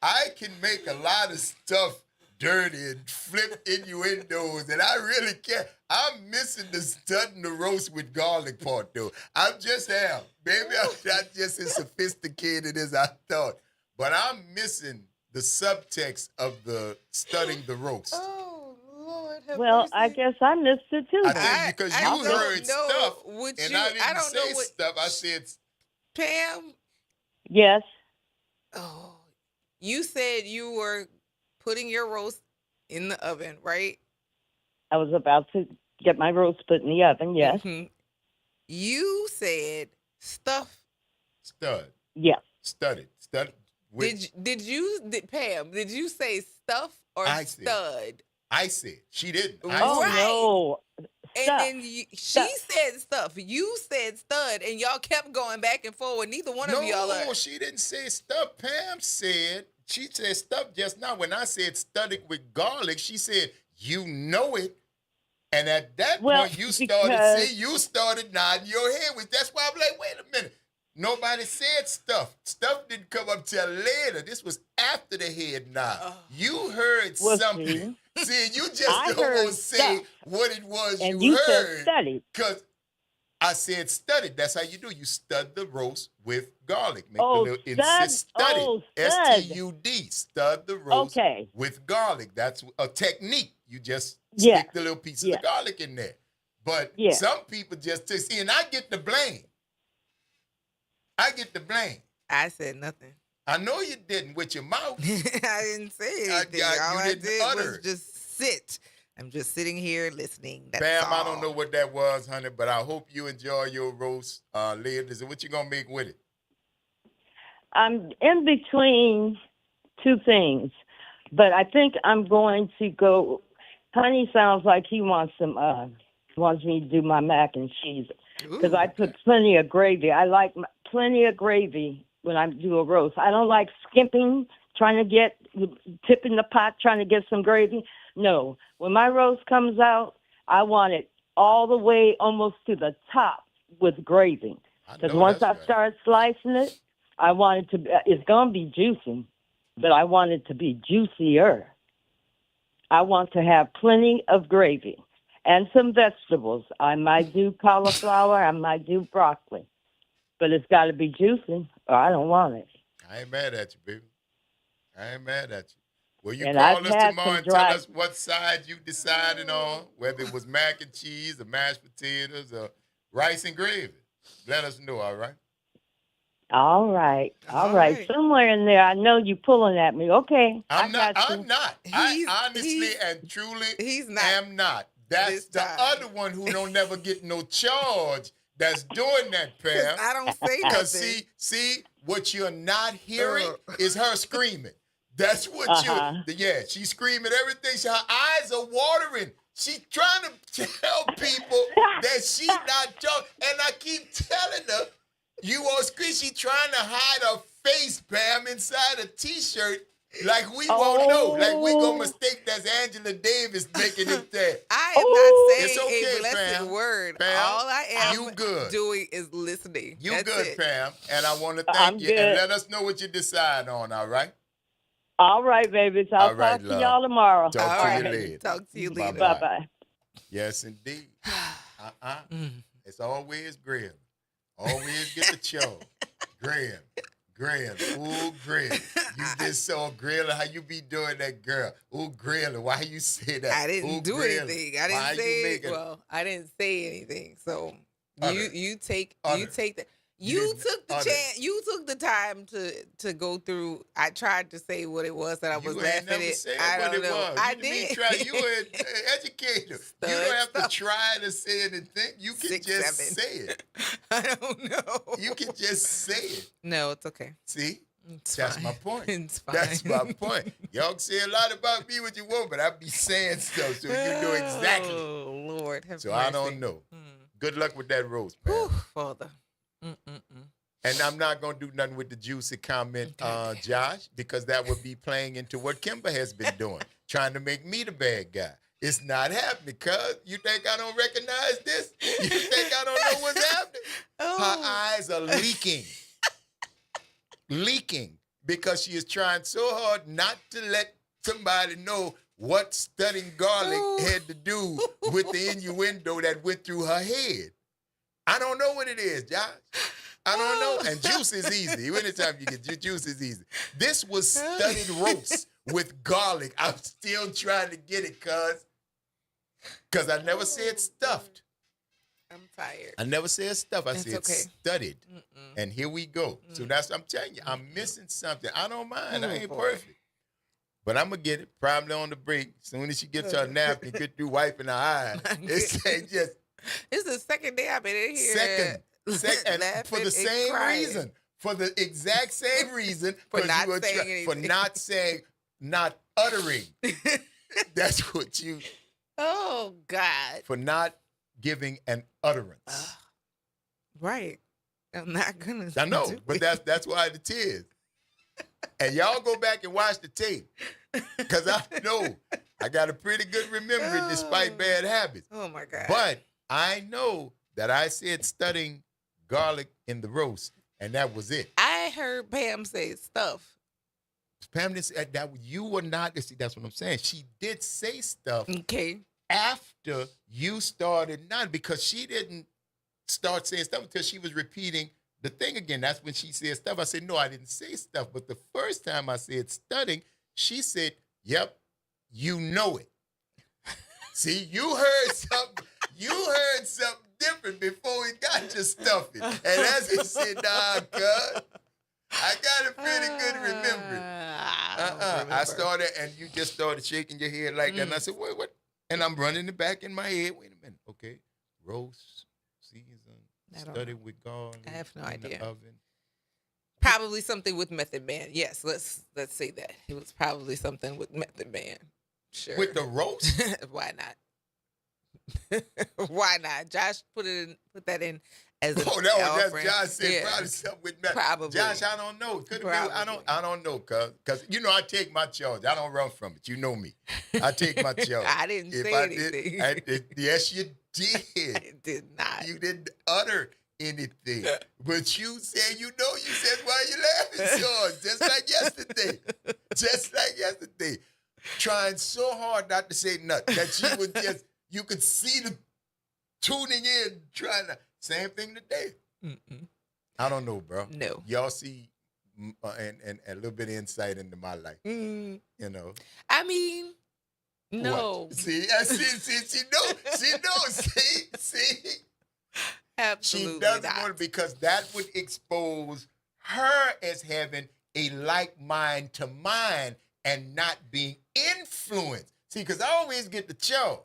I can make a lot of stuff dirty and flip innuendos, and I really can't. I'm missing the studying the roast with garlic part, though. I just am. Maybe I'm not just as sophisticated as I thought, but I'm missing the subtext of the studying the roast. Oh, Lord. Well, I guess I missed it too. I think because you heard stuff, and I didn't don't know say what, stuff. I said, Pam. Yes. Oh, you said you were putting your roast in the oven, right? I was about to get my roast put in the oven, yes. Mm-hmm. You said stuff. Stud. Yeah. Studded. Pam, did you say stuff or stud? I said. She didn't. No. And then she said stuff. You said stud, and y'all kept going back and forward. Neither one of y'all are. No, she didn't say stuff. Pam said, she said stuff just now. When I said studded with garlic, she said, you know it. And at that point, you started nodding your head. That's why I'm like, wait a minute. Nobody said stuff. Stuff didn't come up till later. This was after the head nod. You heard something. See, you just don't want to say what it was and you said heard. Studied. Because I said studied. That's how you do. You stud the roast with garlic. Make the little insist studied. S-T-U-D. Stud the roast with garlic. That's a technique. You just stick the little pieces of garlic in there. But some people just see, and I get the blame. I said nothing. I know you didn't with your mouth. I didn't say anything. All I did was just sit. I'm just sitting here listening. That's Pam, all. I don't know what that was, honey, but I hope you enjoy your roast later. So what you going to make with it? I'm in between two things, but I think I'm going to go. Honey sounds like he wants me to do my mac and cheese because I put plenty of gravy. I like plenty of gravy when I do a roast. I don't like skimping, tipping the pot, trying to get some gravy. No, when my roast comes out, I want it all the way almost to the top with gravy. Because once I start slicing it, I want it to it's going to be juicy, but I want it to be juicier. I want to have plenty of gravy and some vegetables. I might do cauliflower, I might do broccoli, but it's got to be juicy or I don't want it. I ain't mad at you, baby. I ain't mad at you. Will you And call I've us had tomorrow and some tell dry- us what side you decided on, whether it was mac and cheese or mashed potatoes or rice and gravy? Let us know, all right? All right. Somewhere in there, I know you pulling at me. Okay. I'm not. You. I honestly and truly am not. That's the other one who don't never get no charge that's doing that, Pam. I don't say nothing. See, what you're not hearing is her screaming. That's what she's screaming everything. Her eyes are watering. She's trying to tell people that she's not joking. And I keep telling her, you on screen, she trying to hide her face, Pam, inside a T-shirt. Like we won't know. Like we gonna mistake that's Angela Davis making it there. I am not saying It's okay, a blessed Pam. word. Pam, All I am you good. doing is listening. You That's good, it. Pam. And I want to I'm thank you. good. And let us know what you decide on, all right? All right, babies. I'll All right, talk love. to y'all tomorrow. Talk to you later. Talk to you later. Bye-bye. Yes, indeed. It's always Graham. Always get the show. Graham. Ooh, Graham. You just saw Graham, how you be doing that, girl. Ooh, Graham, why you say that? I didn't Ooh, do Graham, anything. I why didn't you say making- well, I didn't say anything. So Utter. you take that. You You didn't took the utter. chance. You took the time to go through. I tried to say what it was that I was You ain't laughing never at. said I what don't it know. was. I You didn't did. try. You were an educator. You don't have to try to say anything. You can 6, just 7. say it. I don't know. You can just say it. No, it's okay. See? It's That's fine. my point. It's fine. That's my point. Y'all can say a lot about me what you want, but I be saying stuff so you know exactly. Oh Lord, have So mercy. I don't know. Good luck with that roast, Pam. Whew, Father. And I'm not going to do nothing with the juicy comment, Josh, because that would be playing into what Kimber has been doing, trying to make me the bad guy. It's not happening, cuz. You think I don't recognize this? You think I don't know what's happening? Her eyes are leaking, because she is trying so hard not to let somebody know what studying garlic had to do with the innuendo that went through her head. I don't know what it is, Josh. I don't know. And juice is easy. Anytime you get juice is easy. This was studied roast with garlic. I'm still trying to get it, cuz I never said stuffed. I'm tired. I never said stuffed. I It's said okay. studied. And here we go. So I'm telling you, I'm missing something. I don't mind. I ain't boy. perfect. But I'm going to get it probably on the break. As soon as she gets her napkin, get through wiping her eyes. It's just This is the second day I've been in here. second. And for laughing the and same crying. reason. For the exact same reason. For 'cause not you were saying for anything. not saying, not uttering. That's what you, Oh God. for not giving an utterance. Right. I'm not gonna. I know, do but it. that's why the tears. And y'all go back and watch the tape. Because I know I got a pretty good memory despite bad habits. Oh my God. But I know that I said studying garlic in the roast, and that was it. I heard Pam say stuff. Pam didn't say that you were not. See, that's what I'm saying. She did say stuff Okay. after you started not, because she didn't start saying stuff until she was repeating the thing again. That's when she said stuff. I said, no, I didn't say stuff. But the first time I said studying, she said, yep, you know it. See, you heard something. You heard something different before we got to stuffing. And that's what she said, nah, cuz. I got a pretty good remembering. I started, and you just started shaking your head like that. And I said, wait, what? And I'm running it back in my head. Wait a minute. Okay. Roast, season, studied with garlic. I have no in the idea. oven. Probably something with Method Man. Yes, let's say that. It was probably something with Method Man. Sure. With the roast? Why not? Why not? Josh put that in as an that's offering. Josh said Yeah. probably something with Matt. Probably. Josh, I don't know. Could have been, I don't know, cause I take my charge. I don't run from it. You know me. I take my charge. I didn't say anything. Yes, you did. I did not. You didn't utter anything. But you said, you said, why you laughing, George? Just like yesterday. Just like yesterday. Trying so hard not to say nothing that you could see the tuning in, trying to, same thing today. Mm-mm. I don't know, bro. No. Y'all see and a little bit of insight into my life. You know. I mean, no. What? See, she knows. See. Absolutely She doesn't not. want it because that would expose her as having a like mind to mine and not being influenced. See, because I always get the charge.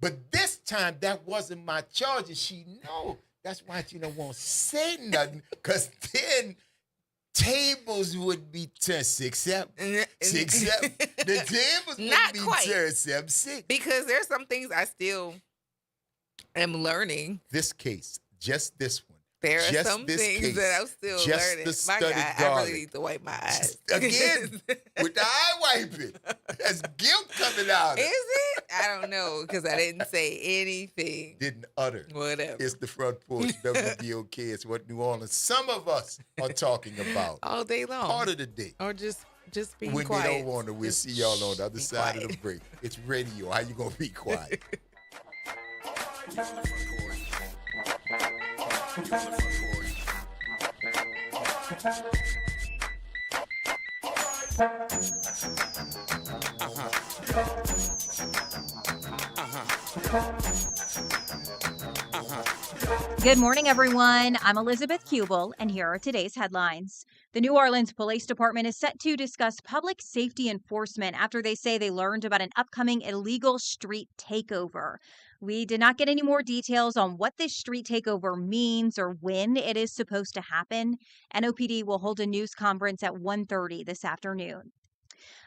But this time, that wasn't my charge, and she know. That's why she don't want to say nothing, because then tables would be turned 6-7. 6-7. The tables Not would be quite. turned 7-6. Because there's some things I still am learning. This case, just this one. There are just some this things case, that I'm still just learning. The My studded God, I garlic. really need to wipe my eyes. Again, with the eye wiping. That's guilt coming out of Is it? I don't know, because I didn't say anything. Didn't utter. Whatever. It's the Front Porch, WBOK. It's what New Orleans, some of us are talking about. All day long. Part of the day. Or just being when quiet. When they don't want to, we'll see y'all on the other side quiet. of the break. It's radio. How you going to be quiet? Good morning, everyone. I'm Elizabeth Kubel, and here are today's headlines. The New Orleans Police Department is set to discuss public safety enforcement after they say they learned about an upcoming illegal street takeover. We did not get any more details on what this street takeover means or when it is supposed to happen. NOPD will hold a news conference at 1:30 this afternoon.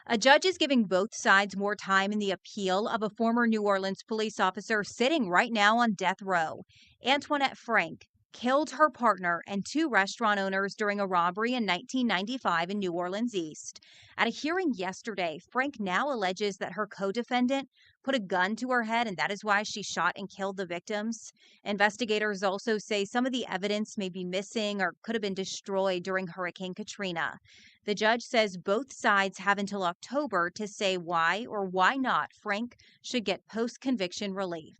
A judge is giving both sides more time in the appeal of a former New Orleans police officer sitting right now on death row. Antoinette Frank killed her partner and 2 restaurant owners during a robbery in 1995 in New Orleans East. At a hearing yesterday, Frank now alleges that her co-defendant put a gun to her head, and that is why she shot and killed the victims. Investigators also say some of the evidence may be missing or could have been destroyed during Hurricane Katrina. The judge says both sides have until October to say why or why not Frank should get post-conviction relief.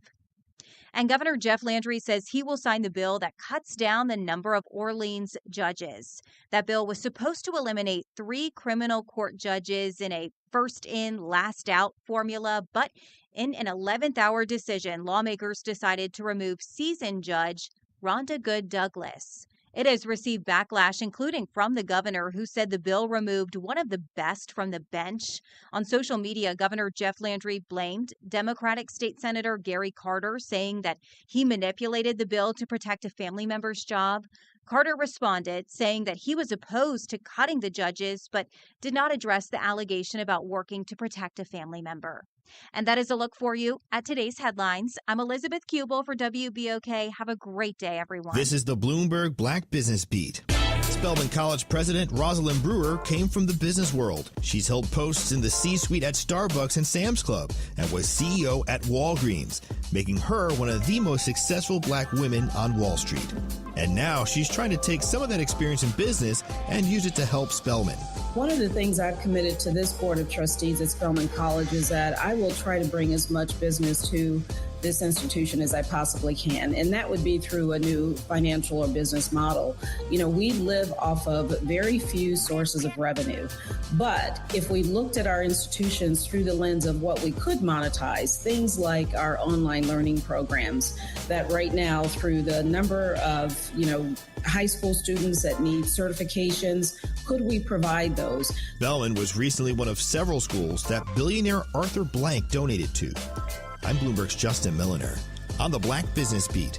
And Governor Jeff Landry says he will sign the bill that cuts down the number of Orleans judges. That bill was supposed to eliminate 3 criminal court judges in a first-in, last-out formula, but in an 11th-hour decision, lawmakers decided to remove seasoned judge Rhonda Good Douglas. It has received backlash, including from the governor, who said the bill removed one of the best from the bench. On social media, Governor Jeff Landry blamed Democratic State Senator Gary Carter, saying that he manipulated the bill to protect a family member's job. Carter responded, saying that he was opposed to cutting the judges, but did not address the allegation about working to protect a family member. And that is a look for you at today's headlines. I'm Elizabeth Kubel for WBOK. Have a great day, everyone. This is the Bloomberg Black Business Beat. Spelman College president Rosalind Brewer came from the business world. She's held posts in the C-suite at Starbucks and Sam's Club and was CEO at Walgreens, making her one of the most successful black women on Wall Street. And now she's trying to take some of that experience in business and use it to help Spelman. One of the things I've committed to this Board of Trustees at Spelman College is that I will try to bring as much business to this institution as I possibly can. And that would be through a new financial or business model. You know, we live off of very few sources of revenue. But if we looked at our institutions through the lens of what we could monetize, things like our online learning programs, that right now through the number of, high school students that need certifications, could we provide those? Spelman was recently one of several schools that billionaire Arthur Blank donated to. I'm Bloomberg's Justin Milliner on the Black Business Beat.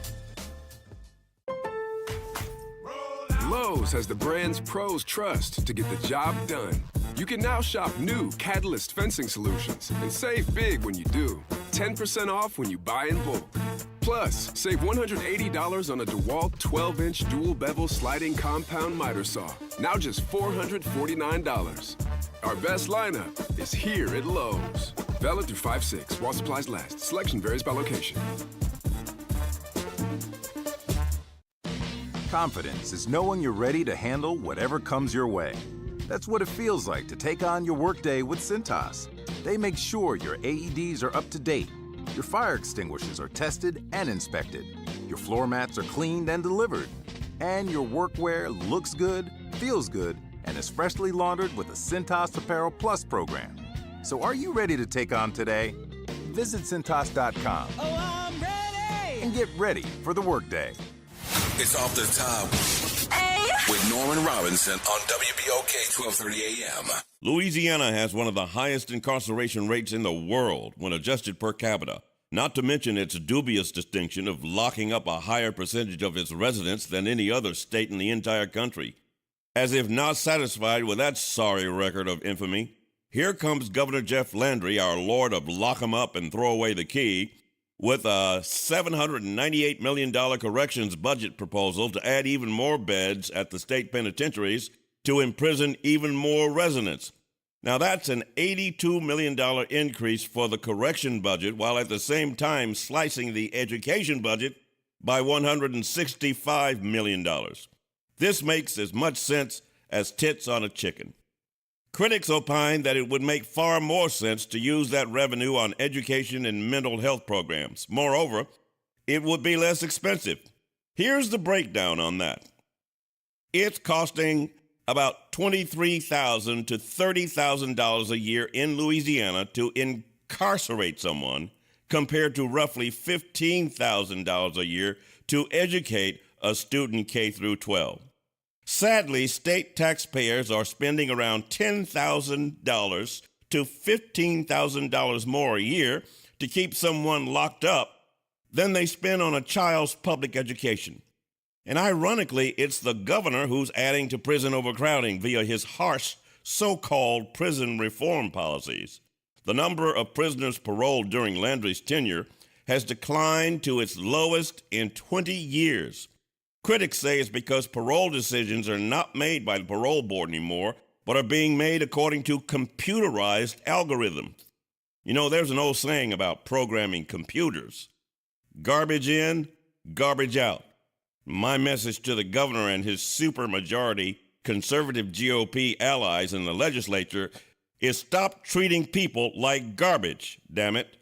Lowe's has the brands pros trust to get the job done. You can now shop new Catalyst fencing solutions and save big when you do. 10% off when you buy in bulk. Plus, save $180 on a DeWalt 12-inch dual bevel sliding compound miter saw. Now just $449. Our best lineup is here at Lowe's. Valid through 5/6 while supplies last. Selection varies by location. Confidence is knowing you're ready to handle whatever comes your way. That's what it feels like to take on your workday with Cintas. They make sure your AEDs are up to date, your fire extinguishers are tested and inspected, your floor mats are cleaned and delivered, and your workwear looks good, feels good, and is freshly laundered with the Cintas Apparel Plus program. So are you ready to take on today? Visit Cintas.com and get ready for the workday. It's Off the Top with Norman Robinson on WBOK 1230 AM. Louisiana has one of the highest incarceration rates in the world when adjusted per capita, not to mention its dubious distinction of locking up a higher percentage of its residents than any other state in the entire country. As if not satisfied with that sorry record of infamy, here comes Governor Jeff Landry, our lord of lock 'em up and throw away the key, with a $798 million corrections budget proposal to add even more beds at the state penitentiaries to imprison even more residents. Now that's an $82 million increase for the correction budget, while at the same time slicing the education budget by $165 million. This makes as much sense as tits on a chicken. Critics opine that it would make far more sense to use that revenue on education and mental health programs. Moreover, it would be less expensive. Here's the breakdown on that. It's costing about $23,000 to $30,000 a year in Louisiana to incarcerate someone, compared to roughly $15,000 a year to educate a student K through 12. Sadly, state taxpayers are spending around $10,000 to $15,000 more a year to keep someone locked up than they spend on a child's public education. And ironically, it's the governor who's adding to prison overcrowding via his harsh so-called prison reform policies. The number of prisoners paroled during Landry's tenure has declined to its lowest in 20 years. Critics say it's because parole decisions are not made by the parole board anymore, but are being made according to computerized algorithms. You know, there's an old saying about programming computers: garbage in, garbage out. My message to the governor and his supermajority conservative GOP allies in the legislature is stop treating people like garbage, damn it.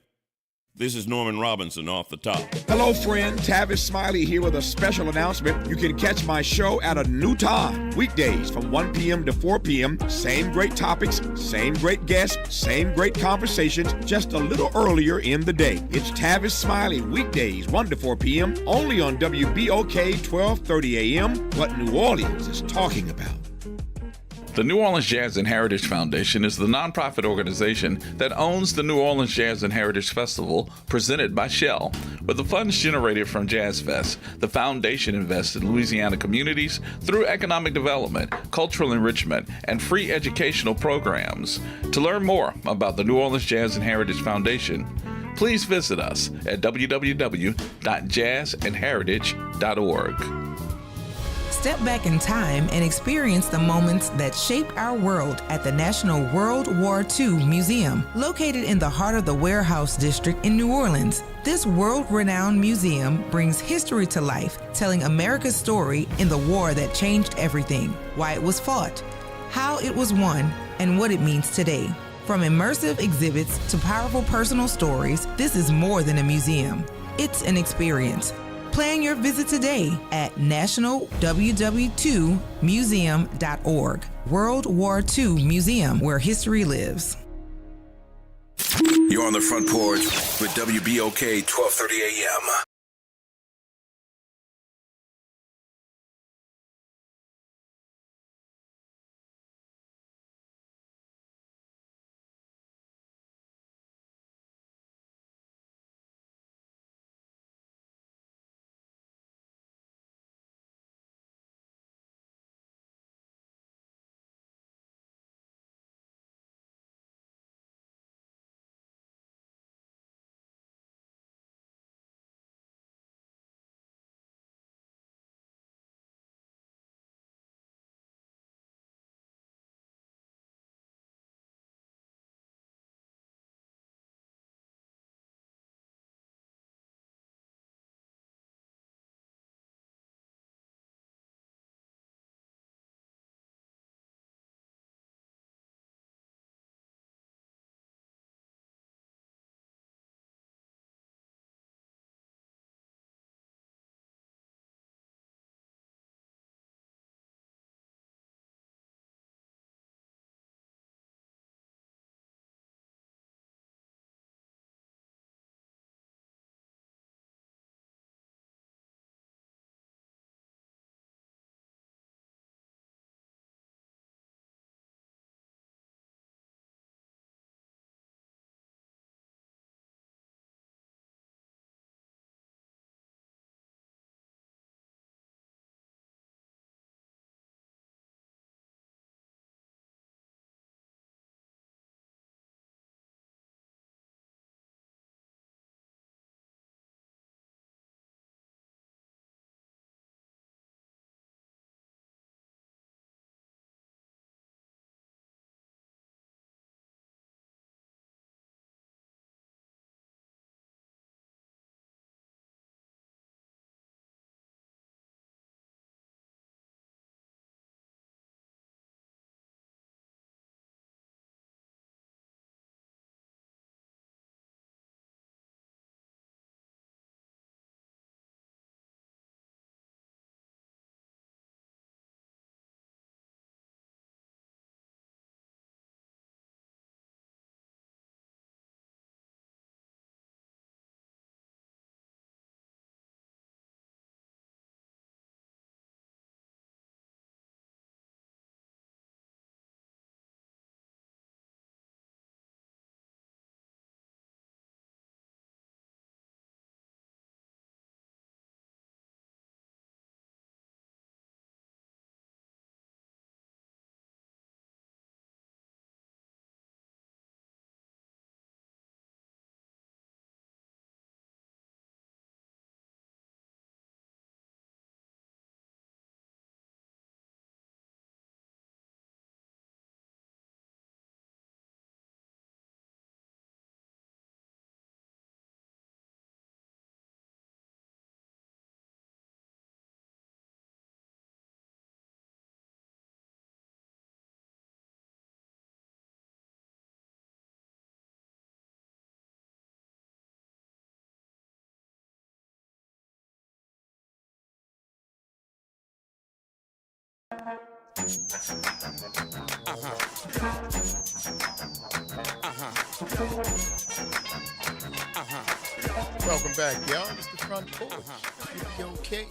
This is Norman Robinson, Off the Top. Hello, friend. Tavis Smiley here with a special announcement. You can catch my show at a new time. Weekdays from 1 p.m. to 4 p.m. Same great topics, same great guests, same great conversations, just a little earlier in the day. It's Tavis Smiley, weekdays 1 to 4 p.m. only on WBOK 1230 a.m. What New Orleans is talking about. The New Orleans Jazz and Heritage Foundation is the nonprofit organization that owns the New Orleans Jazz and Heritage Festival presented by Shell. With the funds generated from Jazz Fest, the foundation invests in Louisiana communities through economic development, cultural enrichment, and free educational programs. To learn more about the New Orleans Jazz and Heritage Foundation, please visit us at www.jazzandheritage.org. Step back in time and experience the moments that shaped our world at the National World War II Museum, located in the heart of the Warehouse District in New Orleans. This world-renowned museum brings history to life, telling America's story in the war that changed everything, why it was fought, how it was won, and what it means today. From immersive exhibits to powerful personal stories, this is more than a museum. It's an experience. Plan your visit today at nationalww2museum.org. World War II Museum, where history lives. You're on the Front Porch with WBOK 1230 AM. Welcome back, y'all. It's the Front Porch. You okay?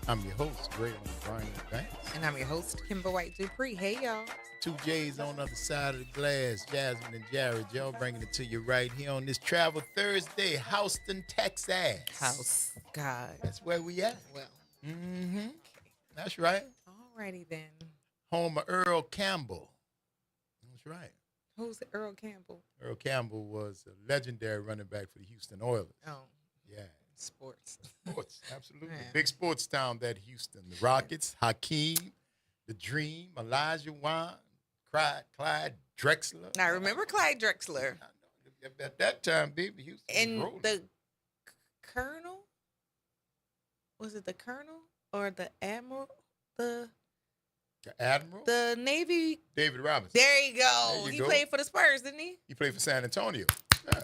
I'm your host, Ray Brian Banks. And I'm your host, Kimber White Dupree. Hey, y'all. Two J's on the other side of the glass, Jasmine and Jared. Y'all bringing it to you right here on this Travel Thursday, Houston, Texas. House. God. That's where we at. Well. Mm-hmm. That's right. Alrighty then. Home of Earl Campbell. That's right. Who's Earl Campbell? Earl Campbell was a legendary running back for the Houston Oilers. Oh. Yeah. Sports. Sports, absolutely. Yeah. Big sports town, that Houston. The Rockets, Hakeem, The Dream, Elijah Wan, Clyde Drexler. Now, remember Clyde Drexler? At that time, baby, Houston And was rolling. the Colonel? Was it the Colonel or the Admiral? The Admiral? The Navy. David Robinson. There you go. There you He go. played for the Spurs, didn't he? He played for San Antonio. Yeah.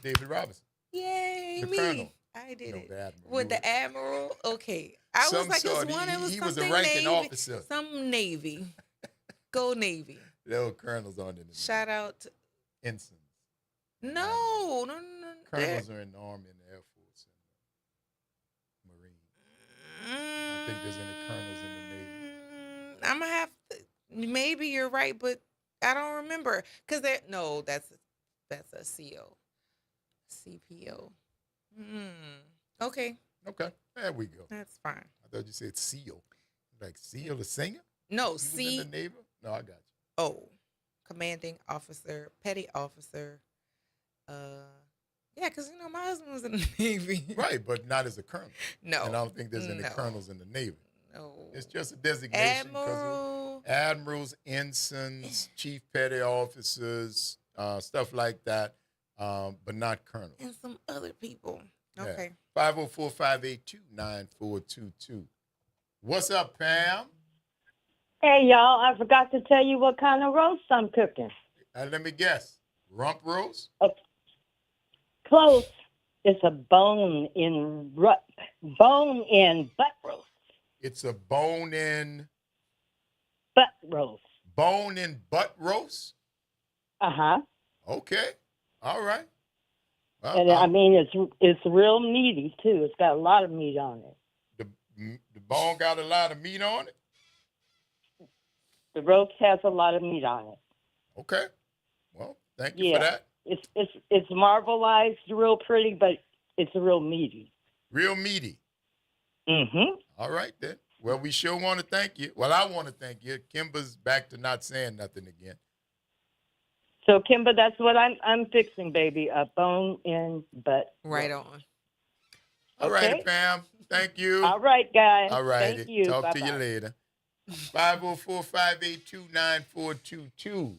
David Robinson. Yay, The me. Colonel. I did No, it. the Admiral. With the Admiral? Okay. I was Some like, sort. it's one. It was He was a something ranking Navy. officer. Some Navy. Go Navy. The old colonels on in the Shout out to. ensigns. No. Colonels are in the Army and the Air Force and the Marine. I don't think there's any colonels in the Navy. I'm going to have to. Maybe you're right, but I don't remember. Because that's a CO. CPO. Okay. Okay. There we go. That's fine. I thought you said SEAL. Like SEAL, the singer? No, He was in the Navy? No, I got you. Oh, commanding officer, petty officer. Yeah, because my husband was in the Navy. Right, but not as a colonel. No. And I don't think there's any No. colonels in the Navy. No. It's just a designation. Admiral. Admirals, ensigns, chief petty officers, stuff like that, but not colonels. And some other people. Yeah. Okay. 504-582-9422. What's up, Pam? Hey, y'all, I forgot to tell you what kind of roast I'm cooking. Let me guess. Rump roast? Close. It's a bone-in butt roast. It's a bone-in... Butt roast. Bone-in butt roast? Uh-huh. Okay. All right. Well, And I mean, it's real meaty, too. It's got a lot of meat on it. the bone got a lot of meat on it? The roast has a lot of meat on it. Okay. Well, thank you for that. It's marbleized real pretty, but it's real meaty. Real meaty. Mm-hmm. All right, then. Well, we sure want to thank you. Well, I want to thank you. Kimber's back to not saying nothing again. So, Kimber, that's what I'm fixing, baby. A bone-in butt. Right on. All righty, Pam. Thank you. All right, guys. All righty. Thank you. Talk to Bye-bye. you later. 504-582-9422.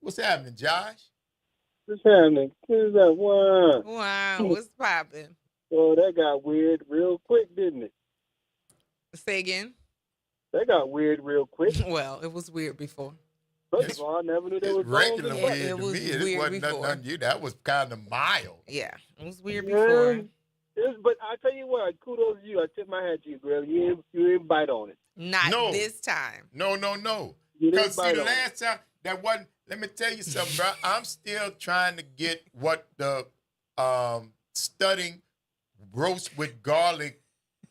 What's happening, Josh? What's happening? Who's that one? Wow, what's popping? Oh, that got weird real quick, didn't it? Say again. That got weird real quick. Well, it was weird before. First of all, I never knew there was Regular bones in weird it. to was me. It weird wasn't before. nothing you. That was kind of mild. Yeah, it was weird Yeah. before. But I tell you what, kudos to you. I tip my hat to you, girl. You didn't bite on it. Not No. this time. No. You didn't Because, see, bite the on it. last time, that wasn't, let me tell you something, bro. I'm still trying to get what the studying roast with garlic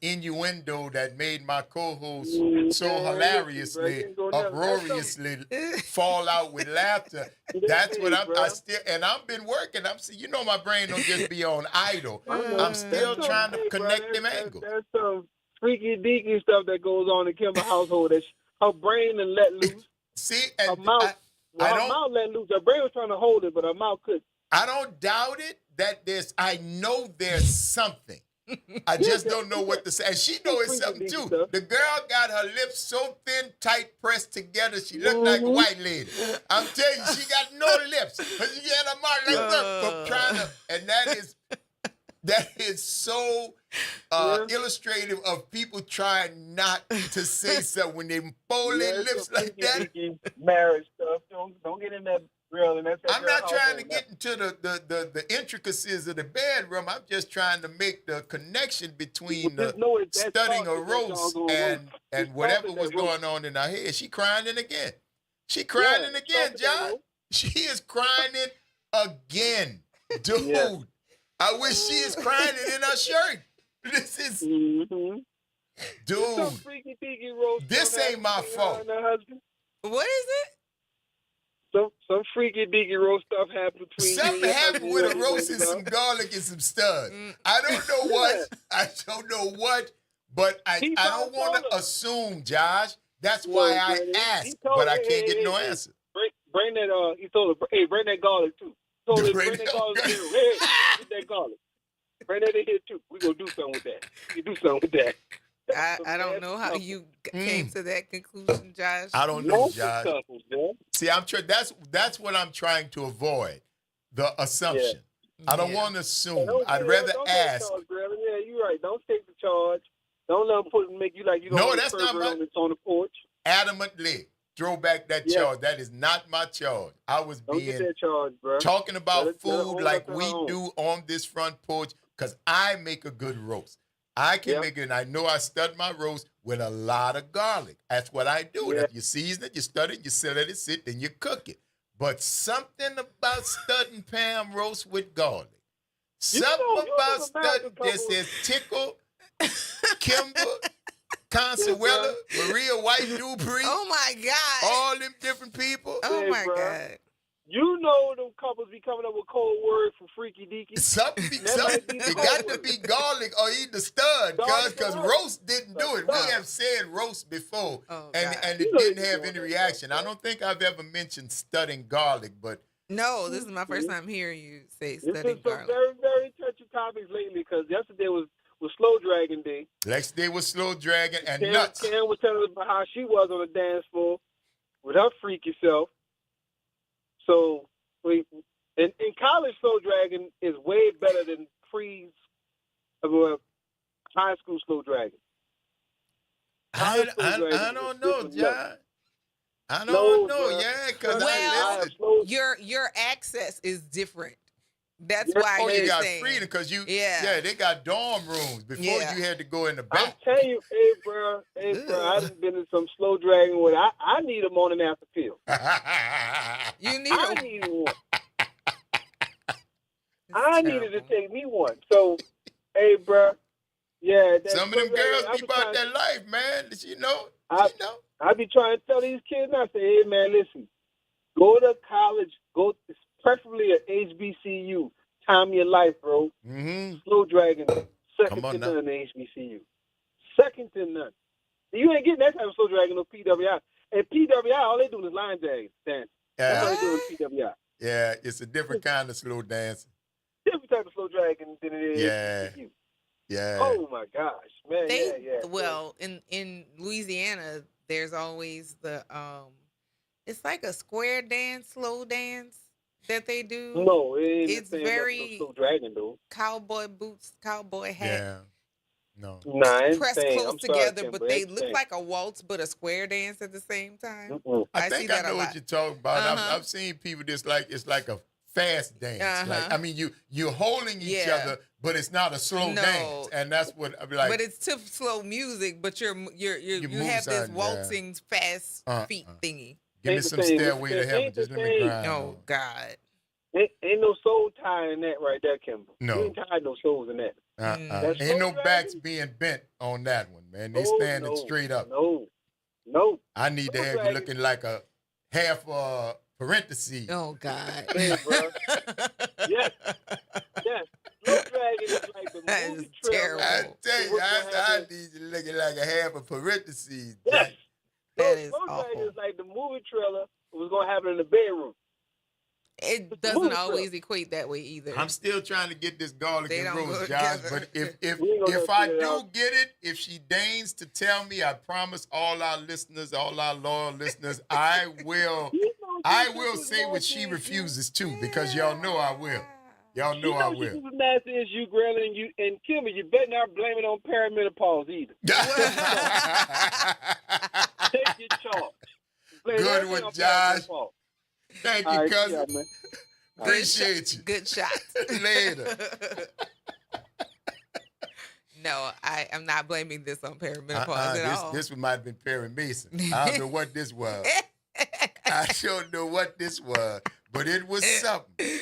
innuendo that made my co-host so hilariously, uproariously fall out with laughter. That's what I still, and I've been working. My brain don't just be on idle. I'm still trying to connect them angles. There's some freaky deaky stuff that goes on in Kimber's household. That her brain and let loose. See, Her and mouth, I her don't- mouth let loose. Her brain was trying to hold it, but her mouth couldn't. I don't doubt it that I know there's something. I just don't know what to say. And she knows it's something too. The girl got her lips so thin, tight, pressed together, she looked like a white lady. I'm telling you, she got no lips. But she had her mouth like from trying to, and that is so illustrative of people trying not to say something when they fold their lips like that. Marriage stuff. Don't get in that Really, that's I'm not trying to get into the intricacies of the bedroom. I'm just trying to make the connection between studying a roast and whatever was going on in her head. She crying it again. She crying it again, John. She is crying it again. Dude, yeah. I wish she is crying it in her shirt. This is... Dude, this ain't my fault. What is it? Some freaky deaky roast stuff happened between something happened with a roast and some garlic and some studs. I don't know what. I don't know what, but I don't want to assume, Josh. That's why I asked, but I can't get no answer. Bring that. He told her, hey, bring that garlic too. Told her, bring that garlic in here. Hey, get that garlic. Bring that in here too. We gonna do something with that. You do something with that. I don't know how you came to that conclusion, Josh. I don't know, Josh. See, I'm that's what I'm trying to avoid, the assumption. Yeah. I don't want to assume. I'd rather ask. Charge, yeah, you're right. Don't take the charge. Don't let them make you like you don't. No, that's not my. On the porch. Adamantly throw back that charge. That is not my charge. I was don't get that charge, bro. Talking about food like we do on this front porch because I make a good roast. I can make it, and I know I stud my roast with a lot of garlic. That's what I do. Yeah. You season it, you stud it, you let it sit, then you cook it. But something about studding Pam roast with garlic. Something about studding that says Tickle, Kimber, Consuela, Maria White Dupree. Oh, my God. All them different people. Oh, my God. You know them couples be coming up with cold words for freaky deaky. Something it got to be garlic or either stud, because roast didn't do it. We have said roast before, and it didn't have any reaction. I don't think I've ever mentioned studding garlic, but no, this is my first time hearing you say studding garlic. This is some very, very touchy topics lately because yesterday was Slow Dragon Day. Next day was Slow Dragon and nuts. Karen was telling us about how she was on the dance floor with her freaky self. So, in college, Slow Dragon is way better than high school Slow Dragon. I don't know, John. I don't know, because your access is different. That's why you got saying. freedom because they got dorm rooms before you had to go in the back. I'm telling you, hey, bro, I've been in some Slow Dragon with I need a morning after pill. You need I need one. I needed to take me one. So, hey, bro, some of them girls be about that life, man. You know. I be trying to tell these kids, I say, hey, man, listen, go to college, preferably at HBCU. Time of your life, bro. Mm-hmm. Slow Dragon, second to none in HBCU. Second to none. You ain't getting that type of Slow Dragon no PWI. And PWI, all they do is line dance. That's all they do in PWI. Yeah, it's a different kind of slow dancing. Different type of Slow Dragon than it is HBCU. Yeah. Oh, my gosh. Man, Well, in Louisiana, there's always the, it's like a square dance, slow dance that they do. No, it's very Slow Dragon, though. Cowboy boots, cowboy hat. Yeah. No. Pressed close together, but they look like a waltz, but a square dance at the same time. I think I know what you're talking about. I've seen people it's like a fast dance. Like, I mean, you're holding each other, but it's not a slow dance, and that's what I'd be like. But it's to slow music, but you have this waltzing fast feet thingy. Give me some Stairway to Heaven. Just let me grind. Oh God. Ain't no soul tie in that right there, Kimber. No. You ain't tied no souls in that. Ain't no backs being bent on that one, man. They standing straight up. No. I need to have you looking like a half parentheses. Oh God. Hey, bro. Yes. Slow Dragon is like the movie trailer. I tell you, I need you looking like a half a parentheses. Yes. That is Slow awful. Dragon is like the movie trailer was gonna happen in the bedroom. It doesn't always equate that way either. I'm still trying to get this garlic and roast, Josh. But if I do get it, if she deigns to tell me, I promise all our listeners, all our loyal listeners, I will say what she refuses to, because y'all know I will. Y'all know I will. You know master is you, Gremlin, and Kimber. You better not blame it on perimenopause either. Take your charge. Good one, Josh. Thank you, All right, cousin. yeah, man. Appreciate you. Good shot. Later. No, I am not blaming this on perimenopause at all. This one might have been Perry Mason. I don't know what this was. I don't know what this was, but it was something.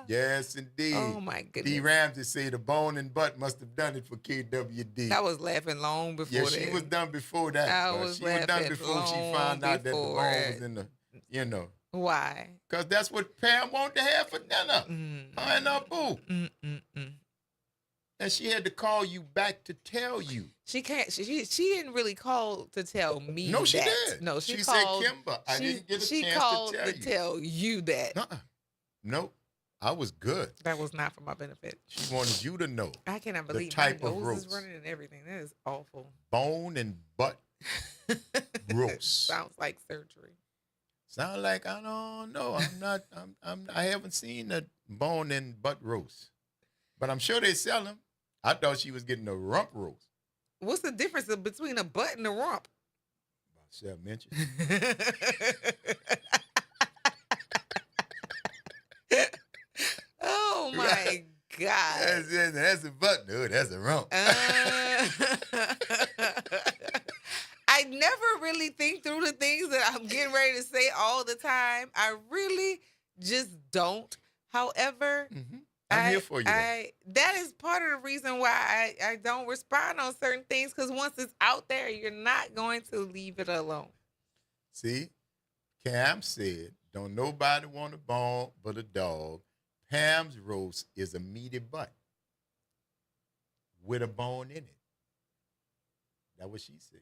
Yes, indeed. Oh, my goodness. D. Ramsey said the bone and butt must have done it for KWD. I was laughing long before Yeah, that. she was done before that. She was done before she found out that the bone was in the, Why? Because that's what Pam wanted to have for dinner. Her and her boo. And she had to call you back to tell you. She can't. She didn't really call to tell me. No, she that. did. No, she called, called. said, Kimber, I didn't get a she chance called to tell you that. Nope. I was good. That was not for my benefit. She wanted you to know. I cannot believe the type my of nose roast. is running and everything. That is awful. Bone and butt roast. Sounds like surgery. Sound like I don't know. I haven't seen a bone and butt roast, but I'm sure they sell them. I thought she was getting a rump roast. What's the difference between a butt and a rump? About 7 inches. Oh my God. That's a butt, dude. That's a rump. I never really think through the things that I'm getting ready to say all the time. I really just don't. However, I'm here for you. That is part of the reason why I don't respond on certain things, because once it's out there, you're not going to leave it alone. See, Cam said, don't nobody want a bone but a dog. Pam's roast is a meaty butt with a bone in it. That's what she said.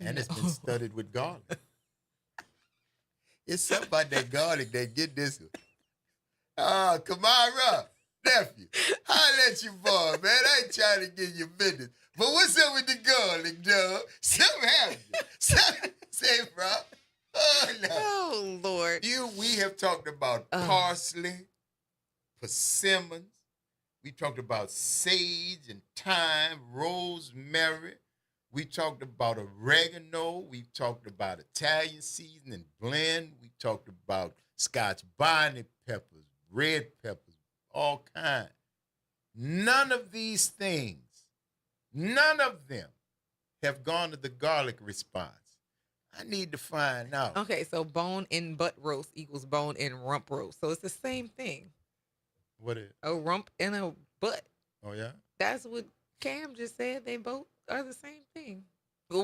And it's been studded with garlic. It's something about that garlic that get this one. Kamara, nephew, holla at your boy, man. I ain't trying to get your business. But what's up with the garlic, dog? Something happened. Say, bro. Oh, no. Oh, Lord. We have talked about parsley, persimmons. We talked about sage and thyme, rosemary. We talked about oregano. We talked about Italian seasoning blend. We talked about Scotch bonnet peppers, red peppers, all kinds. None of these things, none of them have gone to the garlic response. I need to find out. Okay, so bone in butt roast equals bone in rump roast. So it's the same thing. What is? A rump and a butt. Oh, yeah? That's what Cam just said. They both are the same thing. We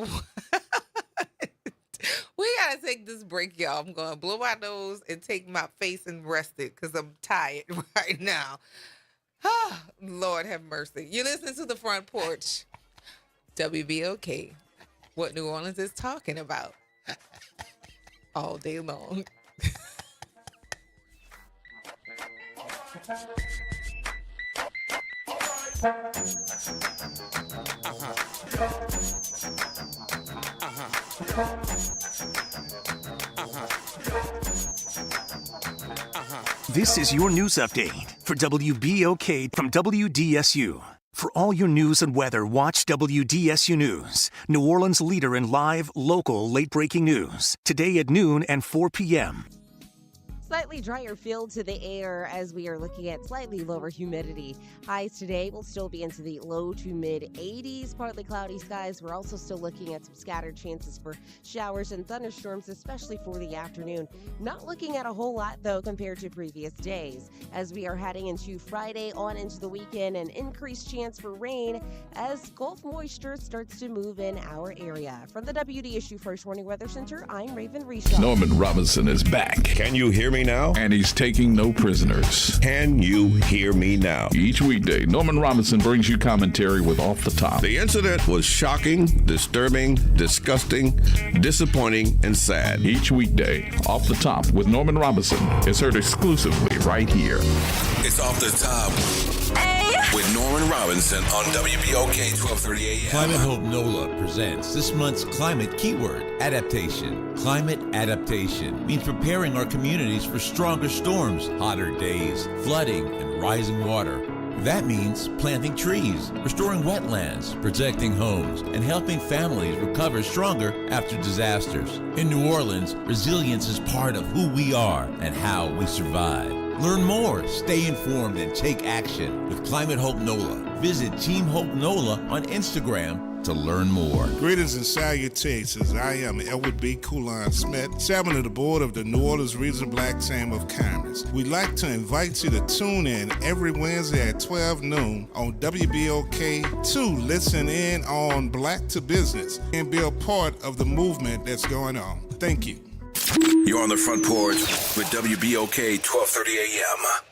got to take this break, y'all. I'm going to blow my nose and take my face and rest it because I'm tired right now. Lord have mercy. You're listening to The Front Porch. WBOK. What New Orleans is talking about all day long. This is your news update for WBOK from WDSU. For all your news and weather, watch WDSU News, New Orleans' leader in live, local, late-breaking news. Today at noon and 4 p.m. Slightly drier feel to the air as we are looking at slightly lower humidity. Highs today will still be into the low to mid 80s. Partly cloudy skies. We're also still looking at some scattered chances for showers and thunderstorms, especially for the afternoon. Not looking at a whole lot, though, compared to previous days. As we are heading into Friday on into the weekend, an increased chance for rain as Gulf moisture starts to move in our area. From the WDSU First Warning Weather Center, I'm Raven Reshaw. Norman Robinson is back. Can you hear me now? And he's taking no prisoners. Can you hear me now? Each weekday, Norman Robinson brings you commentary with Off the Top. The incident was shocking, disturbing, disgusting, disappointing, and sad. Each weekday, Off the Top with Norman Robinson is heard exclusively right here. It's Off the Top with Norman Robinson on WBOK 1230 AM. Climate Hope NOLA presents this month's climate keyword, adaptation. Climate adaptation means preparing our communities for stronger storms, hotter days, flooding, and rising water. That means planting trees, restoring wetlands, protecting homes, and helping families recover stronger after disasters. In New Orleans, resilience is part of who we are and how we survive. Learn more, stay informed, and take action with Climate Hope NOLA. Visit Team Hope NOLA on Instagram to learn more. Greetings and salutations. I am Edward B. Coulon Smith, chairman of the board of the New Orleans Regional Black Chamber of Commerce. We'd like to invite you to tune in every Wednesday at 12 noon on WBOK to listen in on Black to Business and be a part of the movement that's going on. Thank you. You're on the Front Porch with WBOK 1230 AM.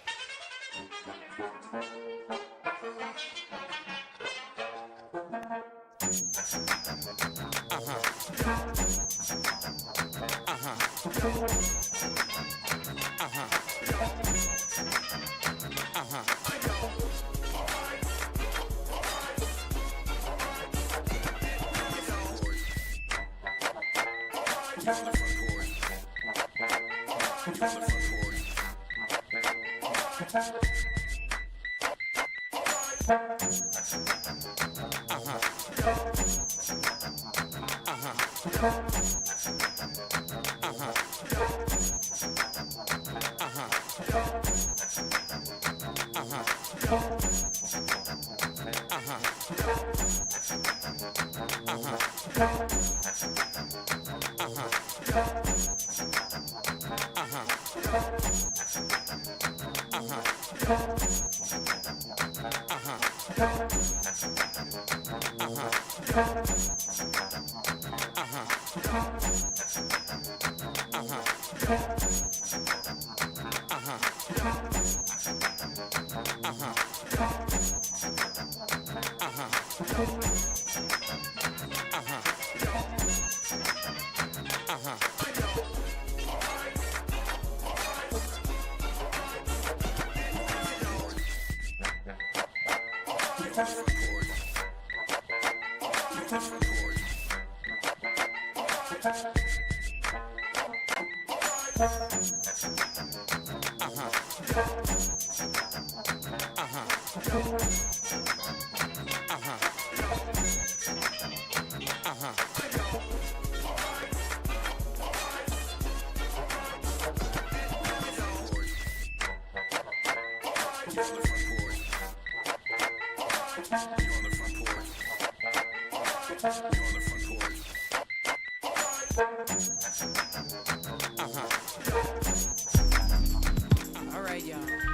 All right, y'all.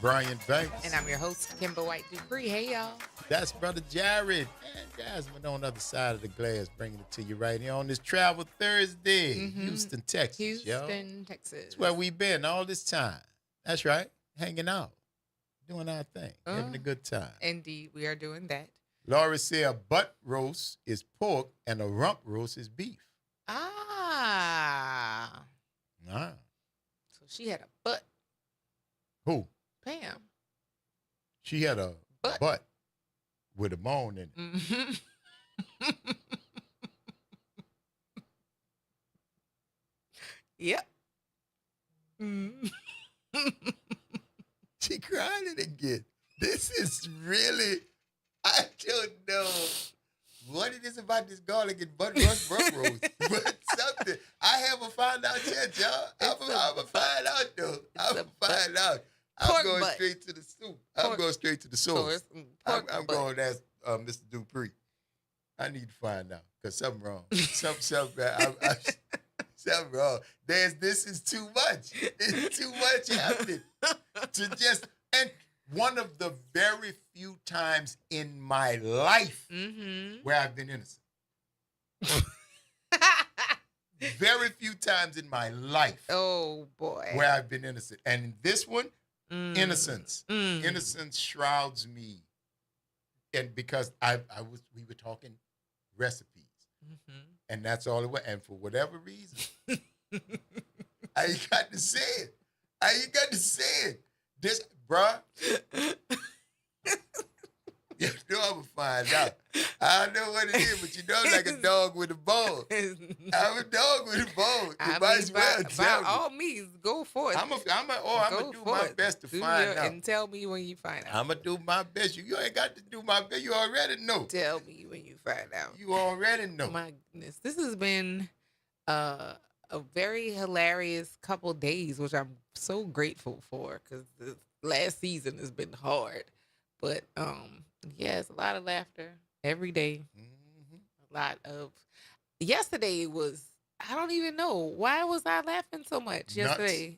Brian Banks. And I'm your host, Kimber White Dupree. Hey, y'all. That's Brother Jared and Jasmine on the other side of the glass, bringing it to you right here on this Travel Thursday, Houston, Texas. Houston, Texas. That's where we've been all this time. That's right. Hanging out, doing our thing, having a good time. Indeed, we are doing that. Laura said a butt roast is pork and a rump roast is beef. Ah. So she had a butt. Who? Pam. She had a butt with a bone in it. Mm-hmm. Yep. She cried it again. This is really, I don't know what it is about this garlic and butt roast, but something. I haven't found out yet, y'all. I'm going to find out, though. I'm going to find out. I'm going straight to the soup. I'm going straight to the source. I'm going to ask Mr. Dupree. I need to find out because something wrong. Something bad. Something wrong. This is too much. It's too much happening to just, and one of the very few times in my life where I've been innocent. Very few times in my life. Oh, boy. Where I've been innocent. And in this one, innocence. Innocence shrouds me. And because we were talking recipes. And that's all it was. And for whatever reason, I ain't got to say it. This, bruh. You know I'm going to find out. I don't know what it is, but you know I'm like a dog with a bone. I'm a dog with a bone. You might as well tell by all means, go for it. I'm going to do my best to find out. And tell me when you find out. I'm going to do my best. You ain't got to do my best. You already know. Tell me when you find out. You already know. My goodness. This has been a very hilarious couple days, which I'm so grateful for because the last season has been hard. But, yeah, it's a lot of laughter every day. A lot of. Yesterday was, I don't even know. Why was I laughing so much yesterday?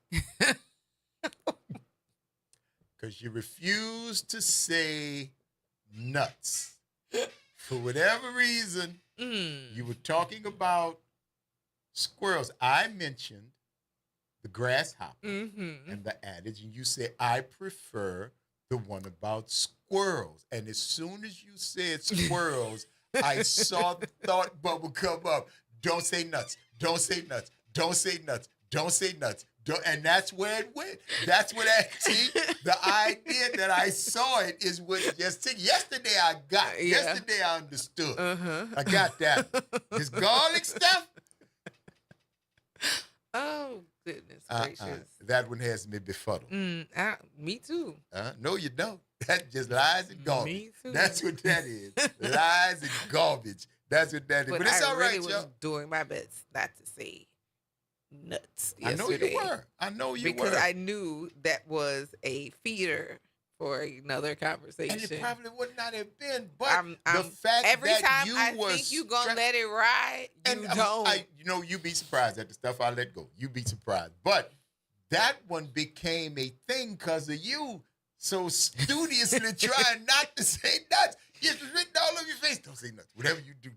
Because you refused to say nuts. For whatever reason, you were talking about squirrels. I mentioned the grasshopper and the adage, and you said, I prefer the one about squirrels. And as soon as you said squirrels, I saw the thought bubble come up. Don't say nuts. Don't say nuts. Don't say nuts. Don't say nuts. And that's where it went. That's what the idea that I saw it is what just took. Yesterday I got. Yeah. Yesterday I understood. I got that. This garlic stuff. Oh, goodness gracious. That one has me befuddled. Me too. No, you don't. That just lies and garbage. Me too. That's what that is. Lies and garbage. That's what that is. But it's all right, y'all. I was doing my best not to say nuts I yesterday. know you were. Because I knew that was a feeder for another conversation. And it probably would not have been, but the fact every that time you I was think you gonna let it ride, you don't. You be surprised at the stuff I let go. You be surprised. But that one became a thing because of you so studiously trying not to say nuts. It's written all over your face. Don't say nuts. Whatever you do,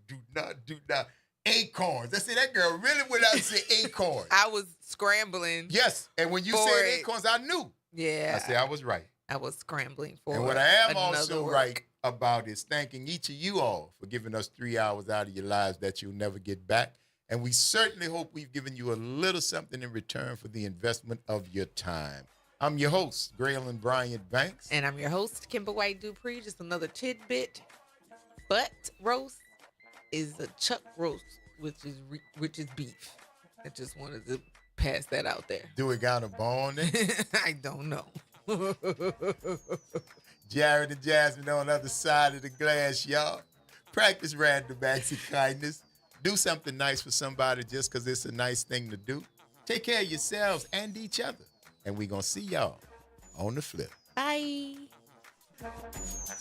do not. Acorns. I said, that girl really went out and said acorns. I was scrambling. Yes. And when you said acorns, I knew. Yeah. I said, I was right. I was scrambling for. And what I am also right about is thanking each of you all for giving us 3 hours out of your lives that you'll never get back. And we certainly hope we've given you a little something in return for the investment of your time. I'm your host, Graylin Bryant Banks. And I'm your host, Kimber White Dupree. Just another tidbit. Butt roast is a chuck roast, which is beef. I just wanted to pass that out there. Do it got a bone in it? I don't know. Jared and Jasmine on the other side of the glass, y'all. Practice random acts of kindness. Do something nice for somebody just because it's a nice thing to do. Take care of yourselves and each other. And we're going to see y'all on the flip. Bye.